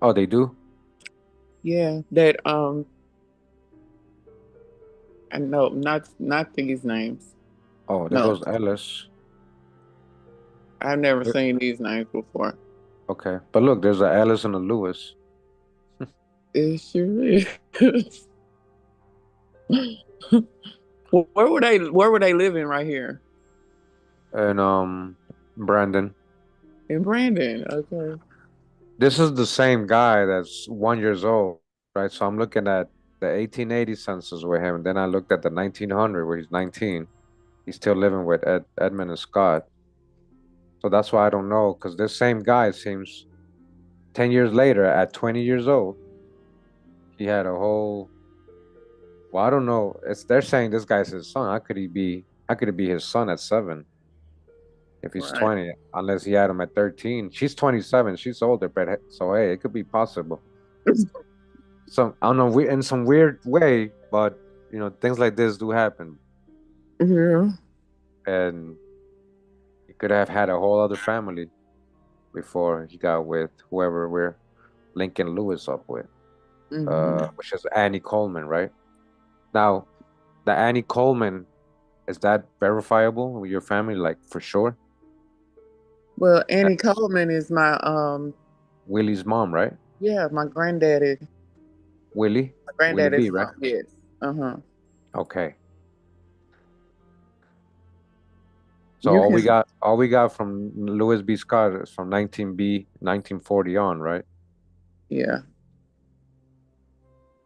Oh, they do? Yeah. That I know not these names. Oh, there No, goes Ellis. I've never There- seen these names before. Okay. But look, there's a Ellis and a Lewis. It sure is. Where were they living right here? And Brandon. In Brandon. Okay. This is the same guy that's 1 years old, right? So I'm looking at the 1880 census with him. And then I looked at the 1900 where he's 19. He's still living with Edmund and Scott. So that's why I don't know, because this same guy seems 10 years later, at 20 years old, he had a whole, well, I don't know. They're saying this guy's his son. How could he be his son at 7 if he's Right. 20, unless he had him at 13? She's 27, she's older, but so hey, it could be possible. Some I don't know, we in some weird way, but things like this do happen, Yeah. and he could have had a whole other family before he got with whoever we're linking Lewis up with, Hmm. which is Annie Coleman, right? Now, the Annie Coleman, is that verifiable with your family, like for sure? Well, That Annie Coleman is my Willie's mom, right? yeah, my granddaddy. My Willie B, granddaddy's right? mom. Yes. Uh-huh. Okay. So You all can we got, all we got from Louis B. Scott is from 19B, 1940 on, right? yeah.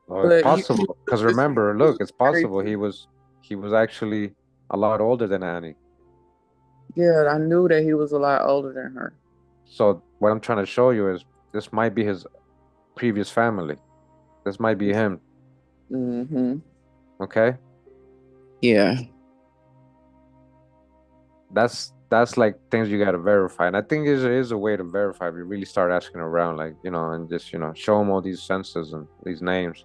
Well, it's But you possible because remember, was look, it's married possible to he was actually a lot older than Annie. yeah, I knew that he was a lot older than her. So what I'm trying to show you is this might be his previous family. This might be him. Hmm. Okay, Yeah. that's like things you got to verify, and I think there is a way to verify if you really start asking around, like and just show them all these census and these names.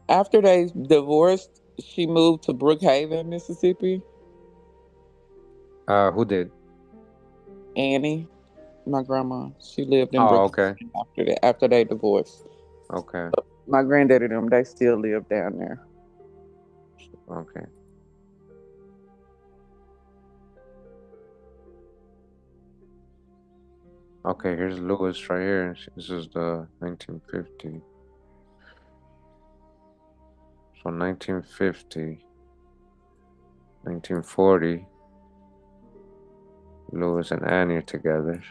After they divorced, she moved to Brookhaven, Mississippi. Who did? Annie, my grandma, she lived in Oh, Brookhaven okay, after that. After they divorced, okay, my granddaddy them they still live down there. okay. Okay, here's Lewis right here. This is the 1950. So 1950, 1940, Lewis and Annie are together.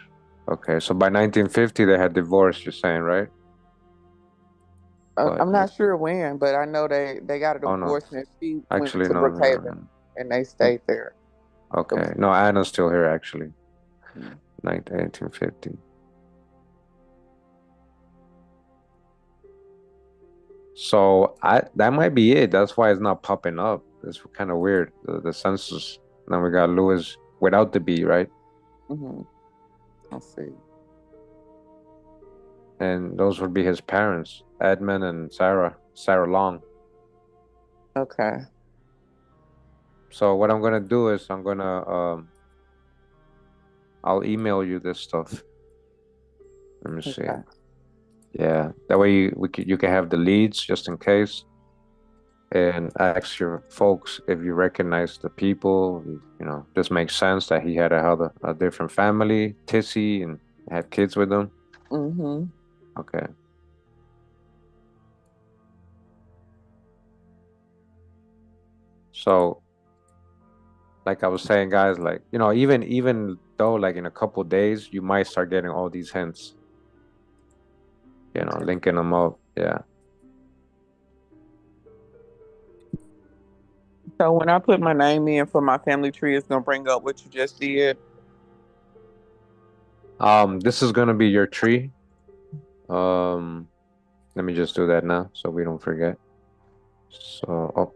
Okay, so by 1950 they had divorced, you're saying, right? But I'm not sure when, but I know they got a oh no, divorce and she went actually to no. Brookhaven and they stayed there. Okay, no, Anna's still here actually. Mhm. 1950. So I that might be it. That's why it's not popping up. It's kind of weird. The census. Now we got Lewis without the B, right? Mhm. Let's see. And those would be his parents, Edmund and Sarah Long. Okay. So what I'm gonna do is I'll email you this stuff. Let me see. Okay. Yeah, that way you can have the leads just in case, and ask your folks if you recognize the people. You know, this makes sense that he had a different family, Tissy, and had kids with them. Mhm. Okay. So, like I was saying, guys, like, even though like in a couple days you might start getting all these hints, Okay. linking them up. Yeah. So when I put my name in for my family tree, it's gonna bring up what you just did. This is gonna be your tree. Um, Let me just do that now so we don't forget. So, oh,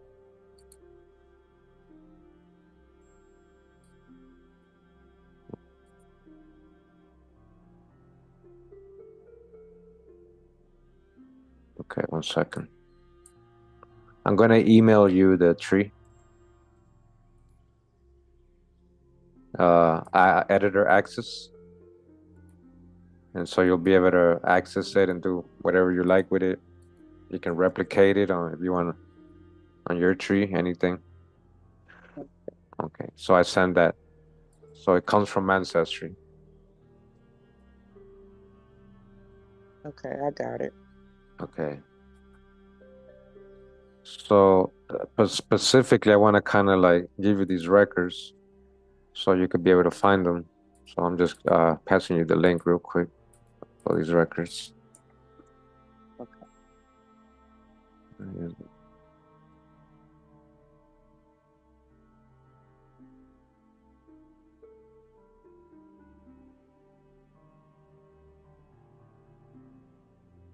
okay, 1 second. I'm gonna email you the tree, editor access, and so you'll be able to access it and do whatever you like with it. You can replicate it on if you want on your tree, anything. Okay, so I send that. So it comes from ancestry. Okay, I got it. Okay. So, but specifically, I want to kind of like give you these records so you could be able to find them. So I'm just passing you the link real quick for these records. Okay.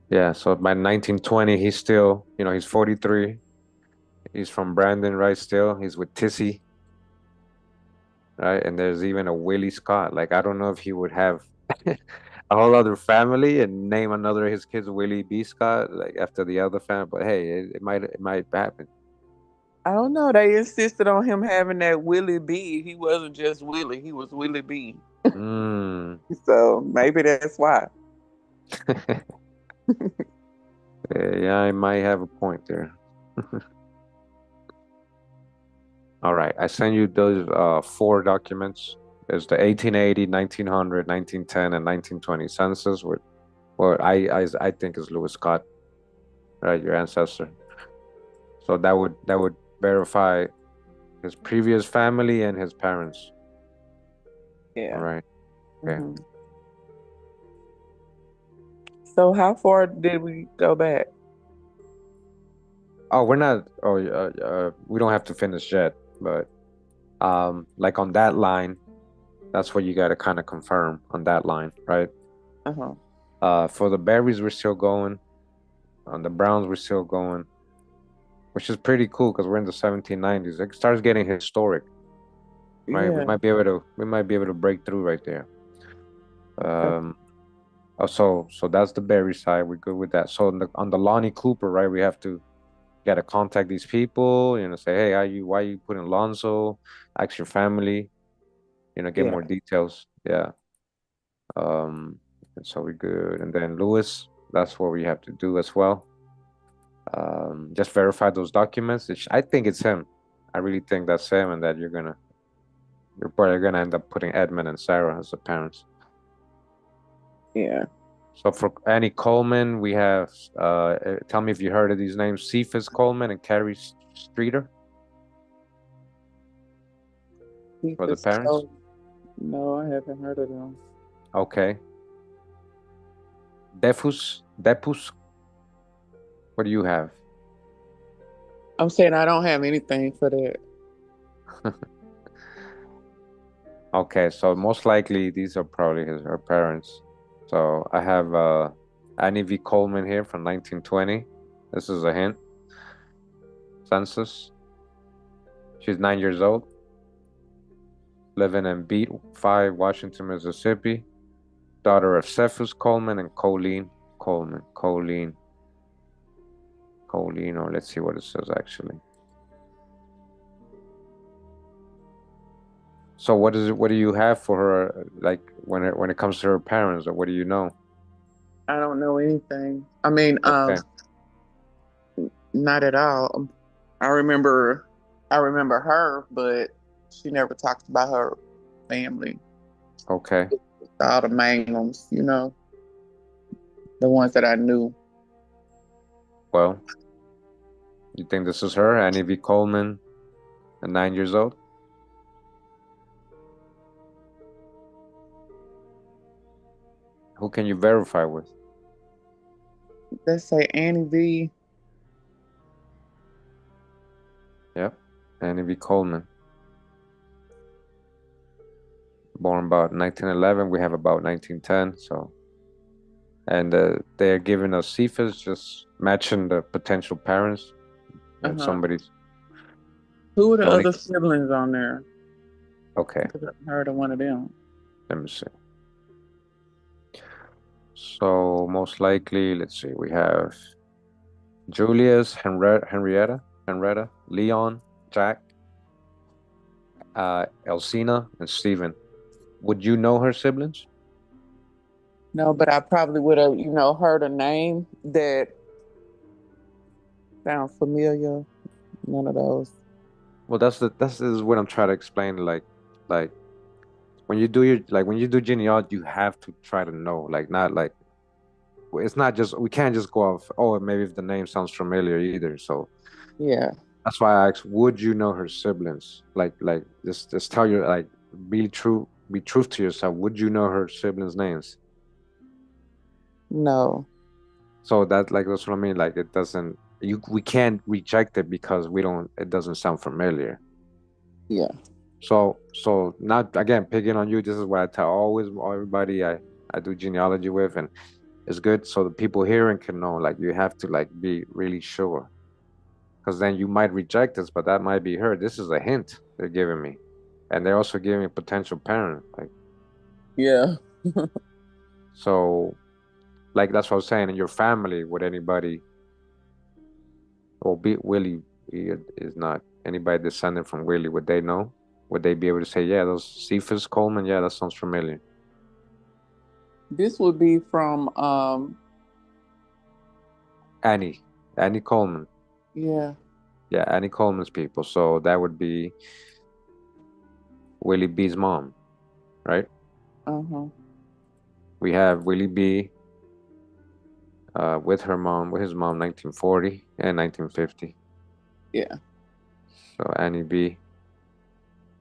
Yeah, so by 1920, he's still, he's 43. He's from Brandon, right? Still, he's with Tissy, right? And there's even a Willie Scott. Like, I don't know if he would have a whole other family and name another of his kids Willie B. Scott, like after the other family. But hey, it might happen. I don't know. They insisted on him having that Willie B. He wasn't just Willie, he was Willie B. Mm. So maybe that's why. Yeah, I might have a point there. All right, I sent you those four documents. There's the 1880, 1900, 1910, and 1920 census, with what I think is Lewis Scott, right, your ancestor. So that would verify his previous family and his parents. All Yeah. right. Okay. Hmm. So how far did we go back? Oh, we're not. Oh, we don't have to finish yet, but like on that line, that's what you got to kind of confirm on that line, right? Uh-huh. For the berries, we're still going. On the Browns, we're still going, which is pretty cool because we're in the 1790s. It starts getting historic, right? We Yeah. might be able to we might be able to break through right there. Okay. Um, so that's the berry side. We're good with that. So on the Lonnie Cooper, right? We have to gotta contact these people, say, hey, why you putting Lonzo? Ask your family, get Yeah. more details. Yeah. Um, and so we good. And then Lewis, that's what we have to do as well. Just verify those documents. I think it's him. I really think that's him, and that you're probably gonna end up putting Edmund and Sarah as the parents. Yeah. So for Annie Coleman, we have, tell me if you heard of these names, Cephas Coleman and Carrie Streeter Keep for the it parents. so. No, I haven't heard of them. Okay. Depus, what do you have? I'm saying I don't have anything for that. Okay, so most likely these are probably her parents. So I have Annie V. Coleman here from 1920. This is a hint. Census. She's 9 years old, living in Beat 5, Washington, Mississippi. Daughter of Cephas Coleman and Colleen Coleman. Colleen, or let's see what it says actually. So what is it? What do you have for her? Like when it comes to her parents, or what do you know? I don't know anything. I mean, Okay, not at all. I remember, I remember her, but she never talks about her family. okay. All the main ones, the ones that I knew. Well, you think this is her, Annie V. Coleman, at 9 years old? Who can you verify with? Let's say Annie V. Yep, Annie V. Coleman, born about 1911. We have about 1910. So, and they're giving us Cephas, just matching the potential parents. If Uh-huh. somebody's Who are the the only. other siblings on there? Okay, Because I heard of one of them. let me see. So most likely, let's see, we have Julius, Henrietta, Leon, Jack, Elsina, and Stephen. Would you know her siblings? No, but I probably would have, heard a name that sounds familiar. None of those. Well, this is what I'm trying to explain. Like when you do genealogy, you have to try to know. Like not like it's not just we can't just go off. Oh, maybe if the name sounds familiar either. So Yeah. that's why I asked, would you know her siblings? Like just tell you like be truth to yourself. Would you know her siblings' names? No. So that's what I mean. Like it doesn't we can't reject it because we don't it doesn't sound familiar. Yeah. So not again picking on you. This is what I tell always everybody I do genealogy with, and it's good so the people hearing can know. Like you have to like be really sure because then you might reject this, but that might be her. This is a hint they're giving me, and they're also giving me potential parent. Like Yeah. so, like that's what I was saying. In your family, would anybody or be Willie is not anybody descended from Willie? Would they know? Would they be able to say, yeah, those Cephas Coleman? Yeah, that sounds familiar. This would be from Annie, Annie Coleman. yeah. Yeah, Annie Coleman's people. So that would be Willie B's mom, right? Uh-huh. We have Willie B with her mom, with his mom, 1940 and 1950. Yeah. So Annie B.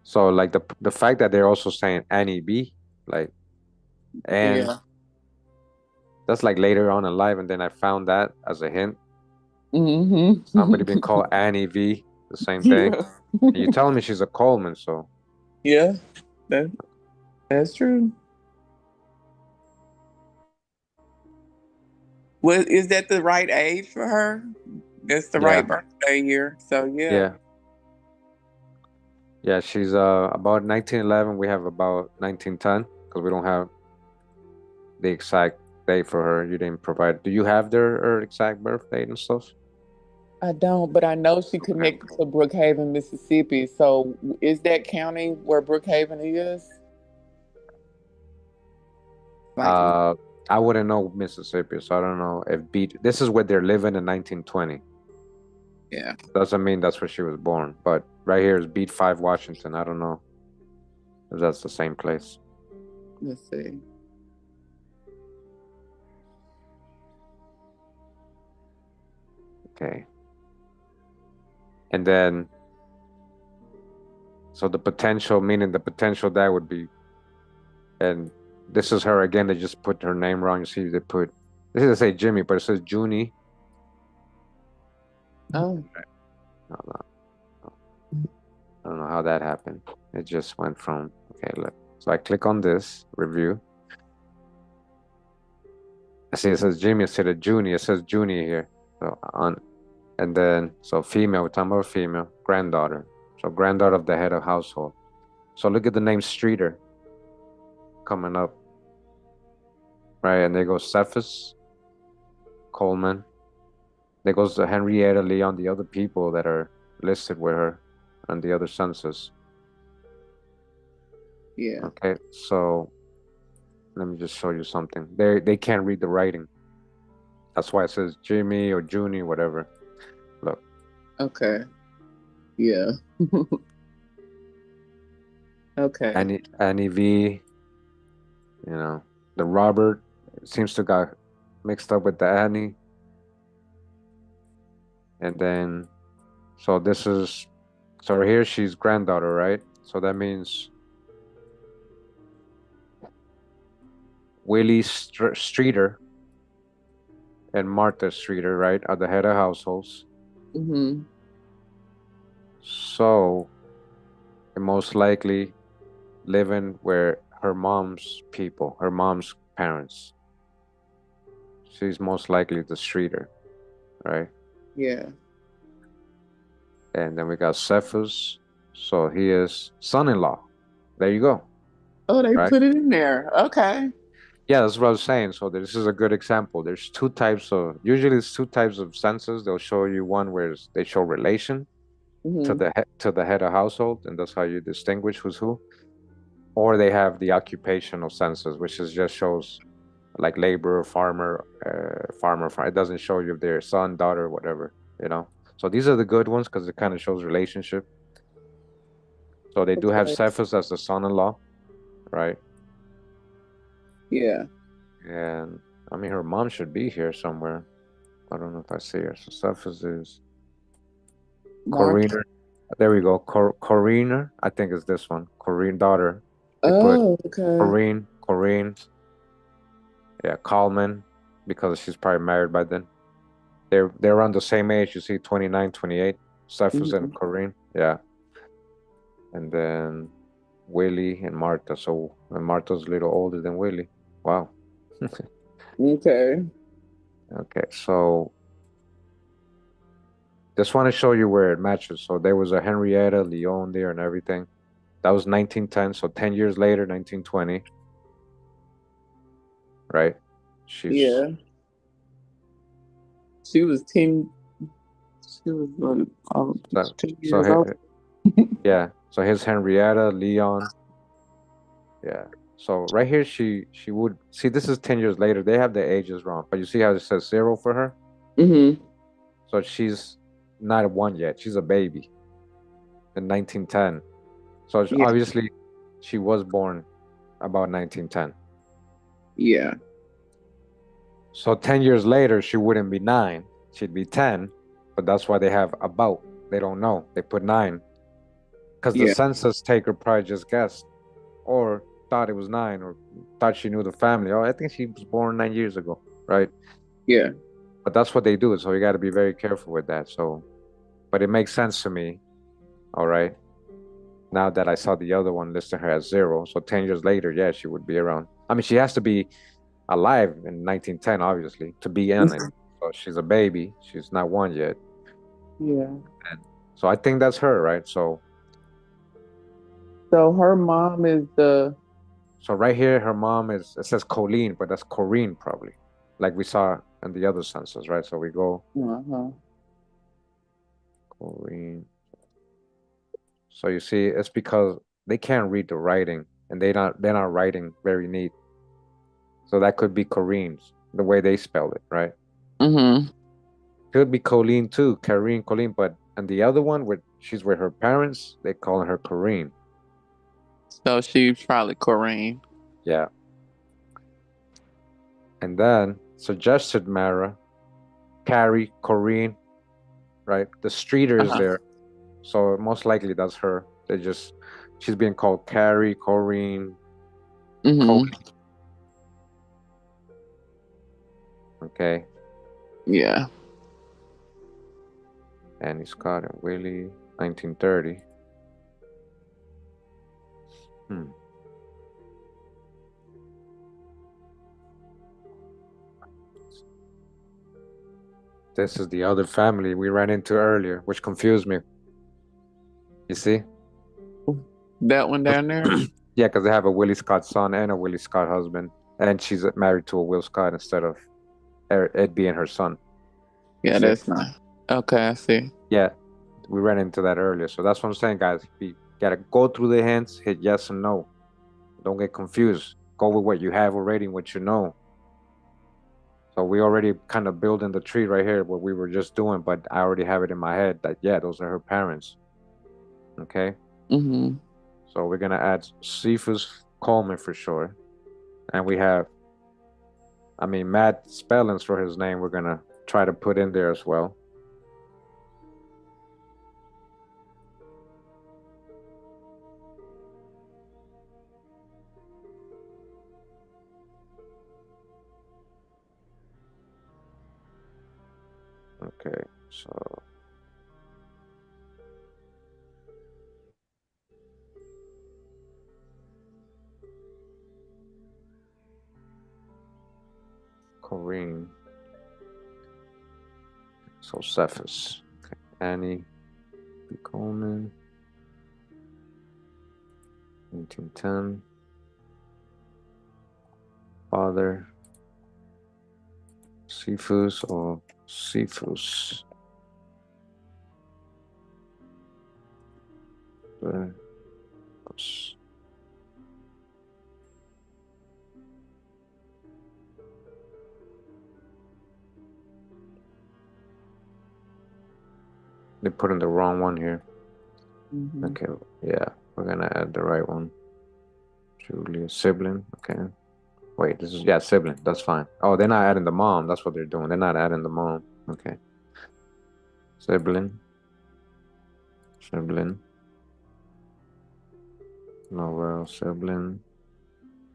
So like the fact that they're also saying Annie B, like, and Yeah. that's like later on in life, and then I found that as a hint. Somebody been Mm-hmm. called Annie V, the same thing. Yeah. And you telling me she's a Coleman, so Yeah. That that's true. Well, is that the right age for her? That's the yeah, right birthday year. So yeah. yeah, yeah. She's about 1911. We have about 1910 because we don't have the exact date for her. You didn't provide. Do you have her exact birth date and stuff? I don't, but I know she Okay. connected to Brookhaven, Mississippi. So is that county where Brookhaven is? Like, Uh, I wouldn't know Mississippi, so I don't know if beat. This is where they're living in 1920. yeah, Doesn't mean that's where she was born, but right here is Beat 5 Washington. I don't know if that's the same place. let's see. Okay. And then, so the potential, meaning the potential that would be, and this is her again. They just put her name wrong. You see, they put, this is say Jimmy, but it says Junie. Oh, No, no, no. I don't know how that happened. It just went from, okay, look. So I click on this review. I see it says Jimmy instead of Junie. It says Junie here. So on, and then, so female, we're talking about female, granddaughter. So granddaughter of the head of household. So look at the name Streeter coming up, right? And there goes Cephas, Coleman. There goes the Henrietta Leon, the other people that are listed with her on the other census. yeah. Okay, so let me just show you something. They can't read the writing. That's why it says Jimmy or Junie, whatever. Look, Okay. Yeah. Okay. Annie V, you know, the Robert seems to got mixed up with the Annie. And then, so this is, so here she's granddaughter, right? So that means Willie Streeter and Martha Streeter, right, are the head of households. Mm-hmm. So, most likely living where her mom's people, her mom's parents. She's most likely the Streeter, right? Yeah. And then we got Cephas. So he is son-in-law. There you go, Oh, they right? put it in there. Okay. Yeah, that's what I was saying. So this is a good example. There's two types of, usually it's two types of census. They'll show you one where they show relation Mm-hmm. to the head of household, and that's how you distinguish who's who. Or they have the occupational census, which is just shows like laborer, farmer, It doesn't show you if they're son, daughter, whatever, you know. So these are the good ones because it kind of shows relationship. So they do have Okay. Cephas as the son-in-law, right? Yeah. And I mean, her mom should be here somewhere. I don't know if I see her. So Cephas is Martha. Corina. There we go. Corina, I think is this one. Corine daughter. They put Oh, okay. Corine. Yeah, Coleman, because she's probably married by then. They're around the same age. You see, 29, 28. Cephas and Mm-hmm. Corine. Yeah. And then Willie and Martha. So and Martha's a little older than Willie. Wow. Okay. Okay, so just want to show you where it matches. So there was a Henrietta Leon there and everything. That was 1910. So 10 years later, 1920, right? She's Yeah. She was 10. She was so, 10 so years old. yeah. So here's Henrietta Leon. Yeah. So right here, she would see. This is 10 years later. They have the ages wrong, but you see how it says zero for her. Mm-hmm. So she's not a one yet. She's a baby in 1910. So Yeah. obviously, she was born about 1910. Yeah. So 10 years later, she wouldn't be nine. She'd be 10. But that's why they have about. They don't know. They put nine because the Yeah. census taker probably just guessed or thought it was nine or thought she knew the family. Oh, I think she was born 9 years ago, right? Yeah. But that's what they do. So you got to be very careful with that. So, but it makes sense to me. All right. Now that I saw the other one listed her as zero. So 10 years later, yeah, she would be around. I mean, she has to be alive in 1910, obviously, to be in it. Mhm. So she's a baby. She's not one yet. Yeah. And so I think that's her, right? So her mom is the. So right here, her mom is, it says Colleen, but that's Corrine probably, like we saw in the other census, right? So we go Uh-huh. Corrine. So you see, it's because they can't read the writing and they're not writing very neat. So that could be Corrine's, the way they spell it, right? Mm-hmm. Could be Colleen too, Karine, Colleen, but and the other one with she's with her parents, they call her Corrine. So she's probably Corinne. Yeah. And then suggested Mara, Carrie, Corrine. right? The Streeter is Uh-huh. there, so most likely that's her. She's being called Carrie, Corrine, Mm-hmm. Cody. Okay, Yeah. Annie Scott and Willie, 1930. Hmm. This is the other family we ran into earlier, which confused me. You see? That one down there? Yeah, because they have a Willie Scott son and a Willie Scott husband, and she's married to a Will Scott instead of Ed being her son. You Yeah, see? that's not. Okay, I see. Yeah, we ran into that earlier. So that's what I'm saying, guys. You gotta go through the hints, hit yes and no. Don't get confused. Go with what you have already and what you know. So we already kind of building the tree right here, what we were just doing, but I already have it in my head that yeah, those are her parents. Okay. Mm-hmm. So we're gonna add Cephas Coleman for sure. And we have, I mean, Matt Spellings for his name, we're gonna try to put in there as well. Okay, so Corrine, so Cephas, okay. Annie B. Coleman, 1910. Father, Cephas or Cephas. Uh, They put in the wrong one here. Mm-hmm. Okay, yeah, we're gonna add the right one. Julia, sibling, okay. Wait, this is, yeah, sibling, that's fine. Oh, they're not adding the mom, that's what they're doing. They're not adding the mom. Okay. Sibling, sibling, Noel, sibling,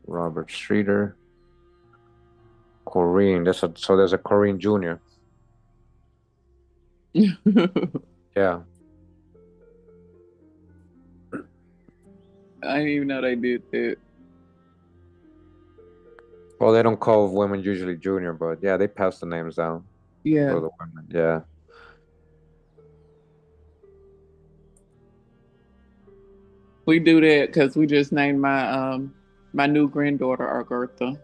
Robert Streeter, Corrine. So there's a Corrine Jr. Yeah. I didn't even know they did that. Well, they don't call women usually junior, but yeah, they pass the names down Yeah, for the women. Yeah. we do that because we just named my new granddaughter Agartha.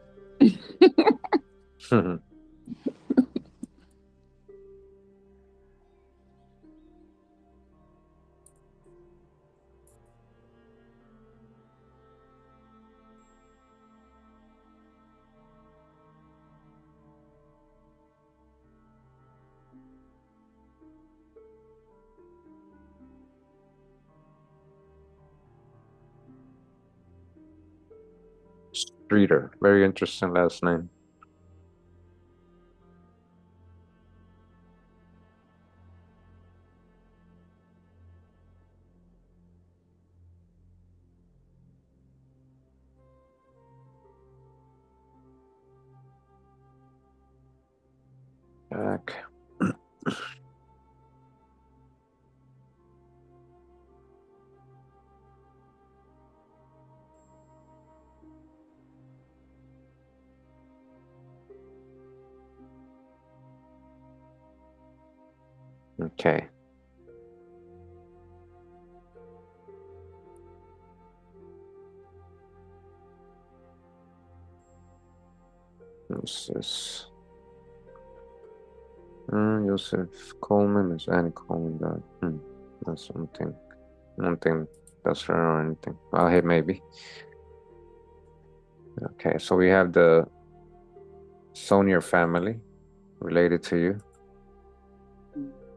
Streeter. Very interesting last name. Jack. Okay. What's this? Joseph Coleman is Annie Coleman. That's something. I don't think that's her or anything. Well, hey, maybe. Okay, so we have the Sonier family related to you,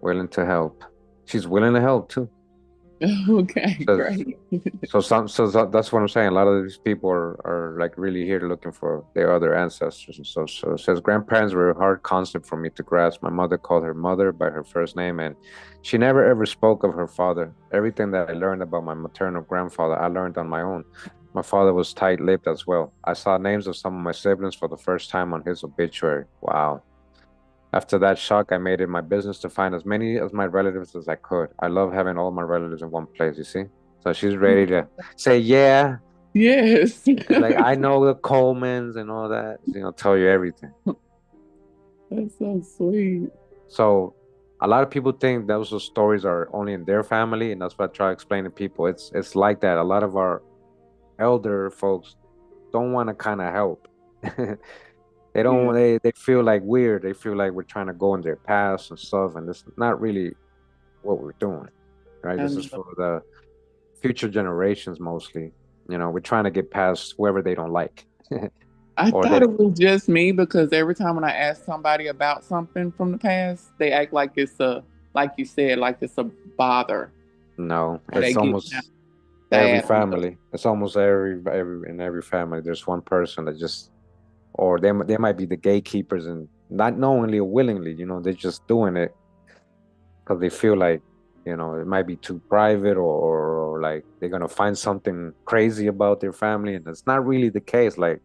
willing to help. She's willing to help too. Okay, So, great. so that's what I'm saying. A lot of these people are like really here looking for their other ancestors. And so it says grandparents were a hard concept for me to grasp. My mother called her mother by her first name, and she never ever spoke of her father. Everything that I learned about my maternal grandfather, I learned on my own. My father was tight-lipped as well. I saw names of some of my siblings for the first time on his obituary. Wow. After that shock, I made it my business to find as many of my relatives as I could. I love having all my relatives in one place, you see? So she's ready to say, yeah. Yes. It's like, I know the Colemans and all that, tell you everything. That's so sweet. So a lot of people think those stories are only in their family, and that's what I try to explain to people. It's like that. A lot of our elder folks don't want to kind of help. They don't Yeah. they feel like weird. They feel like we're trying to go in their past and stuff, and it's not really what we're doing, right? This is And for the future generations mostly. We're trying to get past whoever they don't like, I or they thought it was just me because every time when I ask somebody about something from the past, they act like it's a, like you said, like it's a bother no. or they It's get kind almost of every bad on us. family. It's almost every in every family. There's one person that just, or they might be the gatekeepers and not knowingly or willingly. They're just doing it because they feel like it might be too private or like they're gonna find something crazy about their family, and it's not really the case. Like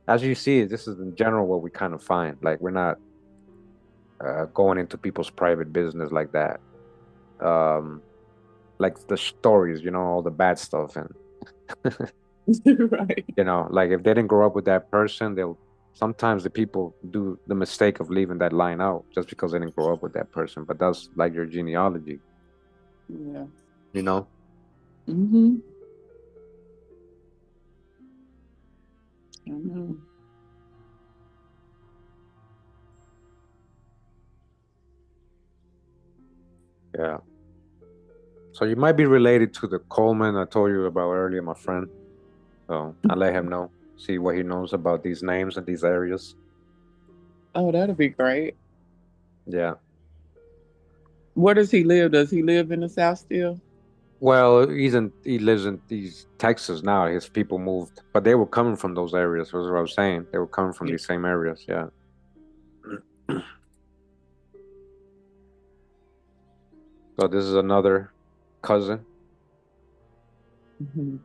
as you see, this is in general what we kind of find. Like we're not going into people's private business like that. Um, like the stories, all the bad stuff, and Right. like if they didn't grow up with that person, they'll sometimes the people do the mistake of leaving that line out just because they didn't grow up with that person. But that's like your genealogy, Yeah. you know? Hmm. I know. Yeah. So you might be related to the Coleman I told you about earlier, my friend. So I'll let him know, see what he knows about these names and these areas. Oh, that'll be great. Yeah. Where does he live? Does he live in the South still? Well, he lives in these Texas now. His people moved, but they were coming from those areas. That's what I was saying. They were coming from Yeah. these same areas. Yeah. So this is another cousin, Hmm.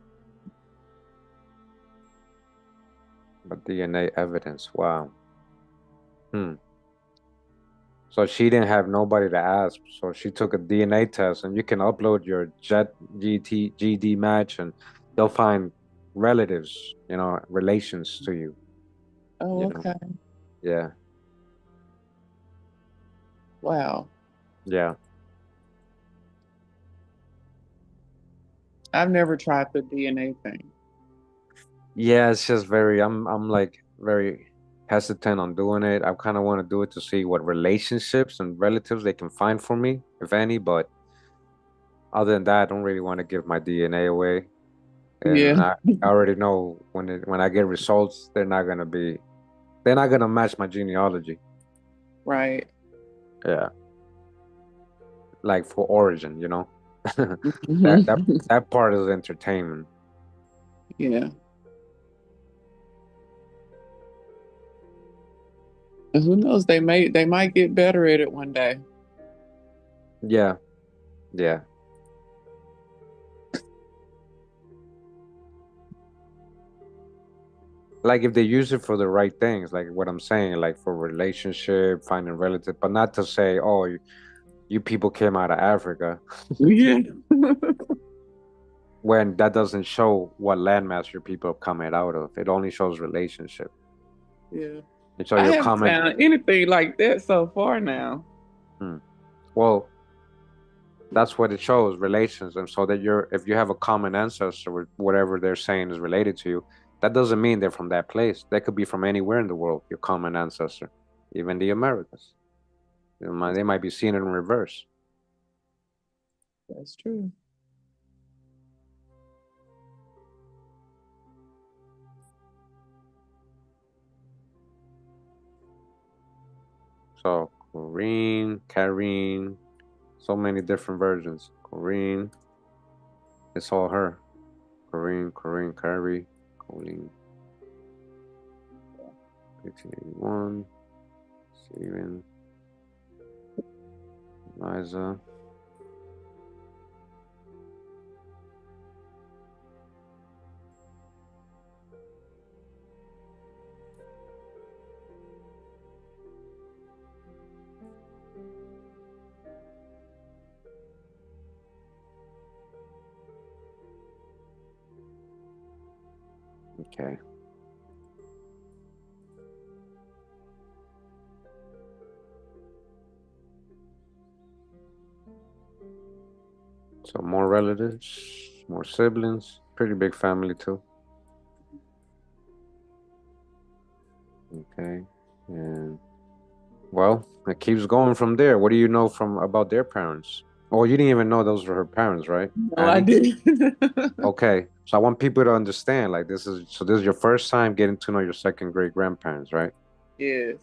but DNA evidence. Wow. Hmm. So she didn't have nobody to ask. So she took a DNA test, and you can upload your Jet GD match, and they'll find relatives, relations to you. Oh, You know. okay. Yeah. Wow. Yeah. I've never tried the DNA thing. Yeah. It's just very. I'm like very hesitant on doing it. I kind of want to do it to see what relationships and relatives they can find for me, if any. But other than that, I don't really want to give my DNA away. And Yeah. I already know when I get results, they're not gonna match my genealogy. Right. Yeah, like for origin, that that Mhm. that part is entertainment. Yeah. And who knows? They might get better at it one day. Yeah, yeah. Like if they use it for the right things, like what I'm saying, like for relationship, finding relative, but not to say, oh, you people came out of Africa, Yeah. when that doesn't show what landmass your people are coming out of. It only shows relationship. Yeah. And so I your haven't comment, found anything like that so far now. hmm, well, that's what it shows, relations. And so that if you have a common ancestor with whatever they're saying is related to you, that doesn't mean they're from that place. They could be from anywhere in the world, your common ancestor, even the Americas. They might be seeing it in reverse. That's true. So Corrine, Karine, so many different versions. Corrine. It's all her. Corinne, Carrie, Colleen, 1881, Steven, Liza. Okay. So more relatives, more siblings, pretty big family too. Okay. And well, it keeps going from there. What do you know from about their parents? Oh, you didn't even know those were her parents, right? No, I Annie? didn't. Okay. So I want people to understand, like this is your first time getting to know your second great grandparents, right? Yes.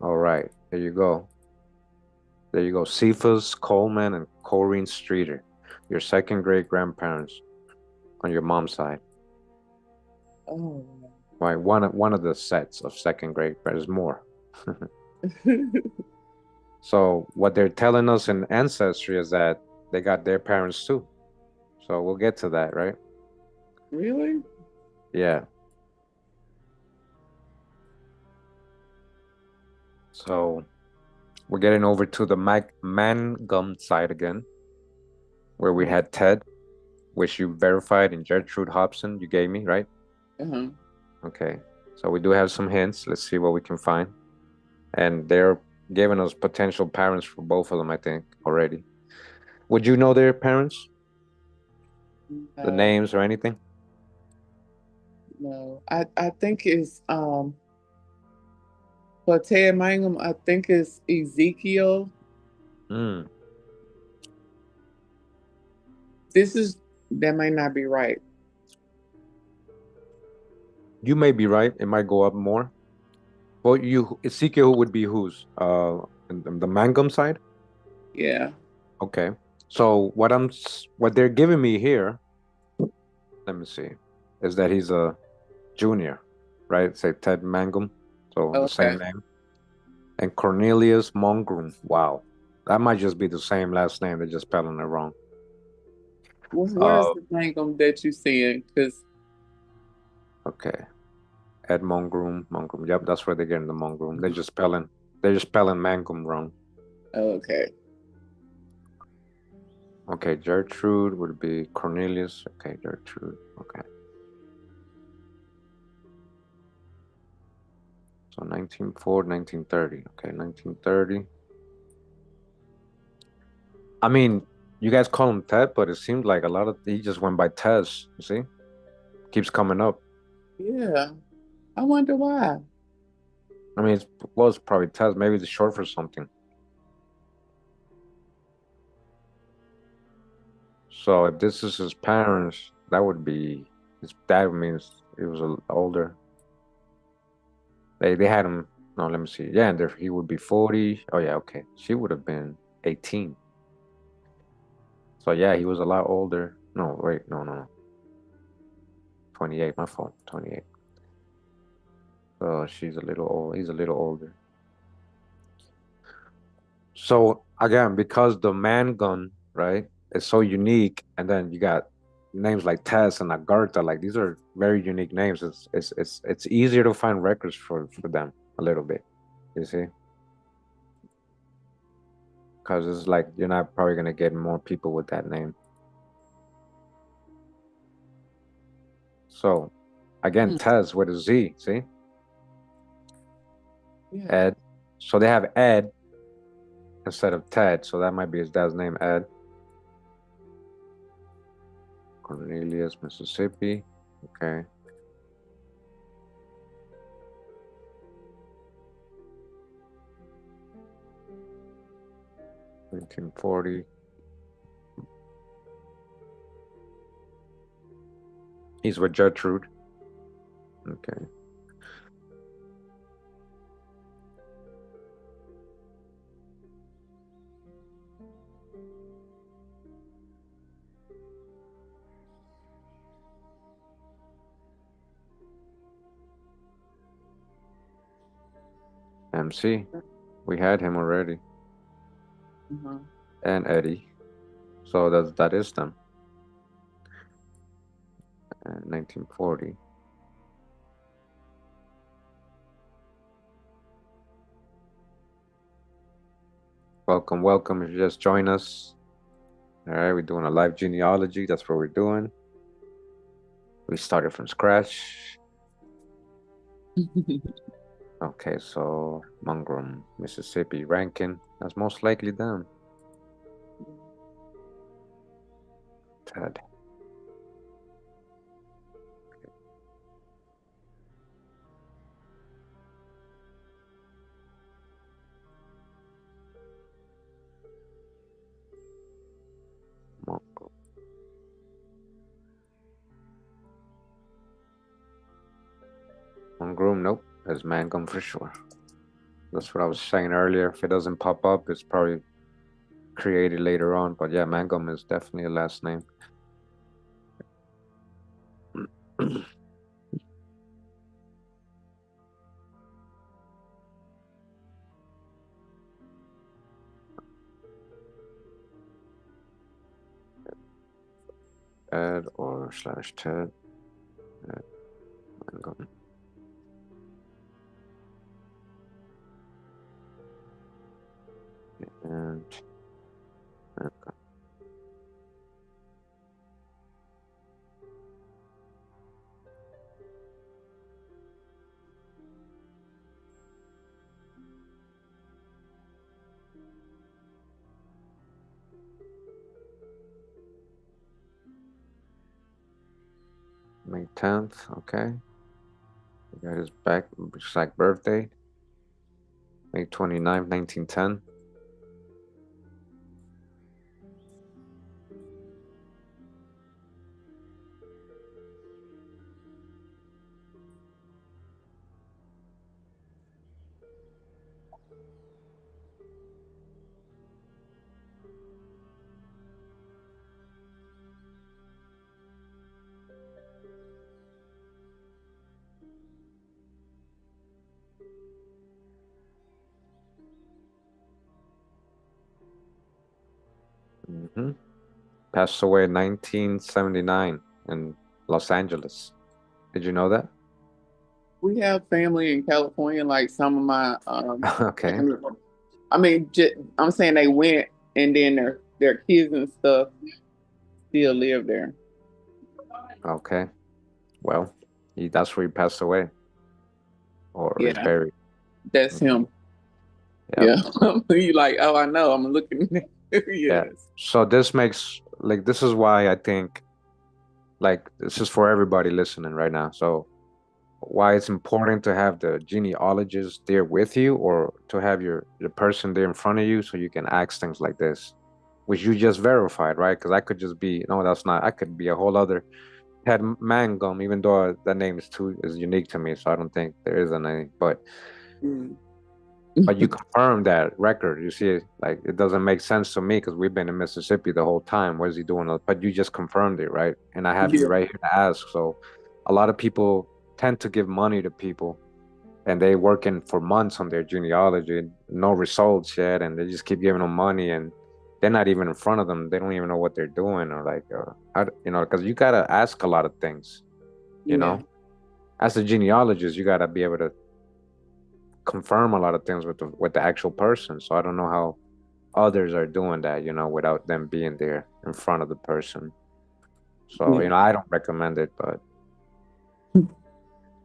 All right. There you go. There you go. Cephas, Coleman, and Corrine Streeter. Your second great grandparents on your mom's side. Oh. Right. One of the sets of second grade, but there's more. So what they're telling us in ancestry is that they got their parents too. So we'll get to that, right? Really? Yeah. So we're getting over to the Mangum side again, where we had Ted, which you verified, and Gertrude Hobson, you gave me, right? Uh-huh. Okay. So we do have some hints. Let's see what we can find. And they're giving us potential parents for both of them, I think, already. Would you know their parents, the No, names or anything? no. I think it's for Ted Mangum, I think it's Ezekiel. Hmm. This is that might not be right. You may be right. It might go up more. Well, you Ezekiel would be whose? The Mangum side. Yeah. Okay. So what they're giving me here, let me see, is that he's a junior, right? Say Ted Mangum, so the same Okay. name. And Cornelius Mongrum. Wow, that might just be the same last name. They're just spelling it wrong. Where's Uh, the Mangum that you seeing? Because okay. Ed Mongrum, Mongrum. Yep, that's where they're getting the Mongrum. They're just spelling Mangum wrong. okay. Okay, Gertrude would be Cornelius. Okay, Gertrude. Okay. So 1904, 1930. Okay, 1930. I mean, you guys call him Ted, but it seemed like a lot of he just went by Tez. You see, keeps coming up. Yeah. I wonder why. I mean, it's probably Tez. Maybe it's short for something. So if this is his parents, that would be his dad means he was older. They had him. No, let me see. Yeah, and he would be 40. Oh yeah, okay. She would have been 18. So yeah, he was a lot older. No, wait, no. 28. My fault. 28. So she's a little old. He's a little older. So again, because the man gun, right, is so unique, and then you got names like Tess and Agartha, like these are very unique names. It's easier to find records for them a little bit, you see, because it's like you're not probably gonna get more people with that name. So again, Hmm. Tess with a Z, see, Yeah. Ed. So they have Ed instead of Ted, so that might be his dad's name, Ed. Cornelius, Mississippi. Okay. 1940. He's with Gertrude. Okay. MC. We had him already. Uh-huh. And Eddie. So that is them. 1940. Welcome, welcome. If you just join us. All right, we're doing a live genealogy. That's what we're doing. We started from scratch. Okay, so Mangrum, Mississippi, Rankin. That's most likely them. Ted. Mangrum. Mangrum, nope. That's Mangum for sure. That's what I was saying earlier. If it doesn't pop up, it's probably created later on. But yeah, Mangum is definitely a last name. Ed or slash Ted. Ed Mangum. And Mangum. May 10th, okay. We got his back exact birthday. May 29th, 1910. Mm-hmm. Passed away in 1979 in Los Angeles. Did you know that? We have family in California, like some of my Okay. family. I mean, I'm saying they went, and then their kids and stuff still live there. Okay. Well, that's where he passed away or is Yeah, buried. that's Mhm. him. Yep. Yeah, you like, oh, I know. I'm looking. Yeah. Yes. So this makes like this is why I think like this is for everybody listening right now. So why it's important to have the genealogist there with you or to have your person there in front of you so you can ask things like this, which you just verified, right? Because I could just be no, that's not. I could be a whole other Ted Mangum, even though that name is unique to me, so I don't think there is a name. Mm. But you confirm that record. You see, like it doesn't make sense to me because we've been in Mississippi the whole time. What is he doing? But you just confirmed it, right? And I have you Yeah. right here to ask. So a lot of people tend to give money to people and they working for months on their genealogy, no results yet, and they just keep giving them money and they're not even in front of them. They don't even know what they're doing or like, how, because you gotta ask a lot of things, you Yeah. know. As a genealogist, you gotta be able to confirm a lot of things with the actual person. So I don't know how others are doing that, without them being there in front of the person. So, Yeah. I don't recommend it, but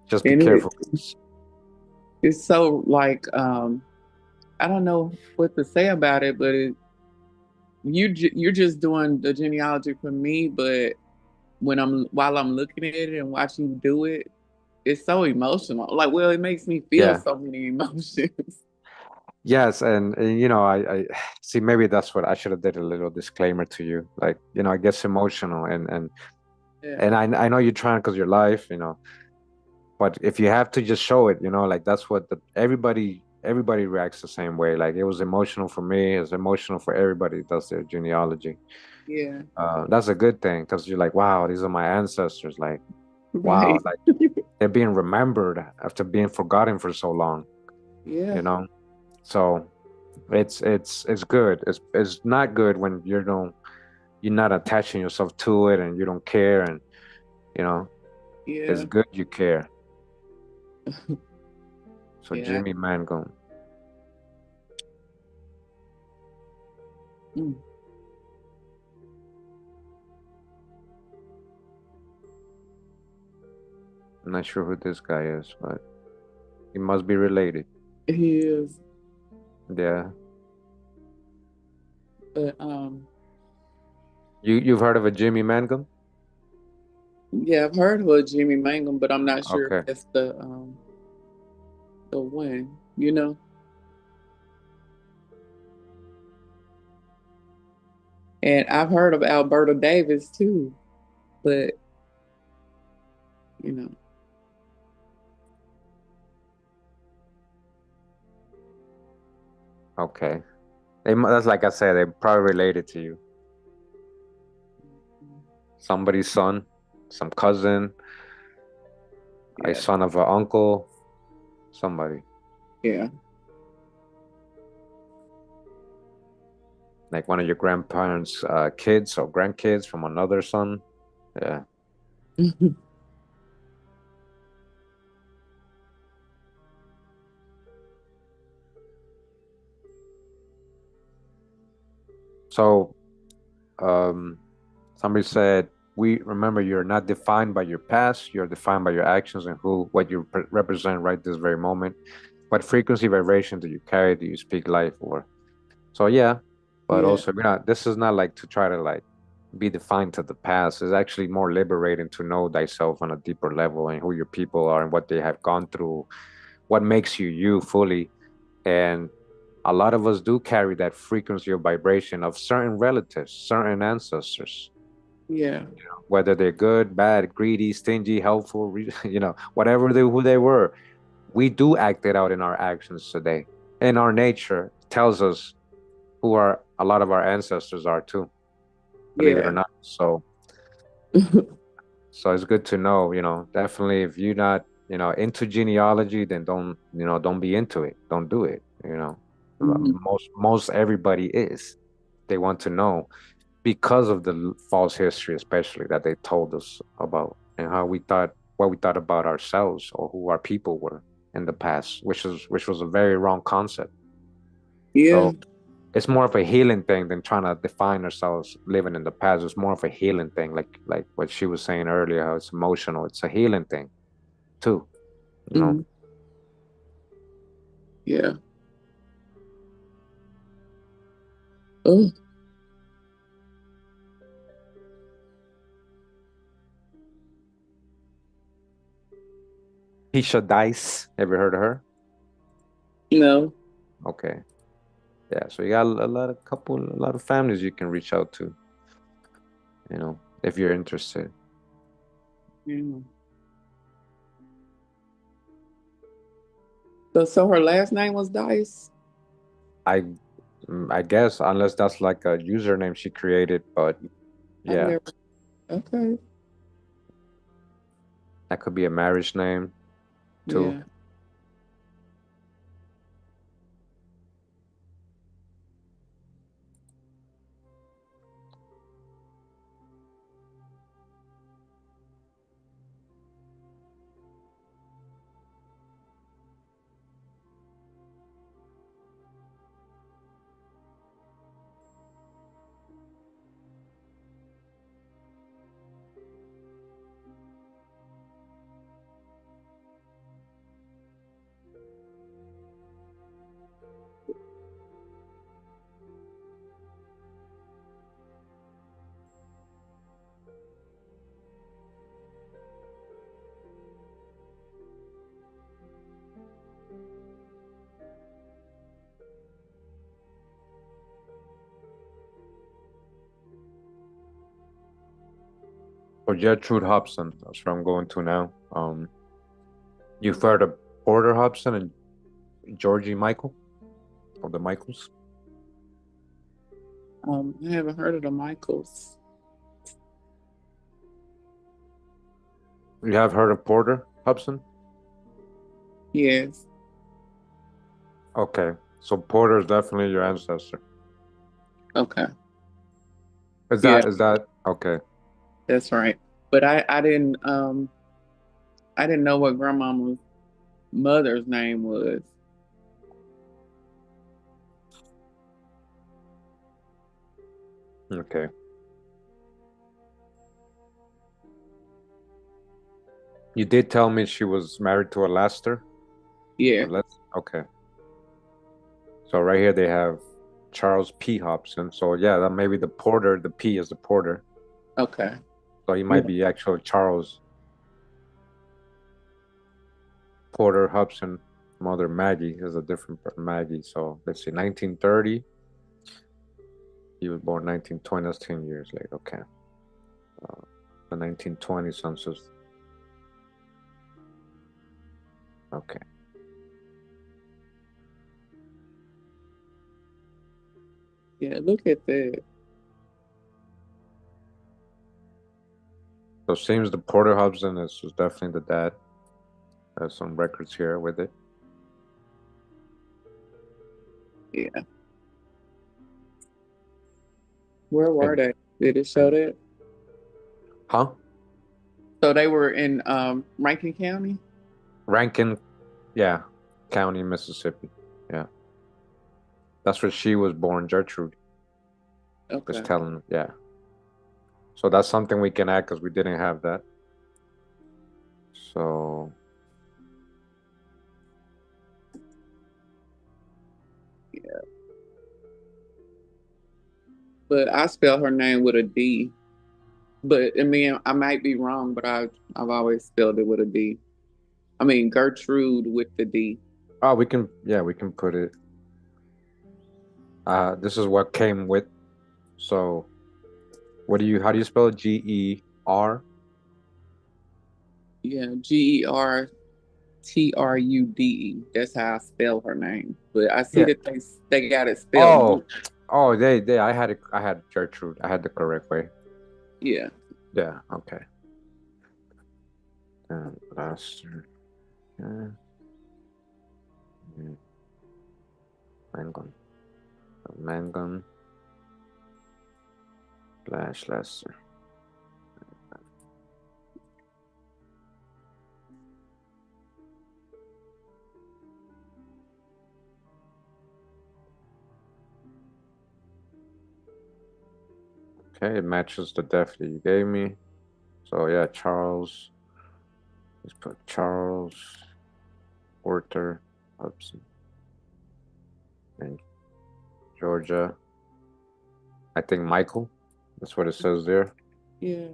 just be And careful. it's so like I don't know what to say about it, but you're just doing the genealogy for me, but while I'm looking at it and watching you do it, it's so emotional. Like, well, it makes me feel Yeah. so many emotions. Yes, and I see maybe that's what I should have did a little disclaimer to you. Like, I guess emotional and Yeah. I know you're trying because your life, but if you have to just show it, like that's what everybody reacts the same way. Like it was emotional for me, it's emotional for everybody that does their genealogy. Yeah. That's a good thing because you're like, wow, these are my ancestors. Like, wow, Right. like they're being remembered after being forgotten for so long. Yeah. you know. So it's good. It's not good when you're not attaching yourself to it and you don't care, and you know it's Yeah. good you care. So Yeah. Jimmy Mangum, Mm. I'm not sure who this guy is, but he must be related. He is. Yeah, But you've heard of a Jimmy Mangum? yeah, I've heard of a Jimmy Mangum, but I'm not sure if Okay, that's the one, you know. And I've heard of Alberta Davis too, but you know, okay. That's like I said, they probably related to you. Somebody's son, some cousin, a yeah, son of an uncle, somebody. yeah. Like one of your grandparents' kids or grandkids from another son. Yeah. So, um, somebody said, "We remember you're not defined by your past. You're defined by your actions and what you represent right this very moment. What frequency vibration do you carry? Do you speak life or?" So yeah, but Yeah, also this is not like to try to like be defined to the past. It's actually more liberating to know thyself on a deeper level and who your people are and what they have gone through, what makes you you fully. And a lot of us do carry that frequency of vibration of certain relatives, certain ancestors, yeah, whether they're good, bad, greedy, stingy, helpful, whatever who they were. We do act it out in our actions today. And our nature tells us who a lot of our ancestors are too, believe it or yeah. not. So it's good to know, definitely if you're not, into genealogy, then don't be into it. Don't do it, Mhm. Most everybody is. They want to know because of the false history, especially that they told us about and how we thought what we thought about ourselves or who our people were in the past, which was a very wrong concept. Yeah. So it's more of a healing thing than trying to define ourselves living in the past. It's more of a healing thing, like what she was saying earlier, how it's emotional. It's a healing thing too, you know. Mhm. Yeah. Oh, Kesha Dice, ever heard of her? no. Okay, yeah. So you got a lot of families you can reach out to, if you're interested. Yeah. So her last name was Dice. I I guess unless that's like a username she created, but I yeah, never. Okay. that could be a marriage name too. Yeah. Or Gertrude Hobson, that's where I'm going to now. You've heard of Porter Hobson and Georgie Michael, or the Michaels? I haven't heard of the Michaels. You have heard of Porter Hobson? Yes. Okay. So Porter is definitely your ancestor. Okay. Is Yeah, that okay? that's right. But I didn't know what grandmama's mother's name was. Okay. You did tell me she was married to a Laster Yeah. or less. Okay. So right here they have Charles P. Hobson. So yeah, that maybe the Porter, the P is the Porter. Okay. So he Yeah. might be actual Charles Porter Hobson. Mother Maggie is a different Maggie. So let's see, 1930. He was born 1920. That's 10 years late. Okay. The 1920 census. Okay. Yeah. Look at that. So it seems the Porter Hobson is definitely the dad. There's some records here with it. Yeah. Where were And, they? Did it show and that? huh? So they were in Rankin County? Rankin, yeah, County, Mississippi. Yeah. That's where she was born, Gertrude. Was Okay. telling, yeah. So that's something we can add because we didn't have that. So Yeah. But I spell her name with a D. But I mean, I might be wrong, but I've always spelled it with a D. I mean Gertrude with the D. oh we can yeah, we can put it. This is what came with. So how do you spell it? G-E-R? Yeah, Gertrude. That's how I spell her name. But I see Yeah. that they got it spelled. Oh, oh, they I had Gertrude. I had the correct way. Yeah. Yeah, okay. Last yeah. Mm, Mangon. Mangon slash Lester. Okay, it matches the depth that you gave me. So yeah, Charles. Let's put Charles Porter Hudson and Georgia. I think Michael. That's what it says there. Yeah.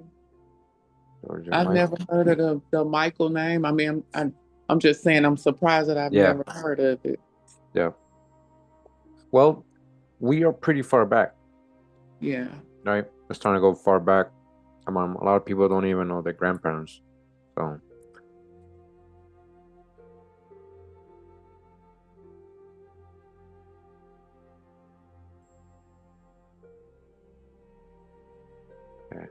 Georgia I've never Michael. heard of the Michael name. I mean, I'm just saying I'm surprised that I've Yeah, never heard of it. yeah. Well, we are pretty far back, Yeah. right? It's trying to go far back. A lot of people don't even know their grandparents. So, yeah.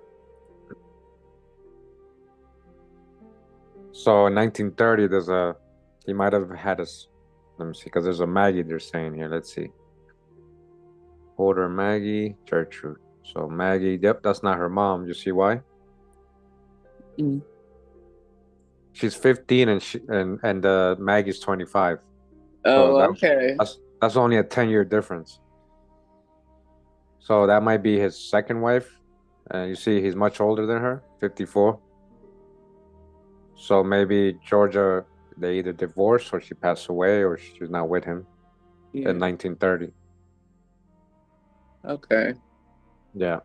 So in 1930, he might have had us. Let me see, because there's a Maggie they're saying here. Let's see. Porter Maggie Gertrude. So Maggie, yep, that's not her mom. You see why? Mm. She's 15 and Maggie's 25. So Oh, okay. that's only a 10-year difference. So that might be his second wife. You see, he's much older than her, 54. So maybe Georgia, they either divorced or she passed away or she's not with him in Yeah. 1930. Okay. Yeah,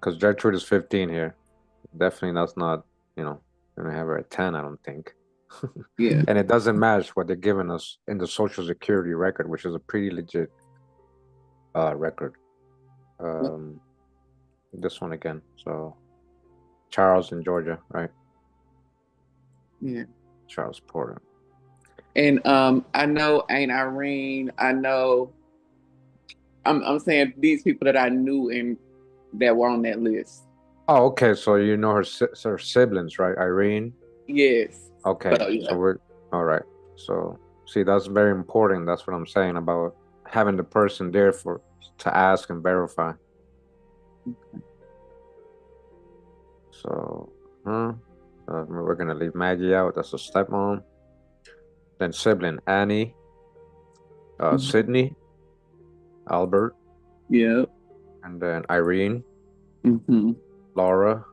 because Gertrude is 15 here. Definitely that's not, gonna have her at 10, I don't think. Yeah. And it doesn't match what they're giving us in the Social Security record, which is a pretty legit record. Um, this one again. So Charles in Georgia, right? Yeah. Charles Porter. And I know Aunt Irene. I know I'm saying these people that I knew and that were on that list. Oh, okay. So you know her siblings, right? Irene. Yes. Okay. So So yeah. we're all right. So See, that's very important. That's what I'm saying about having the person there for to ask and verify. So, we're gonna leave Maggie out. That's a stepmom. Then sibling Annie, Mhm. Sydney, Albert, Yep. and then Irene, Mm-hmm. Laura,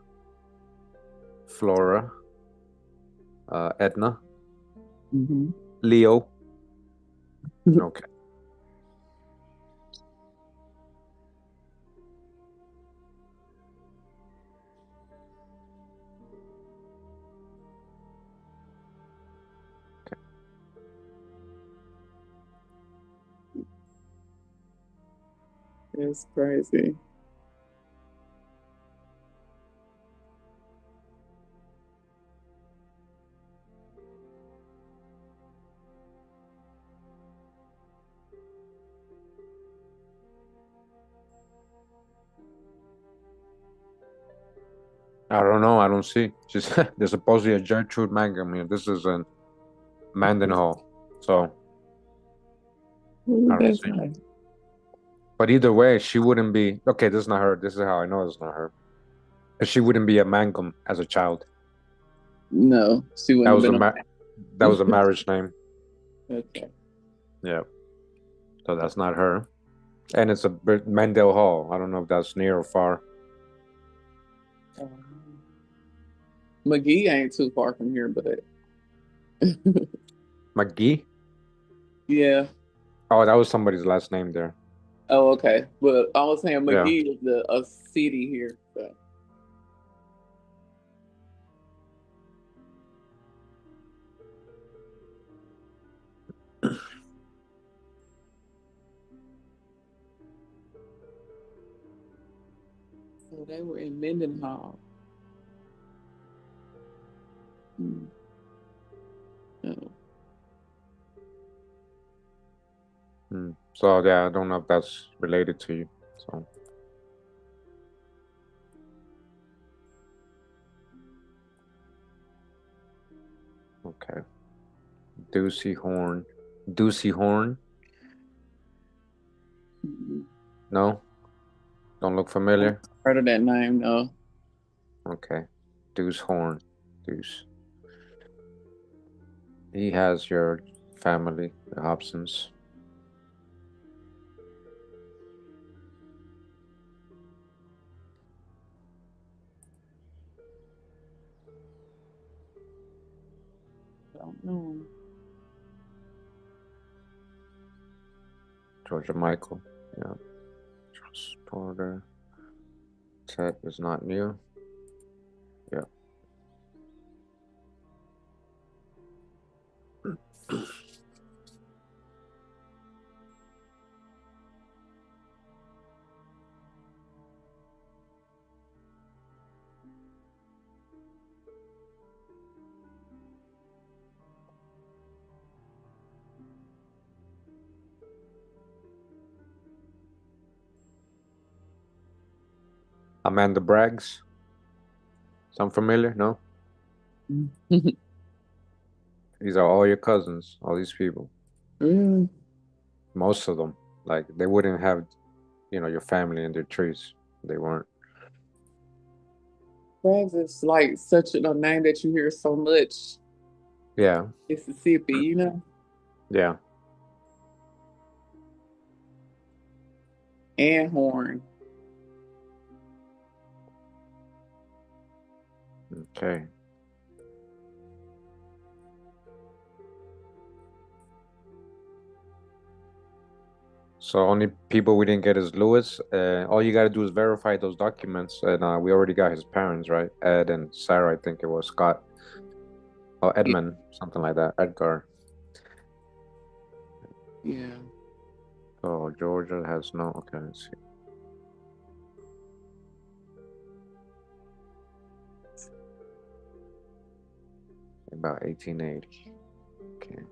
Flora, Edna, Mm-hmm. Leo. Okay. That's crazy. I don't know. I don't see. She's there's supposedly a Gertrude Mangum here. This is in Mendenhall. So Ooh, I don't that's see. nice. But either way, she wouldn't be okay. This is not her. This is how I know it's not her. 'Cause she wouldn't be a Mangum as a child. No, she That wouldn't have was a been ma that was a on. marriage name. Okay. Yeah. So that's not her. And it's a Mendel Hall. I don't know if that's near or far. Um, McGee ain't too far from here, but McGee? yeah. Oh, that was somebody's last name there. Oh, okay. But I was saying Yeah. McGee is a city here. So. So they were in Mendenhall. Mm. Oh. So yeah, I don't know if that's related to you. So okay. Ducey Horn. Ducey Horn? Mhm. No? Don't look I familiar? heard of that name, no. Okay. Deuce Horn. Deuce. He has your family, the Hobsons. Don't know. Georgia Michael. Yeah. Porter. Ted is not new. Yeah. Amanda Braggs. Sound familiar? No? These are all your cousins, all these people. Really? Most of them. Like they wouldn't have, your family in their trees. They weren't. Braggs is like such a name that you hear so much. Yeah. Mississippi, you know? Yeah. And Horn. Okay. So only people we didn't get is Lewis. All you got to do is verify those documents, and we already got his parents, right? Ed and Sarah, I think it was Scott or Yeah. Edmund, something like that. Edgar. Yeah. Oh, Georgia has no. Okay, let's see. About 1880. Okay.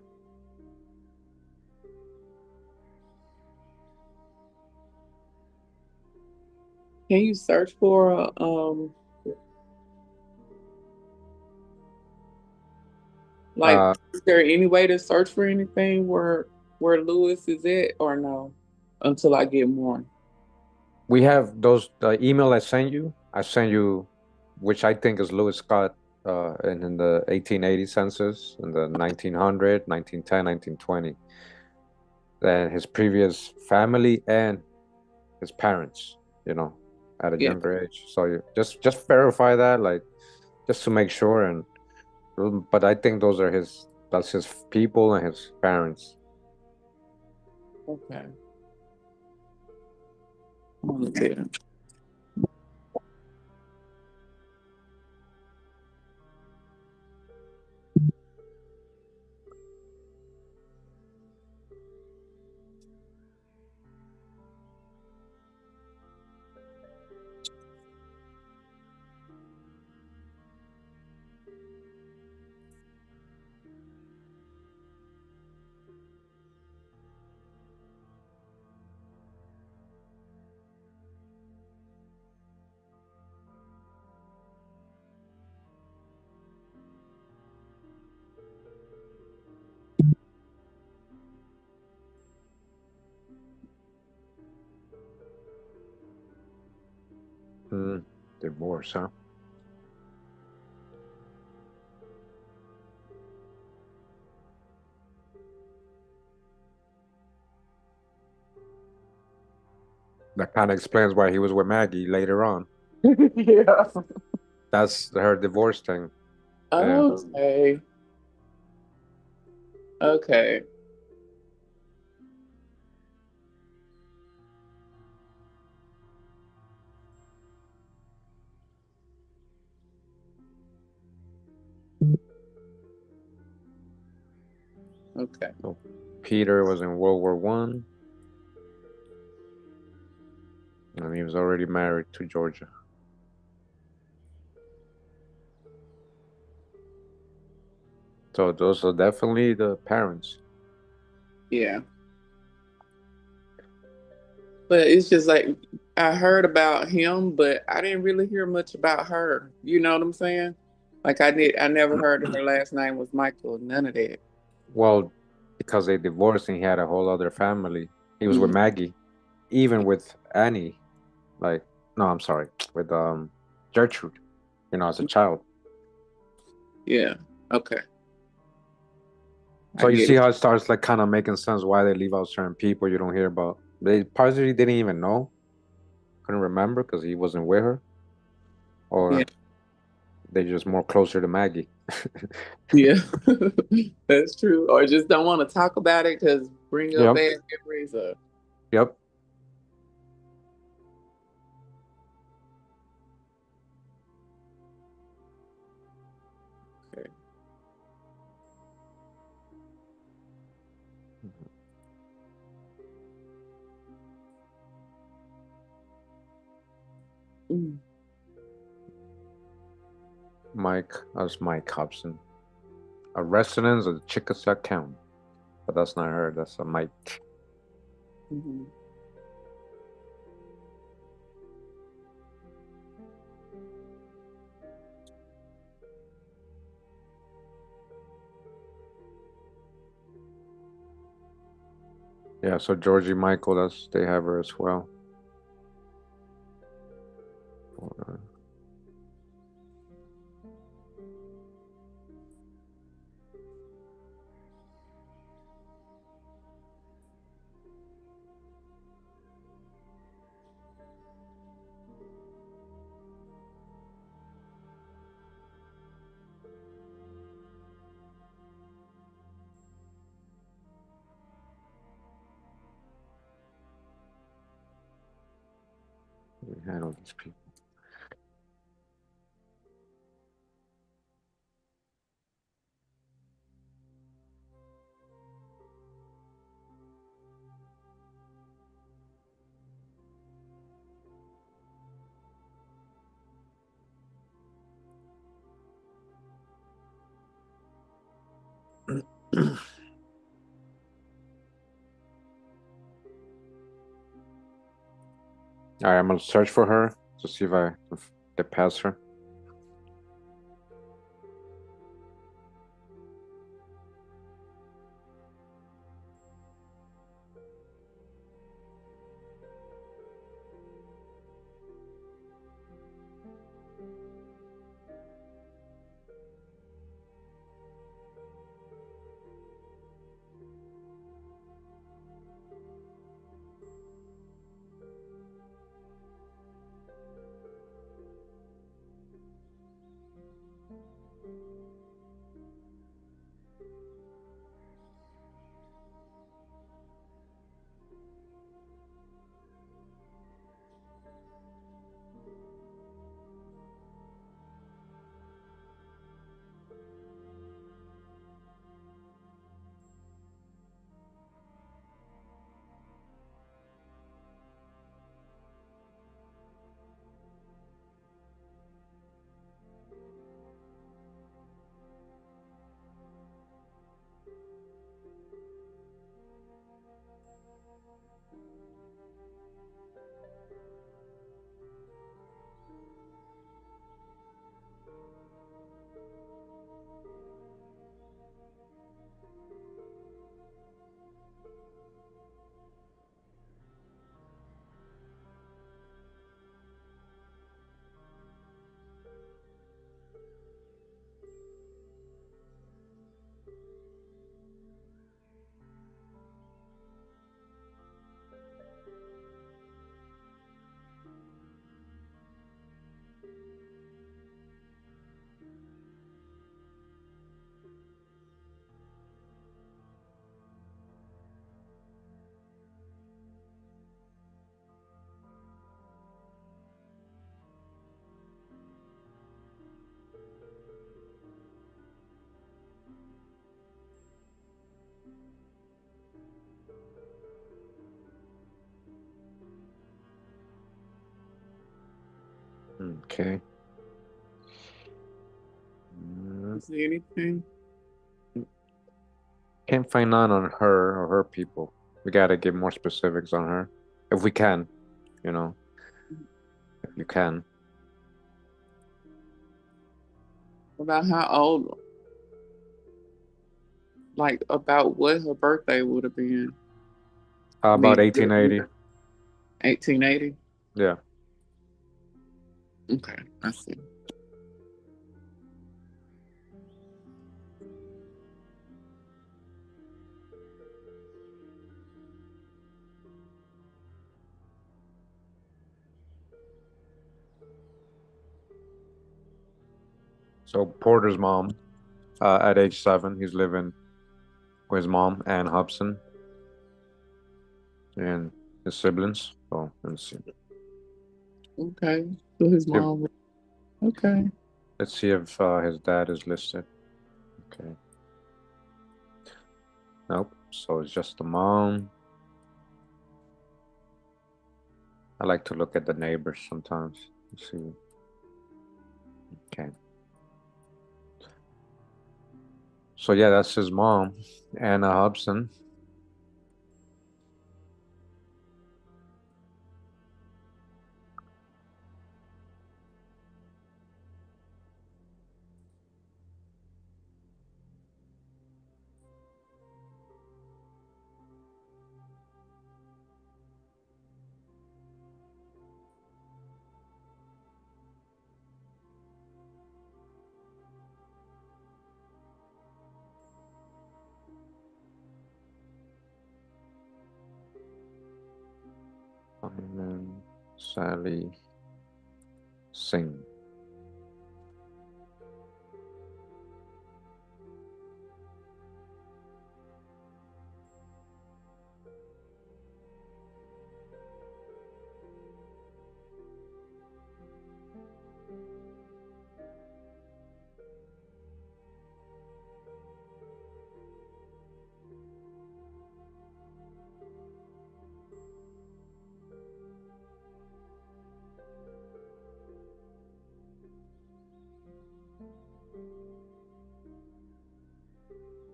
Can you search for Like, Uh, is there any way to search for anything where Lewis is at, or no? Until I get more. we have those the email I sent you. I sent you, which I think is Lewis Scott, in the 1880 census, in the 1900, 1910, 1920. Then his previous family and his parents, you know, at a Yeah. younger age. So you just verify that, like, just to make sure. And but I think those are his. That's his people and his parents. Okay. I'm gonna look at it. Mm, divorce, huh? That kind of explains why he was with Maggie later on. Yeah. That's her divorce thing. Yeah. Okay. Okay. Okay. So Peter was in World War I, and he was already married to Georgia. So those are definitely the parents. Yeah. But it's just like I heard about him, but I didn't really hear much about her. You know what I'm saying? Like I never heard her last name was Michael, none of that. Well, because they divorced and he had a whole other family. He was with Mhm. Maggie, even with Annie. Like, no, I'm sorry, with Gertrude. As a child. Yeah. Okay. I So you get see it. how it starts like kind of making sense why they leave out certain people you don't hear about. They partially didn't even know, couldn't remember because he wasn't with her, Yeah. or they just more closer to Maggie. Yeah. That's true. Or just don't want to talk about it because bring up Yep. bad memories or Yep. okay. Mm. Mike, that's Mike Hobson, a resident of Chickasaw County, but that's not her. That's a Mike. Mhm. Yeah. So Georgie Michael, that's they have her as well. We handle these people. All right, I'm gonna search for her to see if I can get past her. Okay. Mm, Is there anything? Can't find none on her or her people. We gotta give more specifics on her. If we can, you know, if you can. About how old, like about what her birthday would have been. About Mid 1880. 1880. Yeah. Okay, I see. So Porter's mom, at age 7, he's living with his mom, Ann Hobson, and his siblings. So let's see. Okay, so his If, mom. Okay, let's see if his dad is listed. Okay. Nope. So it's just the mom. I like to look at the neighbors sometimes. Let's see. Okay. So yeah, that's his mom, Anna Hobson. And Sally Singh.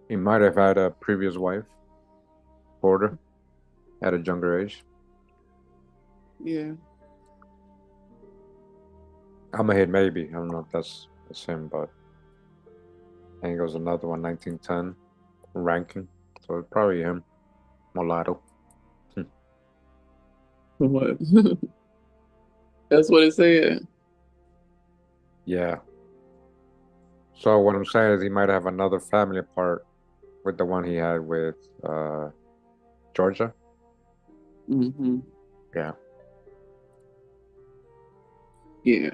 He might have had a previous wife, Porter, at a younger age. yeah. I'm gonna hit maybe. I don't know if that's him, but I think it was another one, 1910 ranking. So it's probably him, mulatto. What? That's what it said. Yeah. So what I'm saying is he might have another family apart with the one he had with Georgia. Hmm. Yeah. Yeah.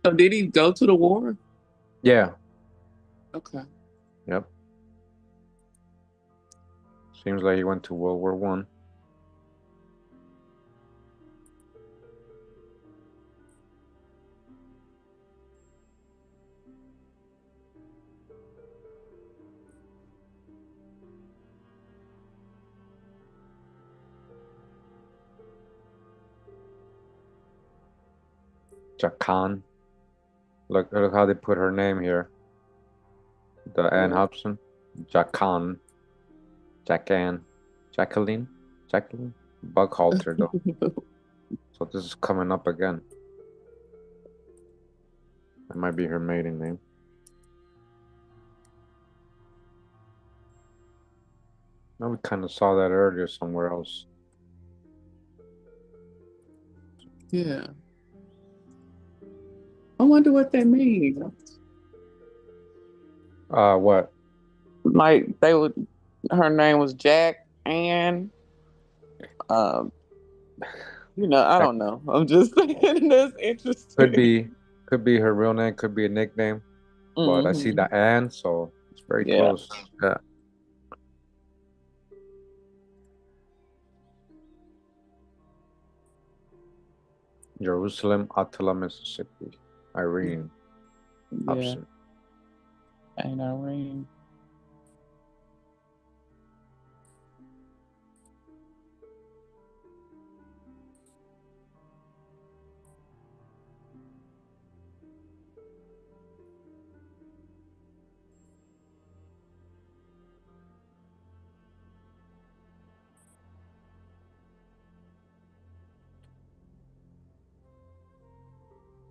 So did he go to the war? Yeah. Okay. Yep. Seems like he went to World War One. Jacan. Look how they put her name here. The Anne What? Hobson. Jacan. Jackan. Jacqueline. Jacqueline. Buckhalter though. So this is coming up again. That might be her maiden name. No, we kind of saw that earlier somewhere else. Yeah. I wonder what that means. What? Like they would, her name was Jack Ann. Um, I That don't know. I'm just saying that's could interesting. be could be her real name, could be a nickname, but I see Hmm. the Anne, so it's very Yeah. close. Yeah. Jerusalem, Attila, Mississippi. Irene Yeah. Hobson. Ain't Irene.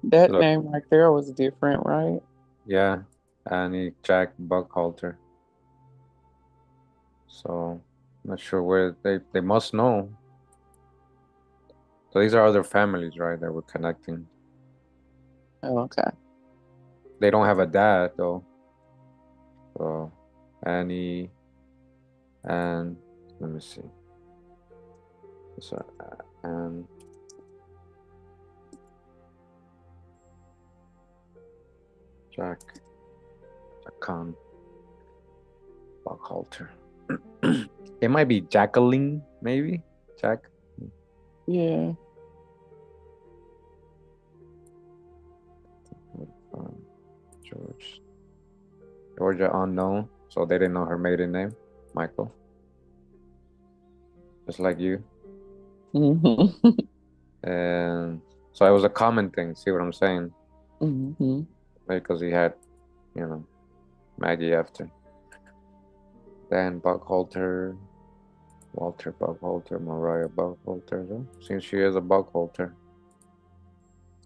That Look, name right there was different, right? yeah, Annie Jack Buckhalter. So not sure where they must know. So these are other families, right, that we're connecting. Oh, okay. They don't have a dad though. So Annie and let me see. So and Jack Jacan Buckhalter. It might be Jacqueline, maybe Jack. Yeah. Um, George Georgia unknown, so they didn't know her maiden name, Michael. Just like you. Hmm. And so it was a common thing. See what I'm saying? Hmm. Because he had, you know, Maggie after. Dan Buckhalter, Walter Buckhalter, Mariah Buckhalter. So since she is a Buckhalter,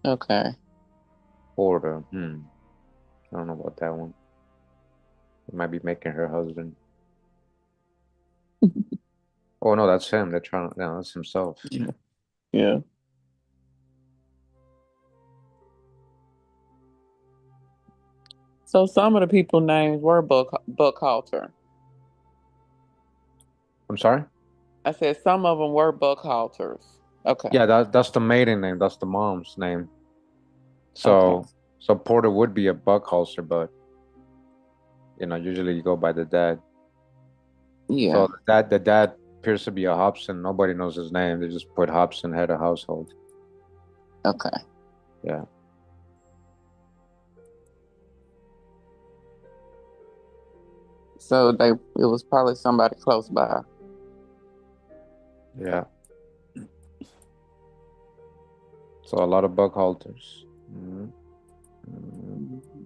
Okay. Porter. I don't know about that one. It might be making her husband. Oh no, that's him. They're trying. No, that's himself. Yeah. Yeah. So some of the people names were Buckhalter. I'm sorry. I said some of them were Buckhalters. Okay. Yeah, that's the maiden name. That's the mom's name. Okay. So Porter would be a Buckhalter, but usually you go by the dad. So Yeah. the dad appears to be a Hobson. Nobody knows his name. They just put Hobson head of household. Okay. Yeah. So it was probably somebody close by. Yeah. So a lot of Buckhalters. Mm-hmm. Mm-hmm.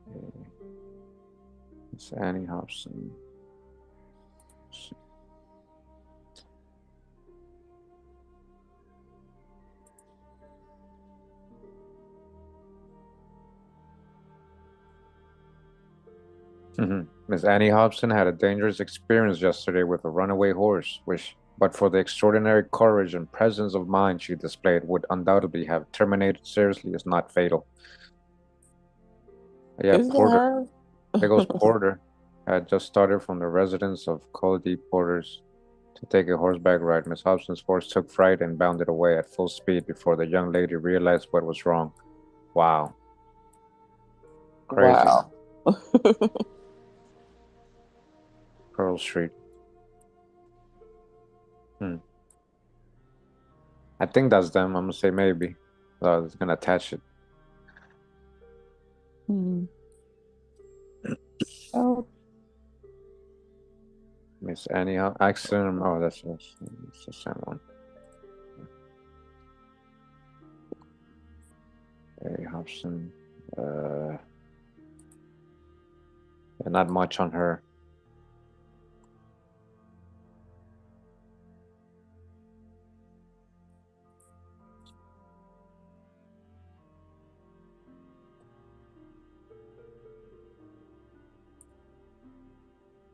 Mhm. It's Annie Hobson. Miss Annie Hobson had a dangerous experience yesterday with a runaway horse, which, but for the extraordinary courage and presence of mind she displayed, would undoubtedly have terminated seriously, as not fatal. Yeah, Is that Porter. her? There goes Porter. Had just started from the residence of Cody Porter's to take a horseback ride. Miss Hobson's horse took fright and bounded away at full speed before the young lady realized what was wrong. Wow, crazy. Wow. Pearl Street. Hmm. I think that's them. I'm gonna say maybe. I was gonna attach it. Hmm. Oh, Miss Annie accident. Oh, that's the same one. Hey, Hobson. Uh, yeah, not much on her.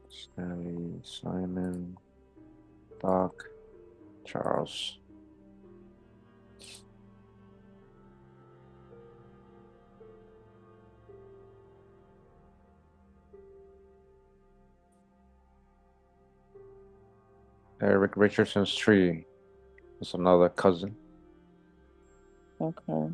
Stanley, Simon, Doc, Charles. Eric Richardson's tree is another cousin. Okay.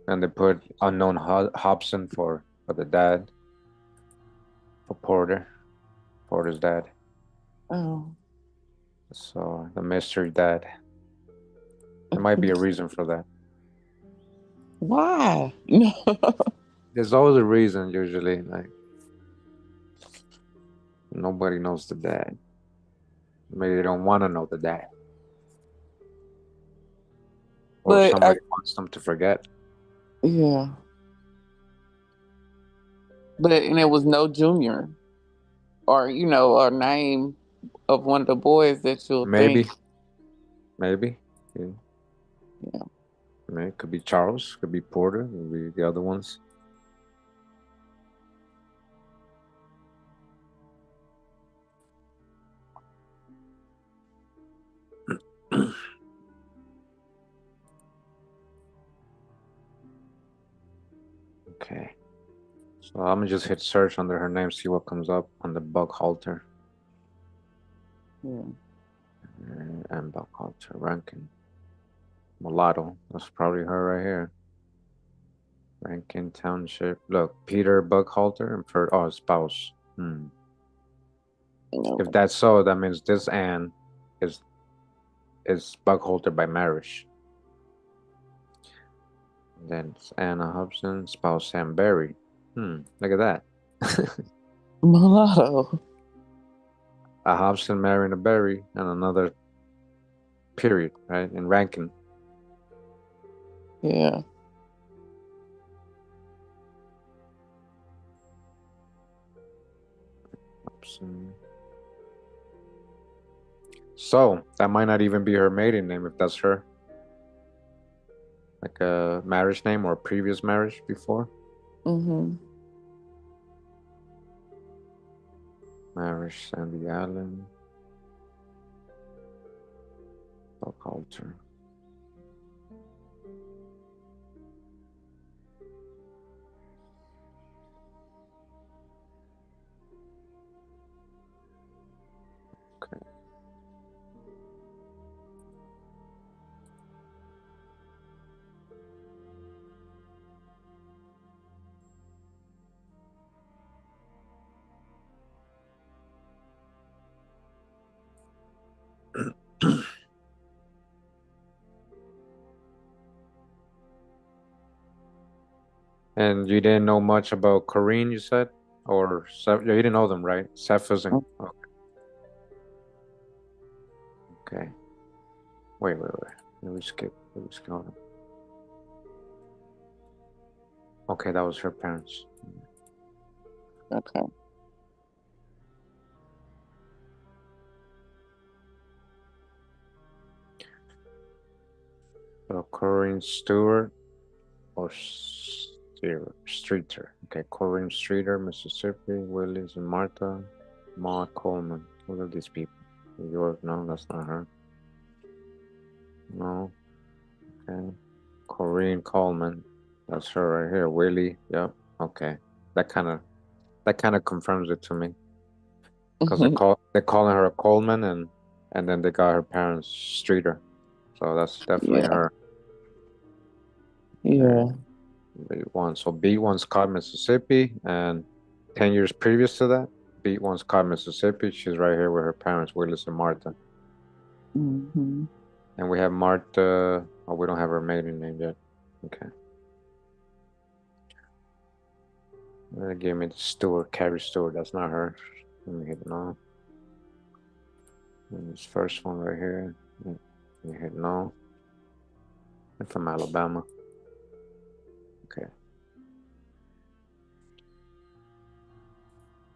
And they put unknown Hobson for the dad, for Porter's dad. Oh. So the mystery dad. There might be a reason for that. Why? There's always a reason usually. Like nobody knows the dad. Maybe they don't want to know the dad, or But I, somebody wants them to forget. yeah. But and it was no junior or a name of one of the boys that you'll think. Maybe, maybe. Yeah. Yeah. I mean, it could be Charles, could be Porter, could be the other ones. Okay. So I'm gonna just hit search under her name, see what comes up on the bug halter. Yeah. And bug halter ranking. Mulatto. That's probably her right here. Rankin Township. Look, Peter Bughalter and for spouse. If No. that's so, that means this Anne is is Bughalter by marriage. And then it's Anna Hobson, spouse Sam Berry. Look at that. Mulatto. A Hobson marrying a Berry and another period, right? In Rankin. Yeah. Hobson. So that might not even be her maiden name if that's her. Like a marriage name or a previous marriage before. Mm-hmm. Marriage, Sandy Allen. Bughalter. Okay. And you didn't know much about Corrine, you said? Or you didn't know them, right? Cephas and okay. Wait. Let me skip. Let me skip on. Okay, that was her parents. Okay. So Corrine Stewart or Streeter. Okay, Corrine Streeter, Mississippi, Willis and Martha, Ma Coleman. Who are these people? New York, no, that's not her. No, okay. Corrine Coleman. That's her right here. Willie. Yep. Okay. That kind of that kind of confirms it to me. Because they're calling her a Coleman and then they got her parents Streeter. So that's definitely Yeah. her. Okay. Yeah. B1. So B1's caught Mississippi and 10 years previous to that, B1's caught Mississippi. She's right here with her parents, Willis and Martha. Mm-hmm. And we have Martha. Oh, we don't have her maiden name yet. Okay. They gave me the Stewart, Carrie Stewart. That's not her. Let me hit no. And this first one right here. Let me hit no. I'm from Alabama. Okay.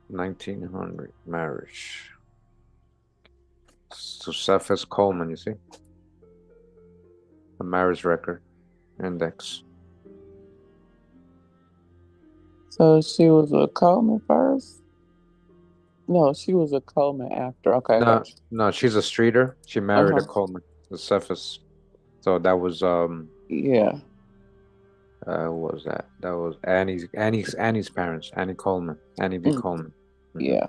1900 marriage. So Cephas Coleman, you see? The marriage record index. So she was a Coleman first? No, she was a Coleman after. Okay, I No, got you. no, she's a Streeter. She married a Uh-huh. Coleman, the Cephas. So that was Yeah. Who was that? That was Annie's parents, Annie Coleman, Annie V. Mm, Coleman. Hmm. yeah.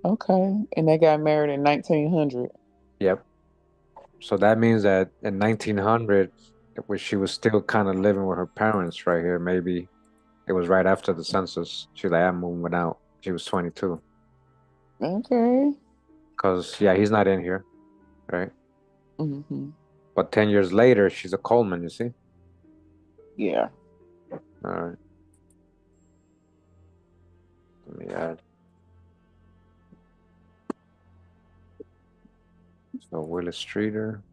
Okay. And they got married in 1900. Yep. So that means that in 1900, when she was still kind of living with her parents right here, maybe it was right after the census. She's like, I'm moving out. She was 22. Okay. Because, yeah, he's not in here, right? Hmm. But 10 years later, she's a Coleman, you see? Yeah. All right. Let me add. So Willis Streeter,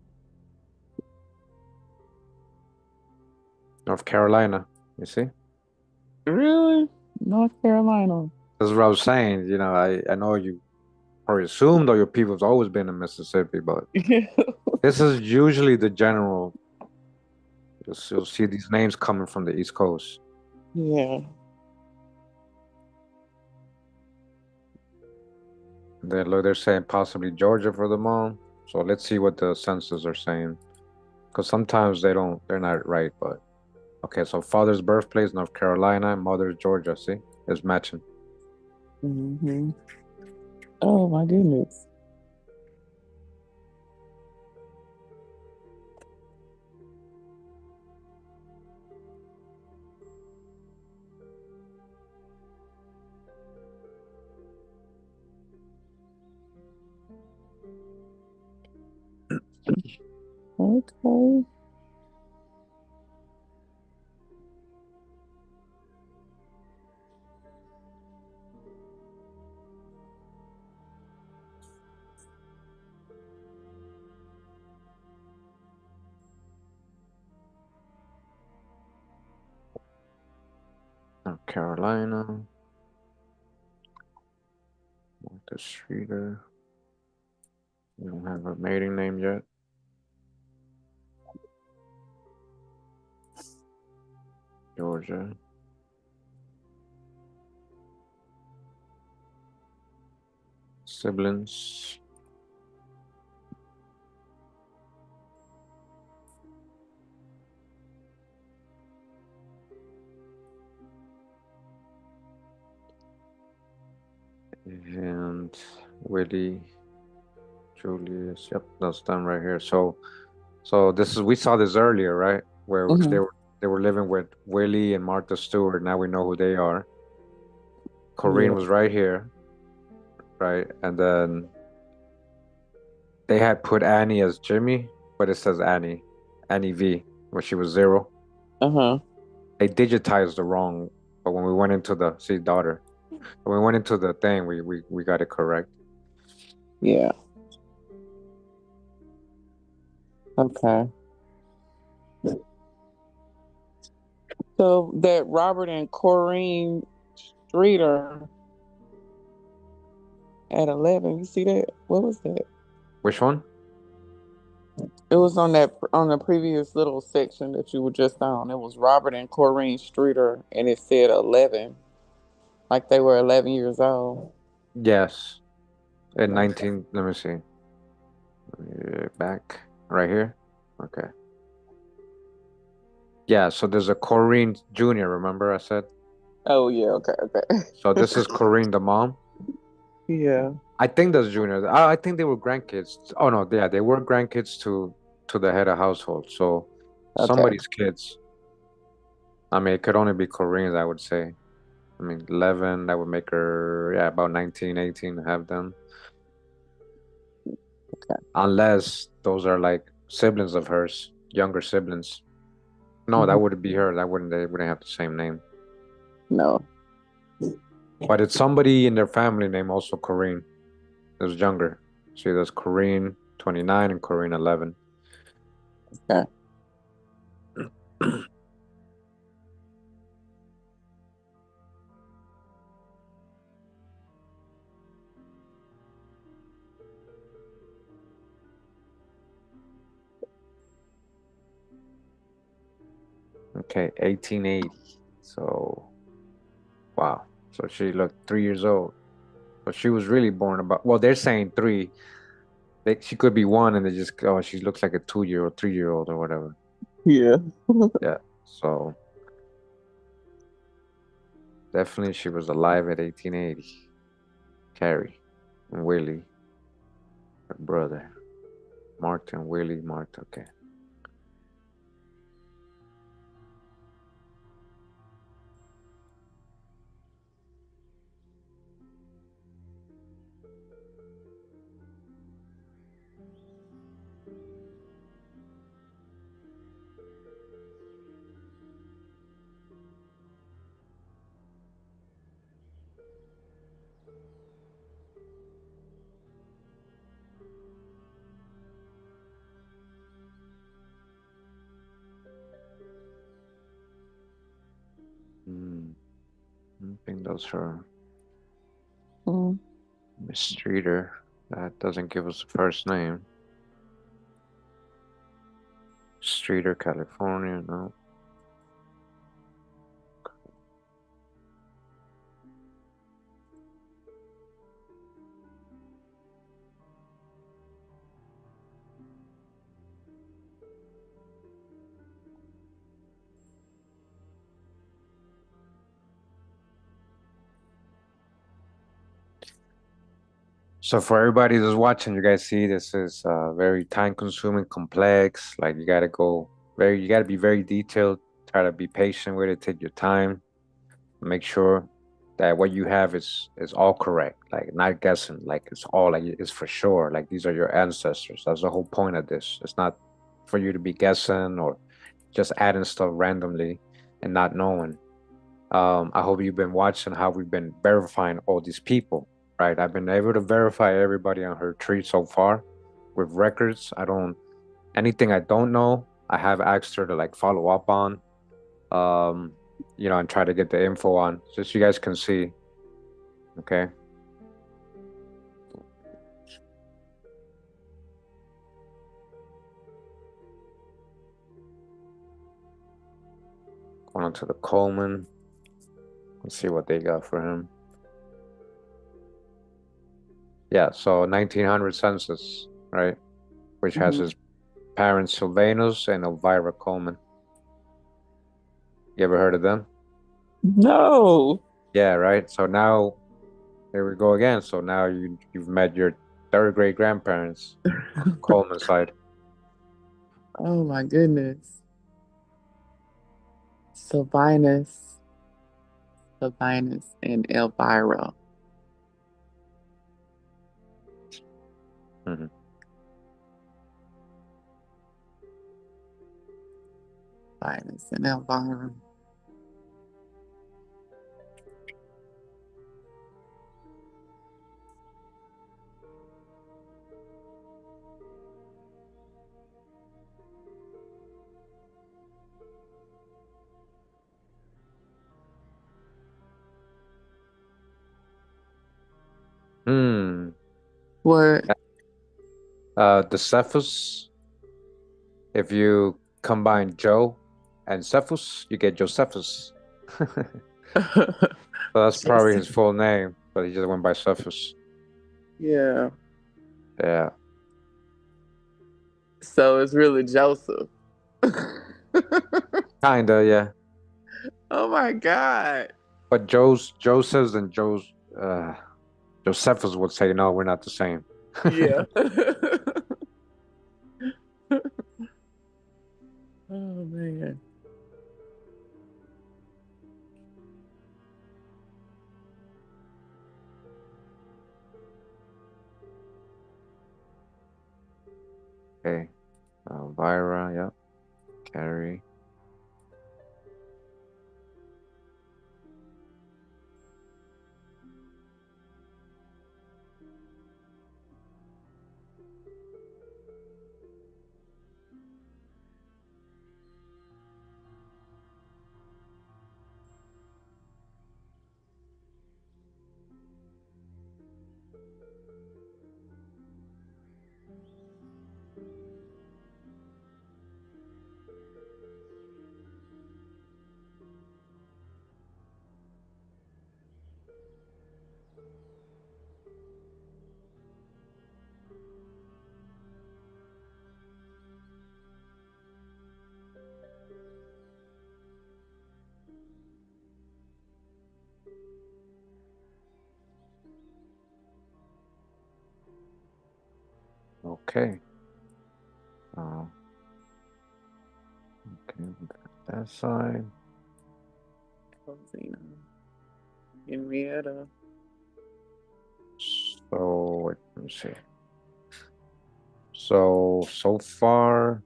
North Carolina, you see? Really? North Carolina. That's what I was saying. I know you probably assumed all your people's always been in Mississippi, but this is usually the general. You'll see these names coming from the East Coast. Yeah. They're saying possibly Georgia for the mom. So let's see what the census are saying. Because sometimes they're not right. But okay, so father's birthplace, North Carolina, mother's Georgia. See, it's matching. Hmm. Oh my goodness. Okay. North Carolina, Martha Streeter. You don't have a maiden name yet. Georgia. Siblings. And Willie, Julius. Yep, that's done right here. So this is we saw this earlier, right? Where Hmm. they were living with Willie and Martha Stewart. Now we know who they are. Corinne Yeah. was right here, right? And then they had put Annie as Jimmy, but it says Annie V, when she was zero. Uh-huh. They digitized the wrong, but when we went into the see daughter, when we went into the thing, we got it correct. Yeah. Okay. So that Robert and Corrine Streeter at 11, you see that? What was that? Which one? It was on the previous little section that you were just on. It was Robert and Corrine Streeter and it said 11, like they were 11 years old. Yes, in 19. Let me see. Back right here. Okay. Yeah, so there's a Corinne Jr., remember I said? Oh yeah, okay, So okay. this is Corinne, the mom. Yeah. I think that's Junior. I think they were grandkids. Oh no, yeah, they were grandkids to the head of household. So Okay. somebody's kids. I mean, it could only be Corinne's, I would say. I mean, 11, that would make her, yeah, about 19, 18 to have them. Okay. Unless those are like siblings of hers, younger siblings. No, that Mhm. wouldn't be her. They wouldn't have the same name. No. But it's somebody in their family name also Corinne. There's younger. See, there's Corinne 29 and Corinne 11. Okay. Okay, 1880. So, wow. So she looked 3 years old. But she was really born about, well, they're saying three. She could be one and they just, oh, she looks like a 2 year old, 3 year old or whatever. Yeah. Yeah. So definitely she was alive at 1880. Carrie and Willie, her brother. Martin, Willie, Martin. Okay. Hmm. I think that's her. Mm. Miss Streeter. That doesn't give us a first name. Streeter, California. No. So for everybody that's watching, you guys see this is very time consuming, complex. Like you gotta be very detailed. Try to be patient with it. Take your time. Make sure that what you have is all correct. Like not guessing. Like it's all like it's for sure. Like these are your ancestors. That's the whole point of this. It's not for you to be guessing or just adding stuff randomly and not knowing. I hope you've been watching how we've been verifying all these people, right? I've been able to verify everybody on her tree so far with records. Anything I don't know, I have asked her to like follow up on, um, and try to get the info on, just so you guys can see. Okay, going on to the Coleman. Let's see what they got for him. Yeah, so 1900 census, right? Which has Mhm. his parents Sylvanus and Elvira Coleman. You ever heard of them? No. Yeah, right. So now here we go again. So now you've met your third great grandparents on the Coleman side. Oh my goodness. Sylvanus, Sylvanus, and Elvira. Hmm. Sylvanus and Elvira. Hmm. What? The Cephus. If you combine Joe and Cephus, you get Josephus. So that's probably Joseph. his full name, but he just went by Cephus. Yeah. Yeah, So it's really Joseph. kinda. Yeah, Oh my God. but Joseph's and uh, Josephus would say no, we're not the same. Yeah. Oh man. Okay, Elvira. Yeah, Carrie. Okay. Uh, okay, we got that side. Rosina, Henrietta. So let me see. So far,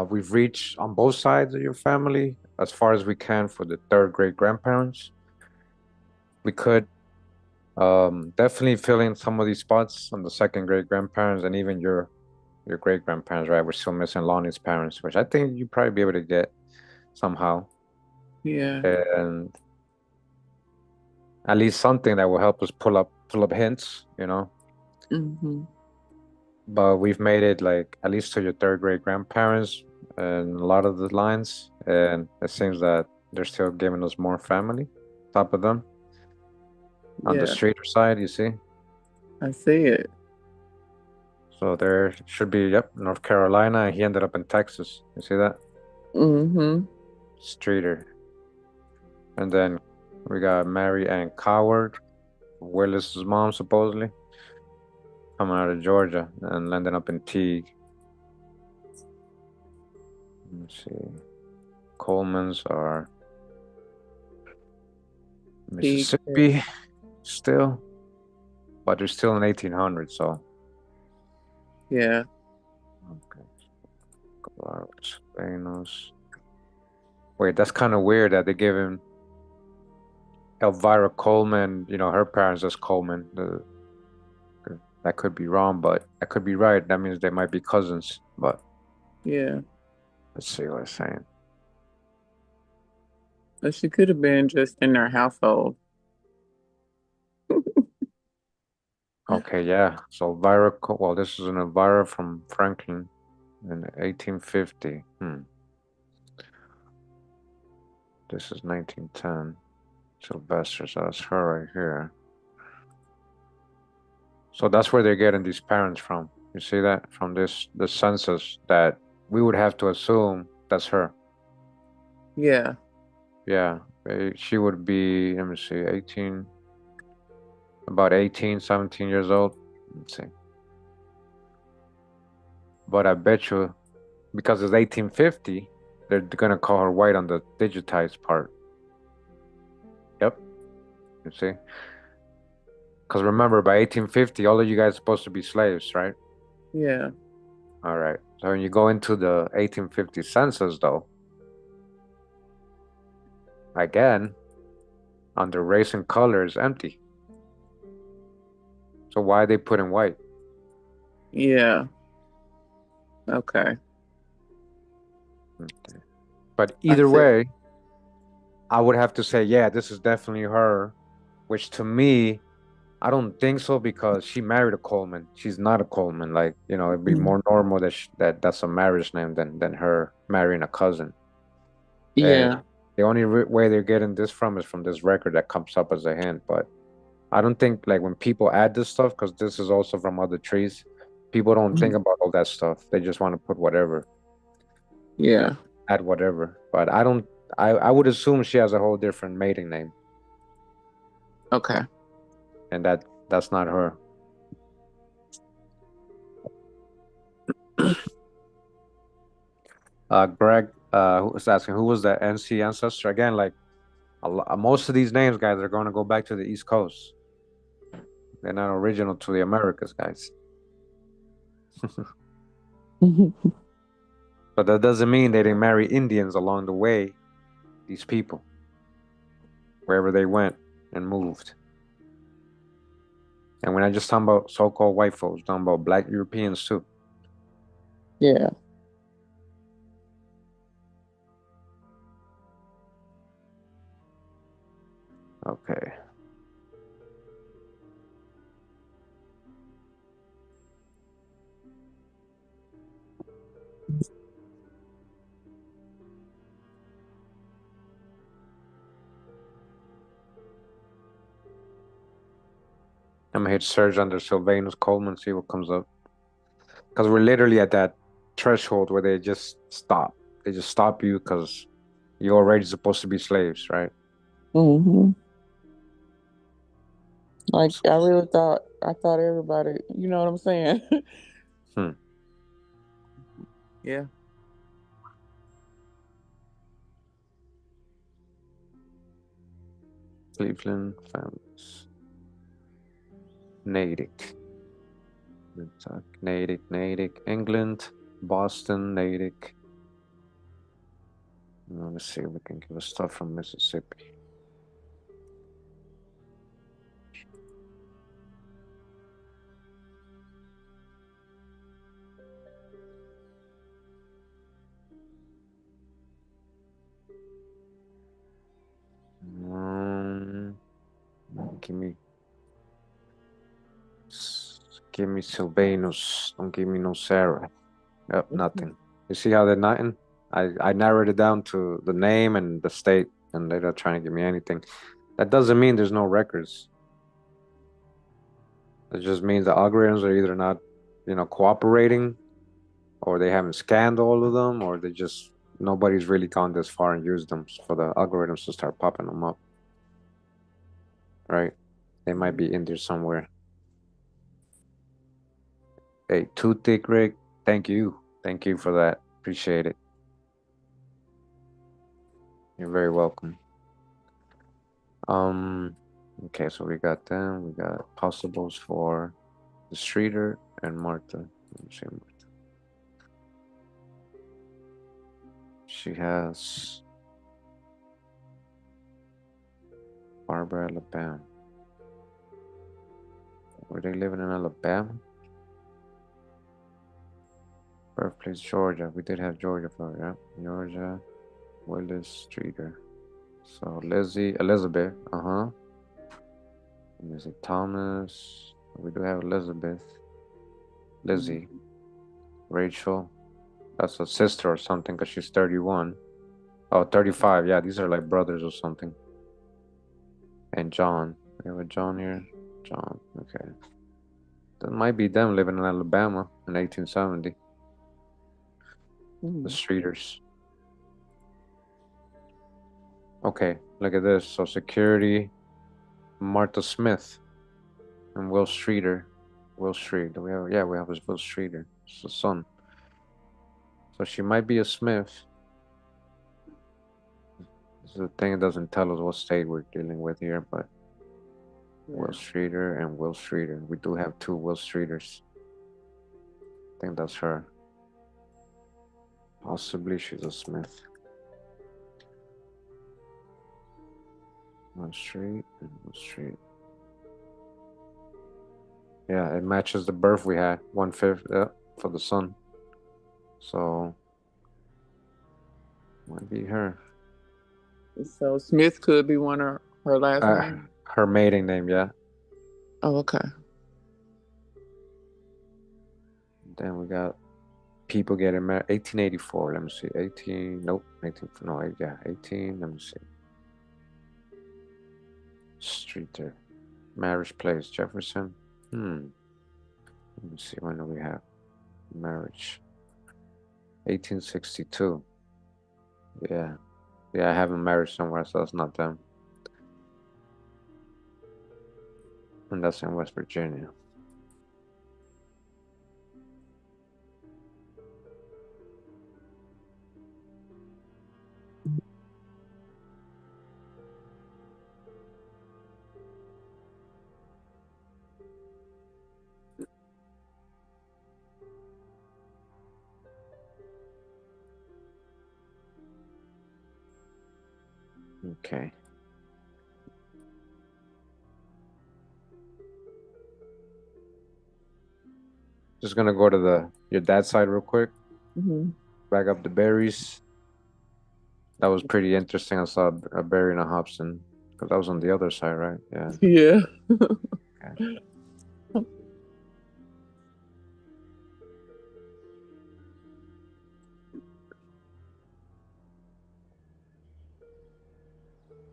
we've reached on both sides of your family as far as we can for the third great grandparents. We could definitely fill in some of these spots on the second great grandparents and even your great grandparents, right? We're still missing Lonnie's parents, which I think you'd probably be able to get somehow. Yeah. And at least something that will help us pull up hints, you know. Mm-hmm. But we've made it like at least to your third great grandparents and a lot of the lines, and it seems that they're still giving us more family. Top of them on the Yeah. straighter side, you see. I see it. So there should be, yep, North Carolina. He ended up in Texas. You see that? Mm-hmm. Streeter. And then we got Mary Ann Coward, Willis's mom, supposedly, coming out of Georgia and landing up in Teague. Let's see. Coleman's are Big. Mississippi still, but they're still in 1800, so. Yeah. Okay. Claros, Thanos. Wait, that's kind of weird that they give him Elvira Coleman, her parents as Coleman. That could be wrong, but I could be right. That means they might be cousins. But Yeah. let's see what it's saying. But she could have been just in their household. Okay, yeah. So Elvira, well, this is an Elvira from Franklin in 1850. This is 1910. Sylvester, so that's her right here. So that's where they're getting these parents from. You see that from the census that we would have to assume that's her. Yeah. Yeah, she would be, let me see, about 18, 17 years old. Let's see. But I bet you, because it's 1850, they're gonna call her white on the digitized part. Yep, you see. Because remember, by 1850, all of you guys are supposed to be slaves, right? Yeah. All right. So when you go into the 1850 census, though, again, under race and color is empty. So why they put in white? Yeah. Okay. Okay. But I either see. way, I would have to say, yeah, this is definitely her, which to me, I don't think so because she married a Coleman. She's not a Coleman. Like, it'd be Mm. more normal that's a marriage name than her marrying a cousin. And Yeah. the only way they're getting this from is from this record that comes up as a hint. But I don't think like when people add this stuff, because this is also from other trees, people don't think Mhm. about all that stuff. They just want to put whatever and Yeah. add whatever. But I don't. I would assume she has a whole different mating name, Okay. and that's not her. Greg, who was asking who was the NC ancestor again? Like most of these names, guys, are going to go back to the East Coast. They're not original to the Americas, guys. But that doesn't mean they didn't marry Indians along the way. These people, wherever they went and moved. And when I just talking about so-called white folks, talking about black Europeans too. Yeah. Okay. I'm gonna hit search under Sylvanus Coleman, see what comes up. Because we're literally at that threshold where they just stop. They just stop you because you're already supposed to be slaves, right? Hmm. Like So, I thought everybody, you know what I'm saying? Hmm. Yeah. Cleveland families. Natick. Natick, England. Boston, Natick. Let me see if we can give us stuff from Mississippi. Um, give me, give me Sylvanus. Don't give me no Sarah. Yep, nothing. You see how they're nothing? I narrowed it down to the name and the state, and they're not trying to give me anything. That doesn't mean there's no records. It just means the algorithms are either not, cooperating, or they haven't scanned all of them, or they just nobody's really gone this far and used them for the algorithms to start popping them up, right? They might be in there somewhere. Hey, too thick, Rick. Thank you. Thank you for that. Appreciate it. You're very welcome. Okay, so we got them. We got possibles for the Streeter and Martha. Let me see Martha. She has Barbara, Alabama. Were they living in Alabama? Birthplace, Georgia. We did have Georgia for yeah. Georgia, Willis, Streeter. So Lizzie, Elizabeth. Uh-huh. And is it Thomas? We do have Elizabeth. Lizzie, Rachel. That's a sister or something because she's 31. Oh, 35. Yeah, these are like brothers or something. And John. We have a John here. John. Okay. That might be them living in Alabama in 1870. The Streeters. Okay, look at this. So security, Martha Smith and Will Streeter. Will Street. Do we have? Yeah, we have Will Streeter. It's the son. So she might be a Smith. This is the thing. It doesn't tell us what state we're dealing with here, but Will Streeter and Will Streeter. We do have two Will Streeters. I think that's her. Possibly she's a Smith. Will Street and Will Street. Yeah, it matches the birth we had. 1/5, yeah, for the son. So might be her. So Smith could be one of her last Uh, name. her maiden name, yeah. Oh, okay. Then we got people getting married. 1884. Let me see. 18. Nope. 18. No. Yeah. 18. Let me see. Streeter. Marriage place. Jefferson. Let me see. When do we have marriage? 1862. Yeah. Yeah. I haven't married somewhere, so that's not them. And that's in West Virginia. Okay. Just gonna go to your dad's side real quick. Back up the berries. That was pretty interesting. I saw a berry and a Hobson because I was on the other side, right? Yeah. Yeah. Okay.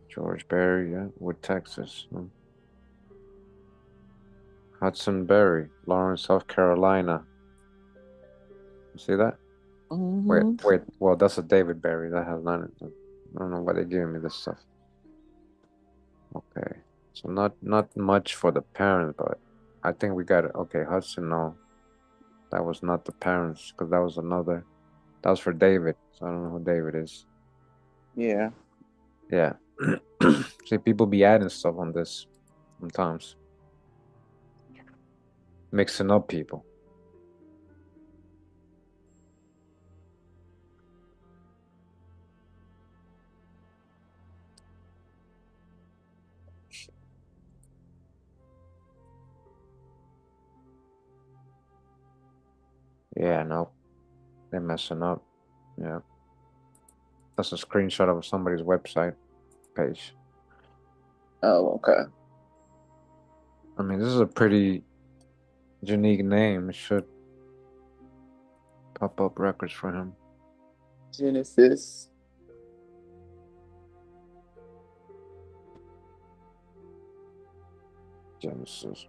George Berry, yeah, with Texas. Hudson Berry, Lawrence, South Carolina. You see that? Mm-hmm. Wait. Well, that's a David Berry. That has none. I don't know why they're giving me this stuff. Okay, so not much for the parent, but I think we got it. Okay, Hudson, no. That was not the parents, because that was another. That was for David. So I don't know who David is. Yeah. Yeah. See, people be adding stuff on this sometimes, mixing up people. Yeah, no, they're messing up. Yeah. That's a screenshot of somebody's website page. Oh, okay. I mean, this is a pretty unique name. It should pop up records for him. Genesis. Genesis.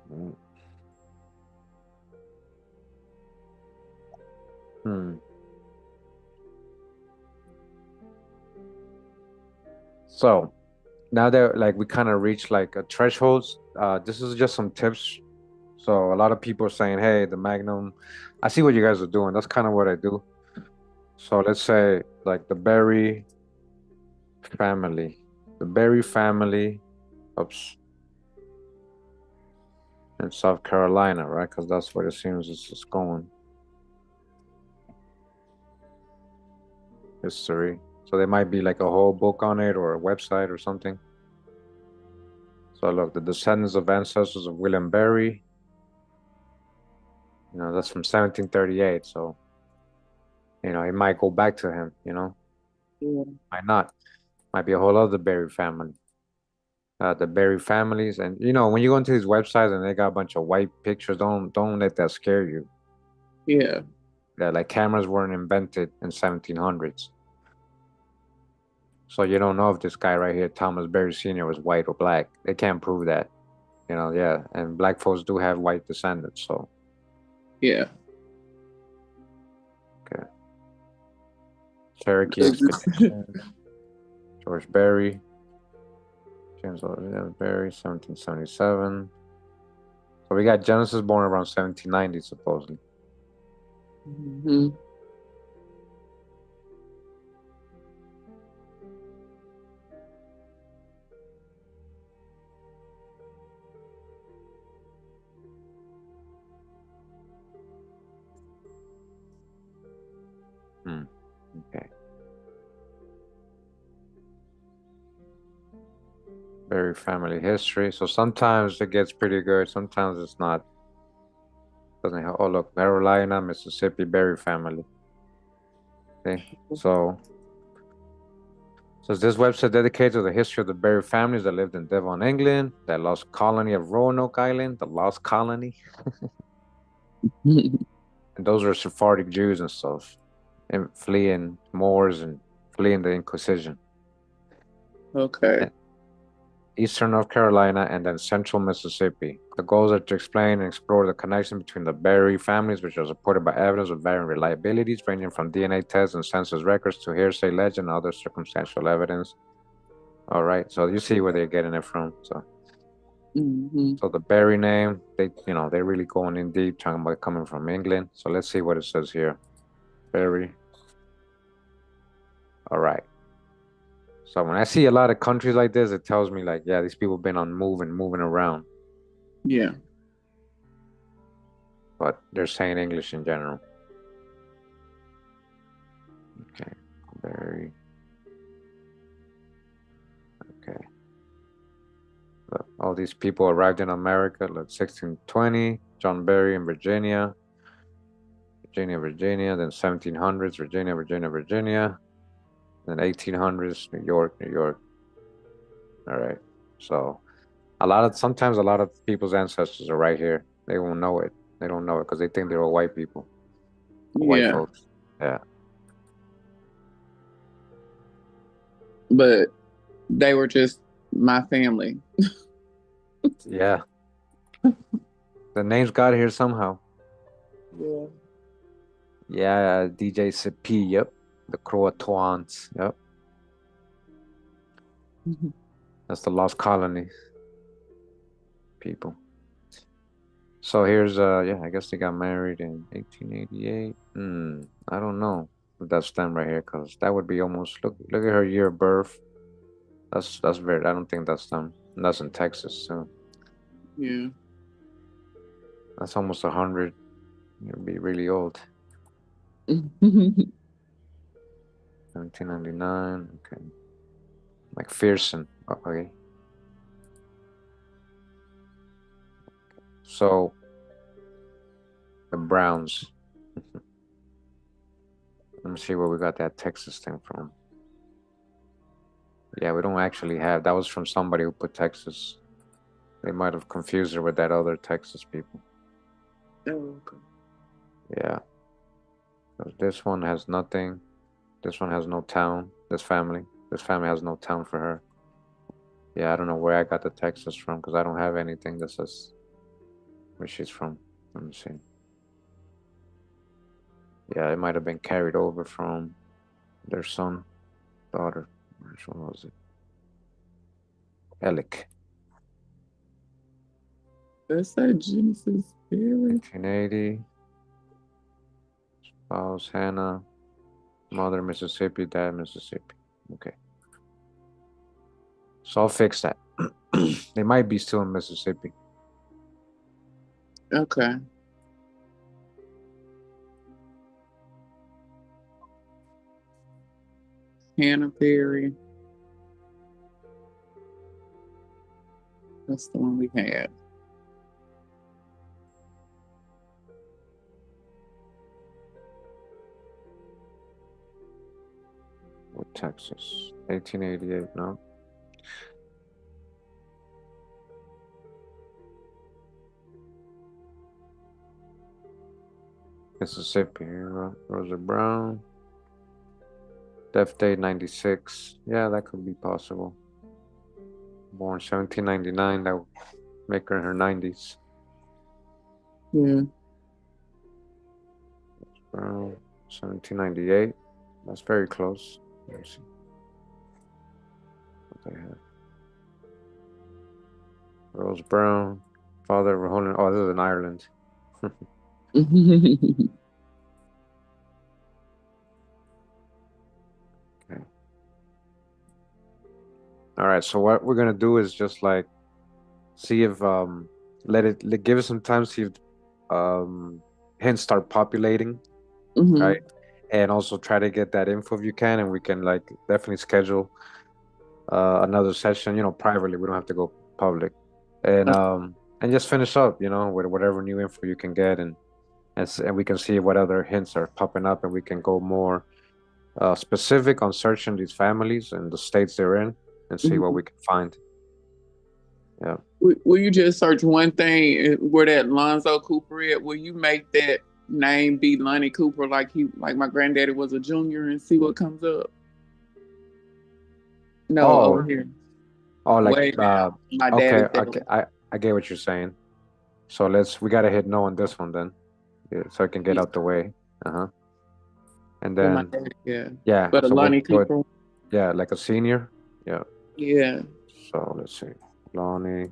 Hmm. So now that like we kind of reached like a threshold, this is just some tips. So a lot of people are saying, "Hey, the Magnum." I see what you guys are doing. That's kind of what I do. So let's say like the Berry family, the Berry family, oops, in South Carolina, right? Because that's where it seems it's going. History. So there might be like a whole book on it or a website or something. So look, the descendants of ancestors of William Berry. That's from 1738. So it might go back to him. Yeah. Might not. Might be a whole other Berry family. The Berry families, and when you go into these websites and they got a bunch of white pictures, don't let that scare you. Yeah. That like cameras weren't invented in 1700s, so you don't know if this guy right here, Thomas Berry Sr., was white or black. They can't prove that. Yeah, and black folks do have white descendants. So Yeah. okay, Cherokee 'Cause it's- expedition, George Berry, James Berry, 1777. So we got Genesis born around 1790, supposedly. Mhm. Hmm. Okay. Berry family history. So sometimes it gets pretty good. Sometimes it's not. Doesn't help. Oh, look, Carolina, Mississippi Berry family. Okay. So is this website dedicated to the history of the Berry families that lived in Devon, England, that lost colony of Roanoke Island, the lost colony? And those were Sephardic Jews and stuff, and fleeing Moors and fleeing the Inquisition. Okay. And Eastern North Carolina, and then Central Mississippi. The goals are to explain and explore the connection between the Berry families, which are supported by evidence of varying reliabilities, ranging from DNA tests and census records to hearsay, legend, and other circumstantial evidence. All right, so you see where they're getting it from. So, Hmm. so the Berry name, they're really going in deep, talking about coming from England. So let's see what it says here. Berry. All right. So when I see a lot of countries like this, it tells me like, yeah, these people been on moving around, Yeah. but they're saying English in general. Okay, Berry. Okay, look, all these people arrived in America. Look, 1620, John Berry in Virginia. Then 1700s, Virginia. Then 1800s, New York. All right. So sometimes a lot of people's ancestors are right here. They won't know it. They don't know it because they think they're all white people, white Yeah. folks. Yeah. But they were just my family. Yeah. The names got here somehow. Yeah. Yeah, DJ Sipi, yep. The Croatoans, yep. That's the lost colony people. So here's yeah, I guess they got married in 1888. I don't know if that's them right here, because that would be almost look at her year of birth. That's very I don't think that's them. And that's in Texas, so Yeah. that's almost 100. It'd be really old. 1799. Okay. McPherson. Okay. So the Browns. Let me see where we got that Texas thing from. Yeah, we don't actually have. That was from somebody who put Texas. They might have confused her with that other Texas people. Oh, okay. Yeah. 'Cause this one has nothing. This one has no town. This family. This family has no town for her. Yeah, I don't know where I got the Texas from because I don't have anything that says where she's from. Let me see. Yeah, it might have been carried over from their son, daughter. Which one was it? Alec. That's that Genesis theory. 1880. Spouse Hannah. Mother Mississippi. Dad Mississippi. Okay. So I'll fix that. They might be still in Mississippi. Okay. Hannah Perry. That's the one we had. With Texas. 1888. No. Mississippi. Rosa Brown. Death date 96. Yeah, that could be possible. Born 1799. That would make her in her 90s. Yeah. Brown. 1798. That's very close. Let's see what they have. Rose Brown. Father of Ronan. Oh, this is in Ireland. Okay. All right. So what we're gonna do is just like see if give it some time, see if um hints start populating, right? Hmm. And also try to get that info if you can, and we can like definitely schedule another session, privately. We don't have to go public. And just finish up, with whatever new info you can get, and we can see what other hints are popping up, and we can go more specific on searching these families and the states they're in, and see what Hmm. we can find. Yeah. Will you just search one thing where that Lonzo Cooper at? Will you make that name be Lonnie Cooper like my granddaddy was a junior and see what comes up? No, over Oh, here. oh, like Way down. My okay, daddy's okay, family. I get what you're saying. So we gotta hit no on this one then, yeah, so I can get Yeah, out the way. Uh-huh. And for my then daddy, yeah. yeah, But a so we'll Lonnie put Cooper, yeah, like a senior. Yeah. yeah, So let's see, Lonnie,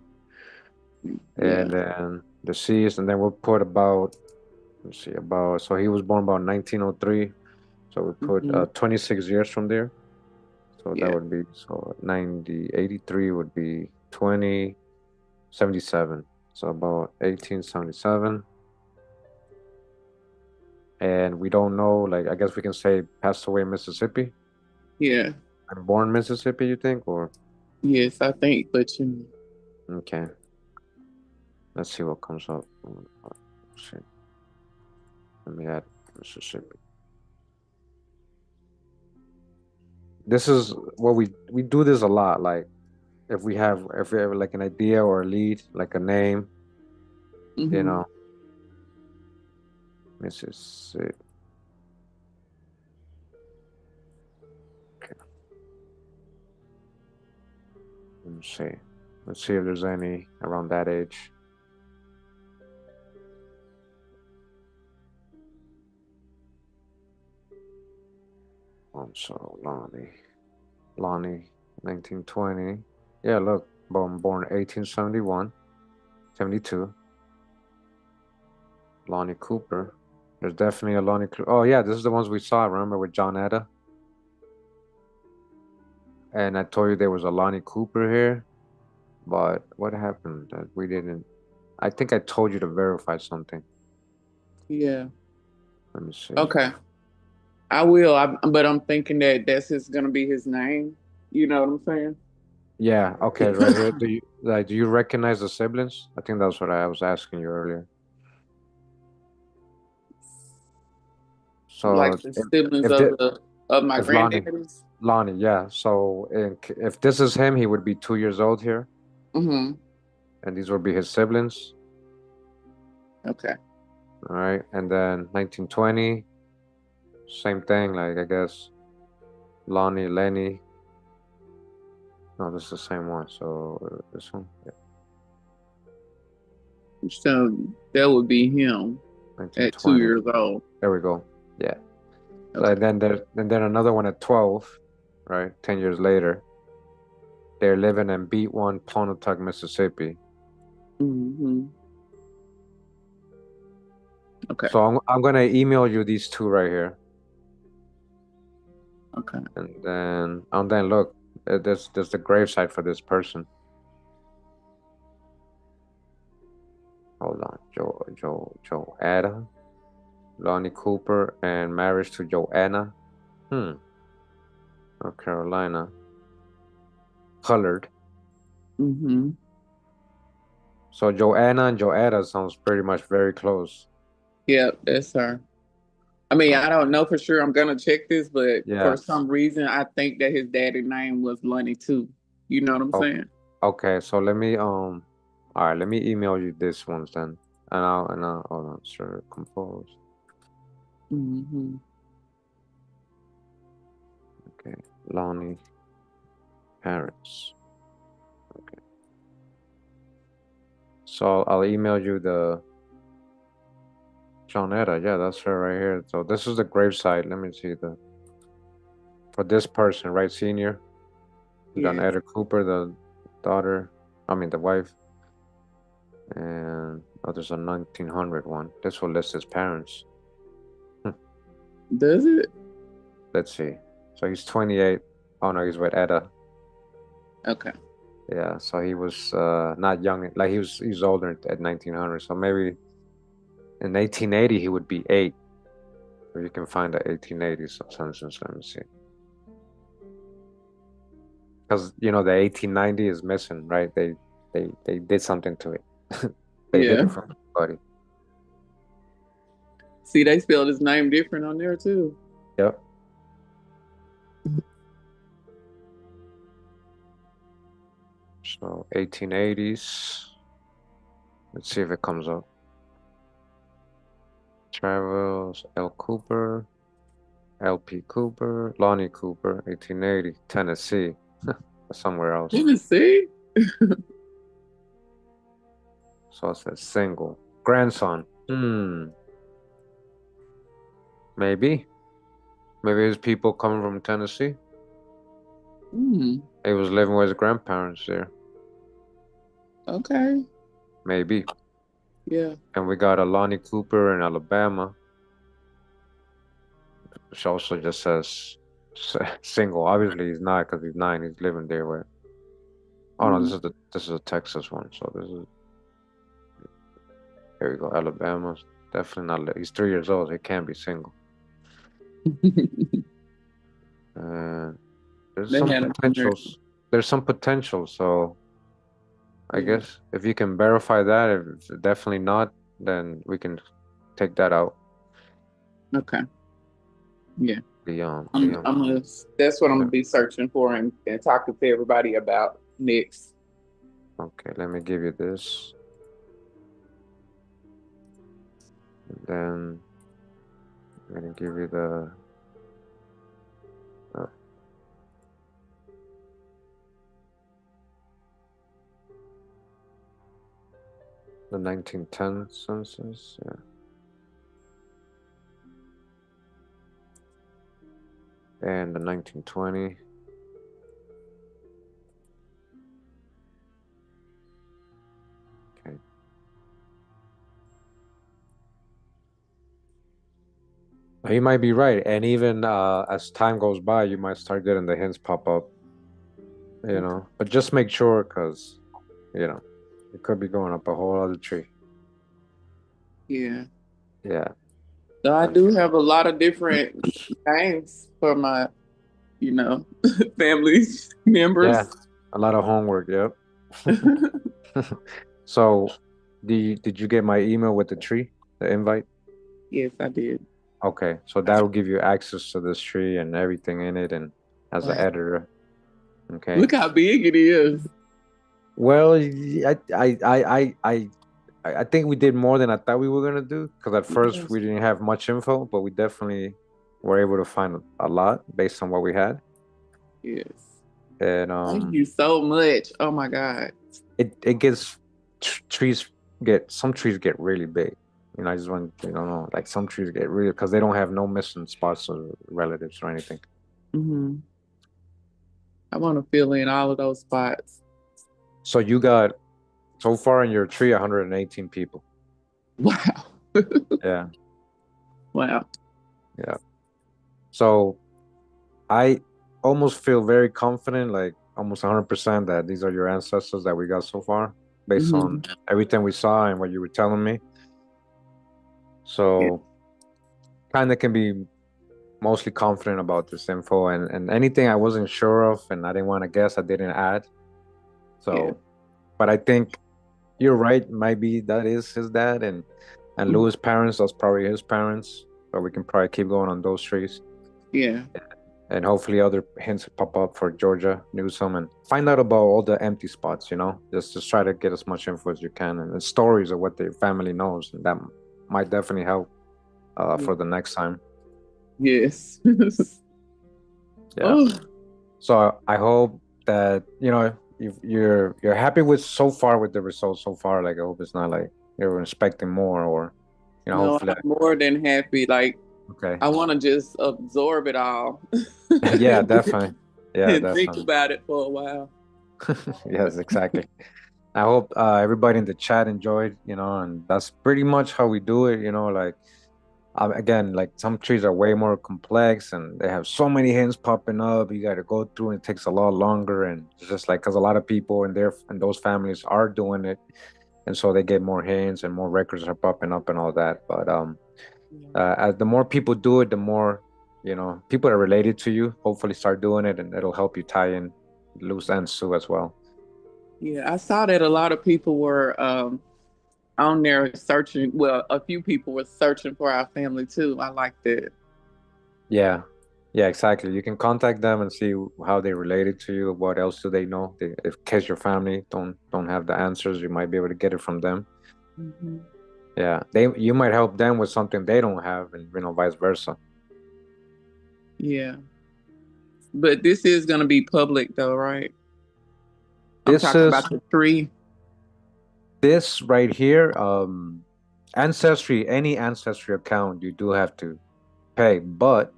yeah. and then deceased, and then we'll put about let's see about so he was born about 1903. So we put Hmm. 26 years from there. So that Yeah, would be so 90 83 would be 2077. So about 1877. And we don't know, like I guess we can say passed away in Mississippi yeah. and born in Mississippi, you think? Or Yes, I think, but okay, let's see what comes up. Let's see. Let me add Mississippi. This is what we do this a lot. Like if we have like an idea or a lead, like a name, you hmm. know, Mississippi. Okay, let me see. Let's see if there's any around that age. So Lonnie, 1920. Yeah, look, born 1871, 72. Lonnie Cooper. There's definitely a Lonnie Cooper. Oh yeah, this is the ones we saw. Remember with John Etta? And I told you there was a Lonnie Cooper here, but what happened that we didn't? I think I told you to verify something. Yeah. Let me see. Okay. I will. But I'm thinking that that's just gonna be his name. You know what I'm saying? Yeah, okay, right here. Do you recognize the siblings? I think that's what I was asking you earlier. Like So the siblings if of the the of my if Lonnie granddaddies. Lonnie, yeah. So if this is him, he would be 2 years old here, Mm-hmm. and these would be his siblings. Okay. All right, and then 1920, same thing. Like I guess Lonnie, Lenny. No, this is the same one. So this one, yeah, So that would be him at 1920. 2 years old. There we go. Yeah. So Okay. and then another one at 12, right? 10 years later, they're living in Beat One, Pontotoc, Mississippi. Mm-hmm. Okay. So I'm gonna email you these two right here, Okay. and then look, there's the gravesite for this person. Hold on, Joanna, Lonnie Cooper, and marriage to Joanna. North Carolina, colored. Mm-hmm. So Joanna and Joetta sounds pretty much very close. Yep, that's her. I mean, I don't know for sure. I'm gonna check this, but for Yeah. some reason, I think that his daddy name was Lunny too. You know what I'm Okay. saying? Okay. So let me All right. Let me email you this ones then, and I'll hold on. Sure. Compose. Mm-hmm. Okay. Lonnie parents. Okay. So I'll email you the Johnetta. Yeah, that's her right here. So this is the gravesite. Let me see the for this person, right? Senior Yes. Johnetta Cooper, the daughter. I mean the wife. And oh, there's a 1900 one. This will list his parents. Hmm, Does it? let's see. So he's 28. Oh no, he's with Etta. Okay. Yeah, so he was not young. Like he was older at 1900. So maybe in 1880 he would be 8. Or you can find the 1880s census. Let me see. Because the 1890 is missing, right? They did something to it. They hid Yeah. it from everybody. See, they spelled his name different on there too. Yep. So 1880s. Let's see if it comes up. Travels, L. Cooper, L.P. Cooper, Lonnie Cooper, 1880, Tennessee, somewhere else. Tennessee? So it says single. Grandson. Maybe. Maybe his people coming from Tennessee. Hmm. He was living with his grandparents there. Okay. Maybe. Yeah. And we got a Lonnie Cooper in Alabama, which also just says single. Obviously, he's not because he's 9. He's living there with. Oh no, Mm. this is a Texas one. So this is here we go. Alabama. Definitely not. He's 3 years old. He can't be single. Uh, there's They some had him on there. potentials. There's some potential. So I Yeah. guess if you can verify that, if it's definitely not, then we can take that out. Okay. Yeah. Leon. I'm gonna that's what I'm Yeah. gonna be searching for and talking to everybody about next. Okay, let me give you this. And then I'm gonna give you uh, the 1910 census. Yeah. And the 1920. Okay. You might be right. And even as time goes by, you might start getting the hints pop up, Okay. But just make sure because, you know, it could be going up a whole other tree. Yeah. Yeah. So I And do have a lot of different names for my, you know, family yeah, members. a lot of homework. Yep. So, did you get my email with the tree, the invite? Yes, I did. Okay, so that'll give you access to this tree and everything in it, and as an Wow. editor. Okay. Look how big it is. Well, I think we did more than I thought we were gonna do because at first Yes. we didn't have much info, but we definitely were able to find a lot based on what we had. Yes. And Thank you so much. Oh my God. it gets trees get some trees get really big. I just want you to know, like some trees get really because they don't have no missing spots or relatives or anything. Hmm. I want to fill in all of those spots. So you got so far in your tree 118 people. Wow. Yeah, Wow. yeah. So I almost feel very confident, like almost 100% that these are your ancestors that we got so far, based on Hmm. everything we saw and what you were telling me. Yeah. So kind of can be mostly confident about this info and anything I wasn't sure of and I didn't want to guess, I didn't add. Yeah. So, but I think you're right. Maybe that is his dad and Mhm. Louis' parents, that's probably his parents. So we can probably keep going on those trees. Yeah. And hopefully other hints pop up for Georgia Newsom and find out about all the empty spots, just try to get as much info as you can and stories of what the family knows. And that might definitely help Yeah. for the next time. Yes. Yeah. Oh, So I hope that, you're happy with so far with the results so far. Like I hope it's not like you're expecting more or, no, hopefully. I'm more than happy. Like, Okay. I want to just absorb it all Yeah, definitely. Yeah, and think definitely. about it for a while. Yes, exactly. I hope everybody in the chat enjoyed, and that's pretty much how we do it, like again, like some trees are way more complex and they have so many hints popping up. You got to go through and it takes a lot longer. And it's just like, because a lot of people in there and those families are doing it. And so they get more hints and more records are popping up and all that. But Yeah. as the more people do it, the more, people that are related to you hopefully start doing it and it'll help you tie in loose ends too as well. Yeah, I saw that a lot of people were on there searching. Well, a few people were searching for our family too. I like that. Yeah. Yeah, exactly. You can contact them and see how they related to you. What else do they know? If case your family don't have the answers, you might be able to get it from them. Hmm. Yeah, you might help them with something they don't have, and vice versa. Yeah, but this is going to be public though, right? I'm This talking is about the tree. this right here. Ancestry, any ancestry account, you do have to pay, but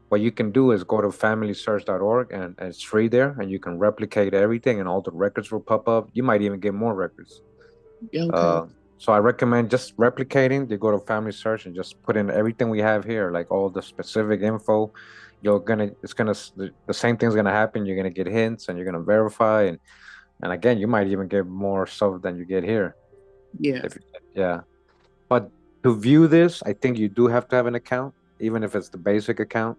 what you can do is go to familysearch.org and it's free there, and you can replicate everything, and all the records will pop up. You might even get more records. Okay. Uh, so I recommend just replicating. You go to Family Search and just put in everything we have here, like all the specific info. The same thing's gonna happen. You're gonna get hints and you're gonna verify, and again, you might even get more stuff than you get here. Yeah. If Yeah, but to view this, I think you do have to have an account, even if it's the basic account,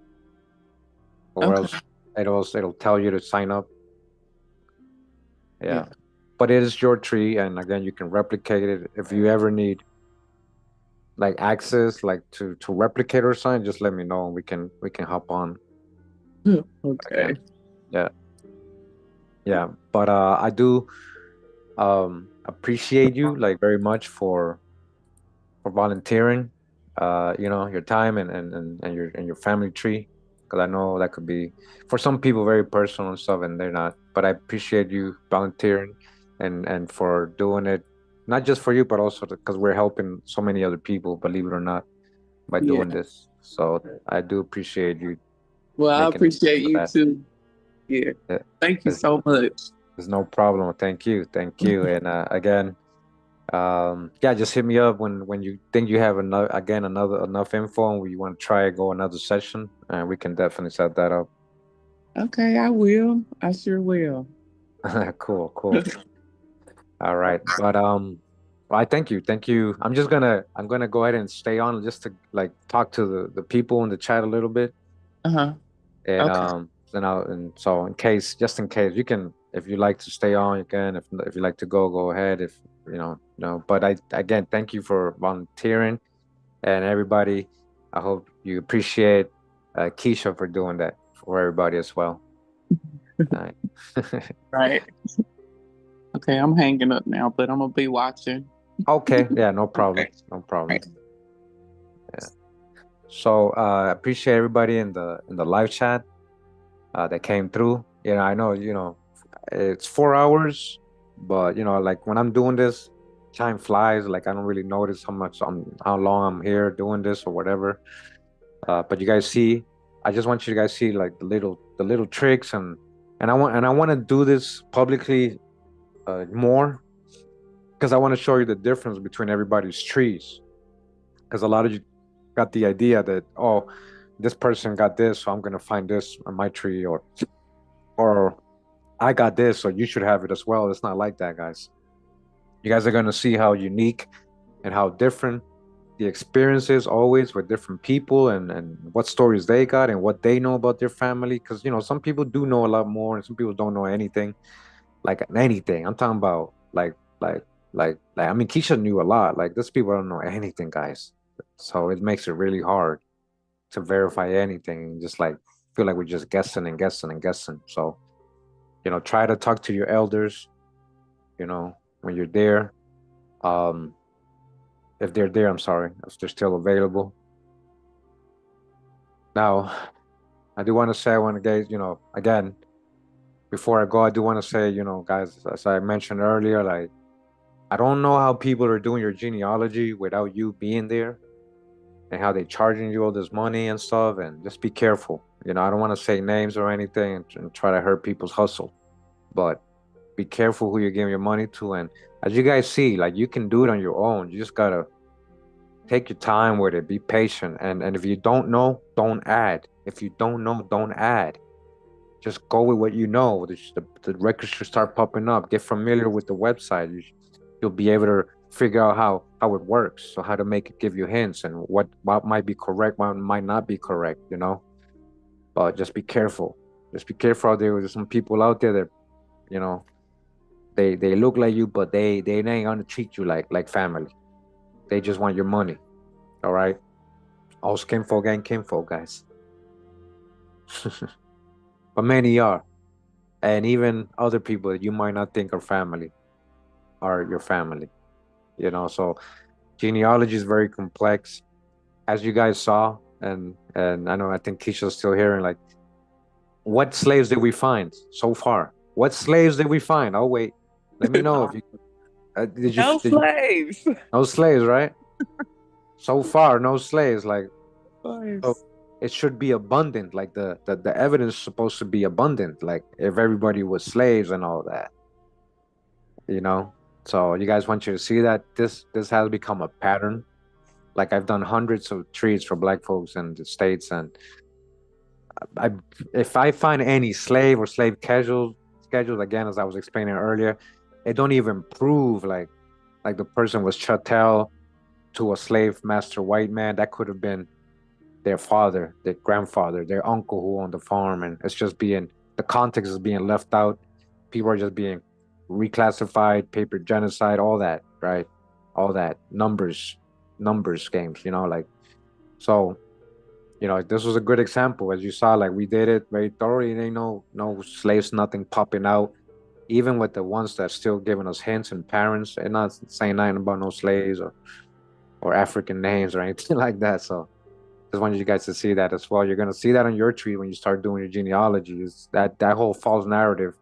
or Okay. else it'll tell you to sign up. Yeah. Yeah, but it is your tree, and again, you can replicate it if you ever need like access like to replicate or something, just let me know and we can hop on Okay. again. Yeah, yeah, but I do appreciate you like very much for volunteering your time and your family tree, because I know that could be for some people very personal and stuff and they're not, but I appreciate you volunteering and for doing it, not just for you but also because we're helping so many other people, believe it or not, by Yeah. doing this. So I do appreciate you Well, I making time appreciate for you that. too. Yeah. Yeah, Thank you There's, so much. there's no problem. Thank you. Thank you. And again, Yeah, just hit me up when you think you have another enough info and we want to try go another session, and we can definitely set that up. Okay, I will. I sure will. Cool, cool. All right, but well, I thank you. I'm gonna go ahead and stay on just to like talk to the people in the chat a little bit, Uh-huh. and Okay. and so in case, just in case, you can, if you like to stay on, you can. If you like to go ahead. If no. But I again thank you for volunteering, and everybody. I hope you appreciate Kesha for doing that for everybody as well. All right. Right. Okay, I'm hanging up now, but I'm gonna be watching. Okay, yeah, no problem, Okay. no problem. Right. Yeah. So appreciate everybody in the live chat that came through. I know, it's 4 hours, but like when I'm doing this, time flies. Like I don't really notice how long I'm here doing this or whatever. But you guys see, I just want you guys see like the little tricks, and I want to do this publicly more because I want to show you the difference between everybody's trees. Because a lot of you got the idea that, oh, this person got this, so I'm gonna find this on my tree, or I got this, so you should have it as well. It's not like that, guys. You guys are gonna see how unique and how different the experiences always with different people, and what stories they got and what they know about their family. Because some people do know a lot more, and some people don't know anything, like anything. I'm talking about like I mean, Keisha knew a lot. Like these people don't know anything, guys. So it makes it really hard to verify anything. Just like feel like we're just guessing and guessing and guessing. So try to talk to your elders. When you're there. Um, if they're there, I'm sorry, if they're still available. Now, I do want to say, I want to get, again, before I go, I do want to say, guys, as I mentioned earlier, like, I don't know how people are doing your genealogy without you being there and how they charging you all this money and stuff. And just be careful. I don't want to say names or anything and try to hurt people's hustle, but be careful who you're giving your money to. And as you guys see, like, you can do it on your own. You just gotta take your time with it, be patient, and if you don't know, don't add. If you don't know, don't add. Just go with what you know. The records should start popping up. Get familiar with the website. You'll be able to figure out how it works, so how to make it give you hints and what might be correct, what might not be correct. But just be careful. Just be careful out there. There's some people out there that you know they look like you, but they ain't gonna treat you like family. They just want your money. All right. All kinfolk ain't kinfolk, guys. But many are. And even other people that you might not think are family are your family. So genealogy is very complex. As you guys saw, and I think Keisha's still hearing, like, what slaves did we find so far? What slaves did we find? Oh wait, let me know if you No did you slaves. no slaves, right? So far, no slaves. Like, so Slaves. it should be abundant. Like the evidence is supposed to be abundant. Like if everybody was slaves and all that, you know. So you guys want you to see that this has become a pattern. Like I've done hundreds of treats for Black folks in the States, and I if I find any slave or slave schedules again, as I was explaining earlier, it don't even prove like the person was chattel to a slave master white man. That could have been their father, their grandfather, their uncle who owned the farm, and it's just being the context is being left out. People are just being reclassified, paper genocide, all that, right? All that numbers games, like so. This was a good example, as you saw. Like we did it very thoroughly. There ain't no slaves, nothing popping out. Even with the ones that still giving us hints and parents, and not saying nothing about no slaves or African names or anything like that. So just wanted you guys to see that as well. You're gonna see that on your tree when you start doing your genealogy. Is that whole false narrative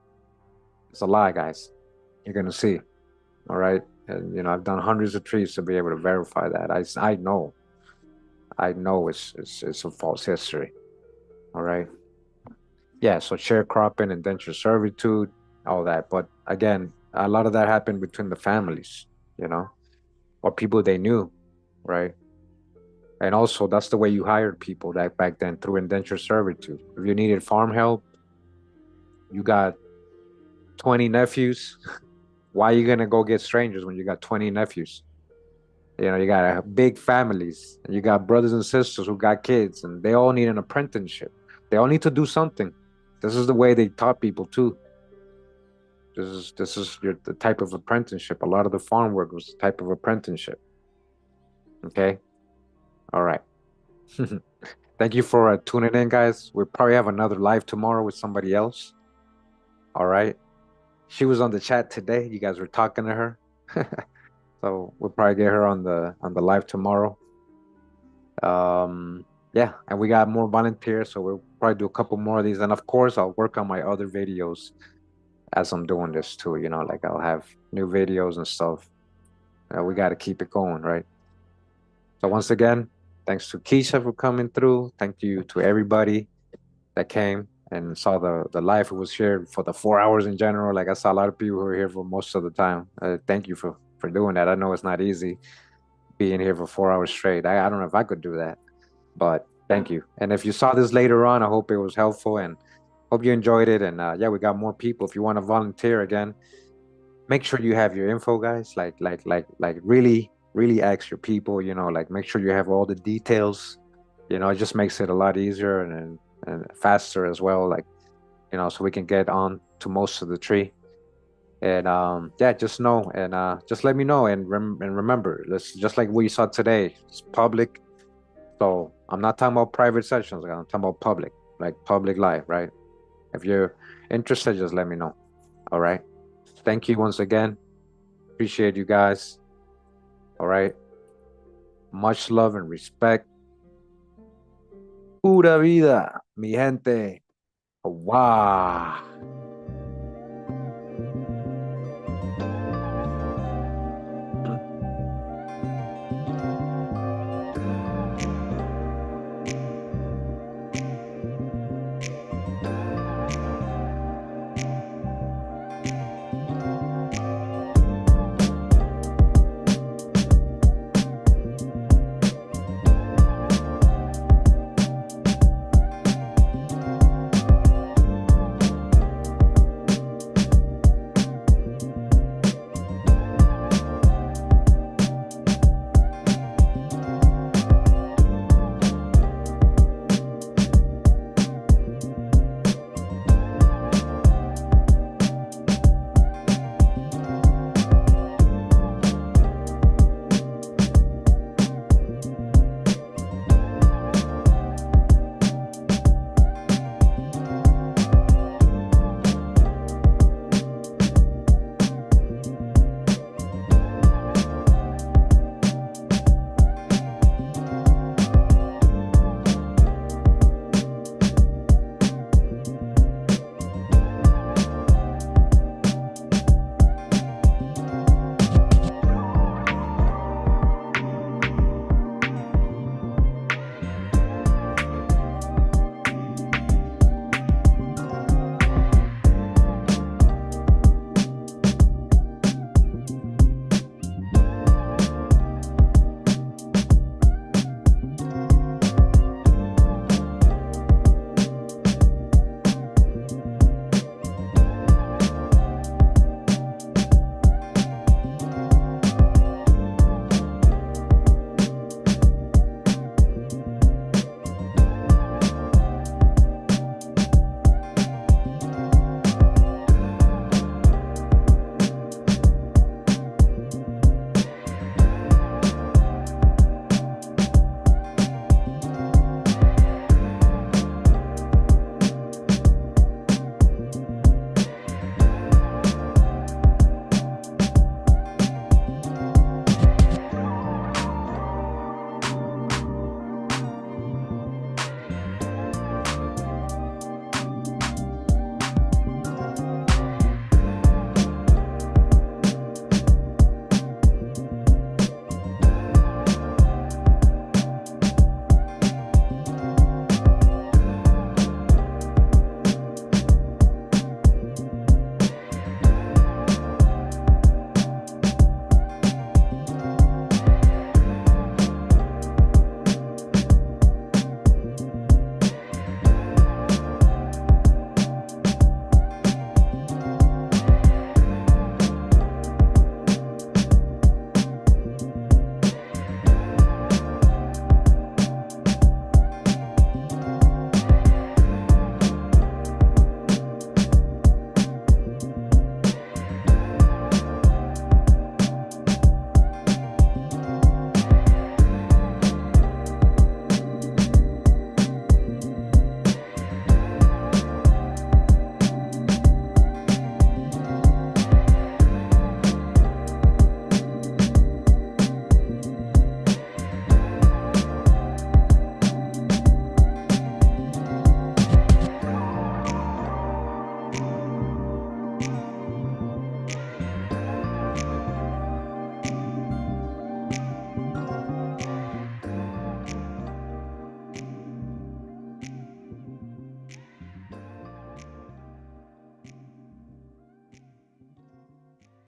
is a lie, guys. You're gonna see. All right. And I've done hundreds of trees to be able to verify that. I know it's a false history. All right. Yeah. So sharecropping, indentured servitude, all that. But again, a lot of that happened between the families. You know. or people they knew, right? And also, that's the way you hired people that back then, through indentured servitude. If you needed farm help, you got 20 nephews. Why are you gonna go get strangers when you got 20 nephews? You got big families, and you got brothers and sisters who got kids, and they all need an apprenticeship. They all need to do something. This is the way they taught people too. The type of apprenticeship. A lot of the farm work was the type of apprenticeship. Okay, all right. Thank you for tuning in, guys. We'll probably have another live tomorrow with somebody else. All right. She was on the chat today. You guys were talking to her. So we'll probably get her on the live tomorrow. Yeah, and we got more volunteers, so we'll probably do a couple more of these. And of course, I'll work on my other videos as I'm doing this too. Like I'll have new videos and stuff. We got to keep it going, right? So once again, thanks to Kesha for coming through. Thank you to everybody that came and saw the live. It was shared for the 4 hours in general. Like I saw a lot of people who were here for most of the time. Thank you for doing that. I know it's not easy being here for 4 hours straight. I don't know if I could do that, but thank you. And if you saw this later on, I hope it was helpful and hope you enjoyed it. And yeah, we got more people. If you want to volunteer again, make sure you have your info, guys. Like really, really ask your people. Like make sure you have all the details. It just makes it a lot easier and faster as well. Like so we can get on to most of the tree. And yeah, just know and just let me know and remember, this just like we saw today. It's public, so I'm not talking about private sessions. I'm talking about public, like public live, right? If you're interested, just let me know. All right. Thank you once again. Appreciate you guys. All right. Much love and respect. Pura vida, mi gente. Wow.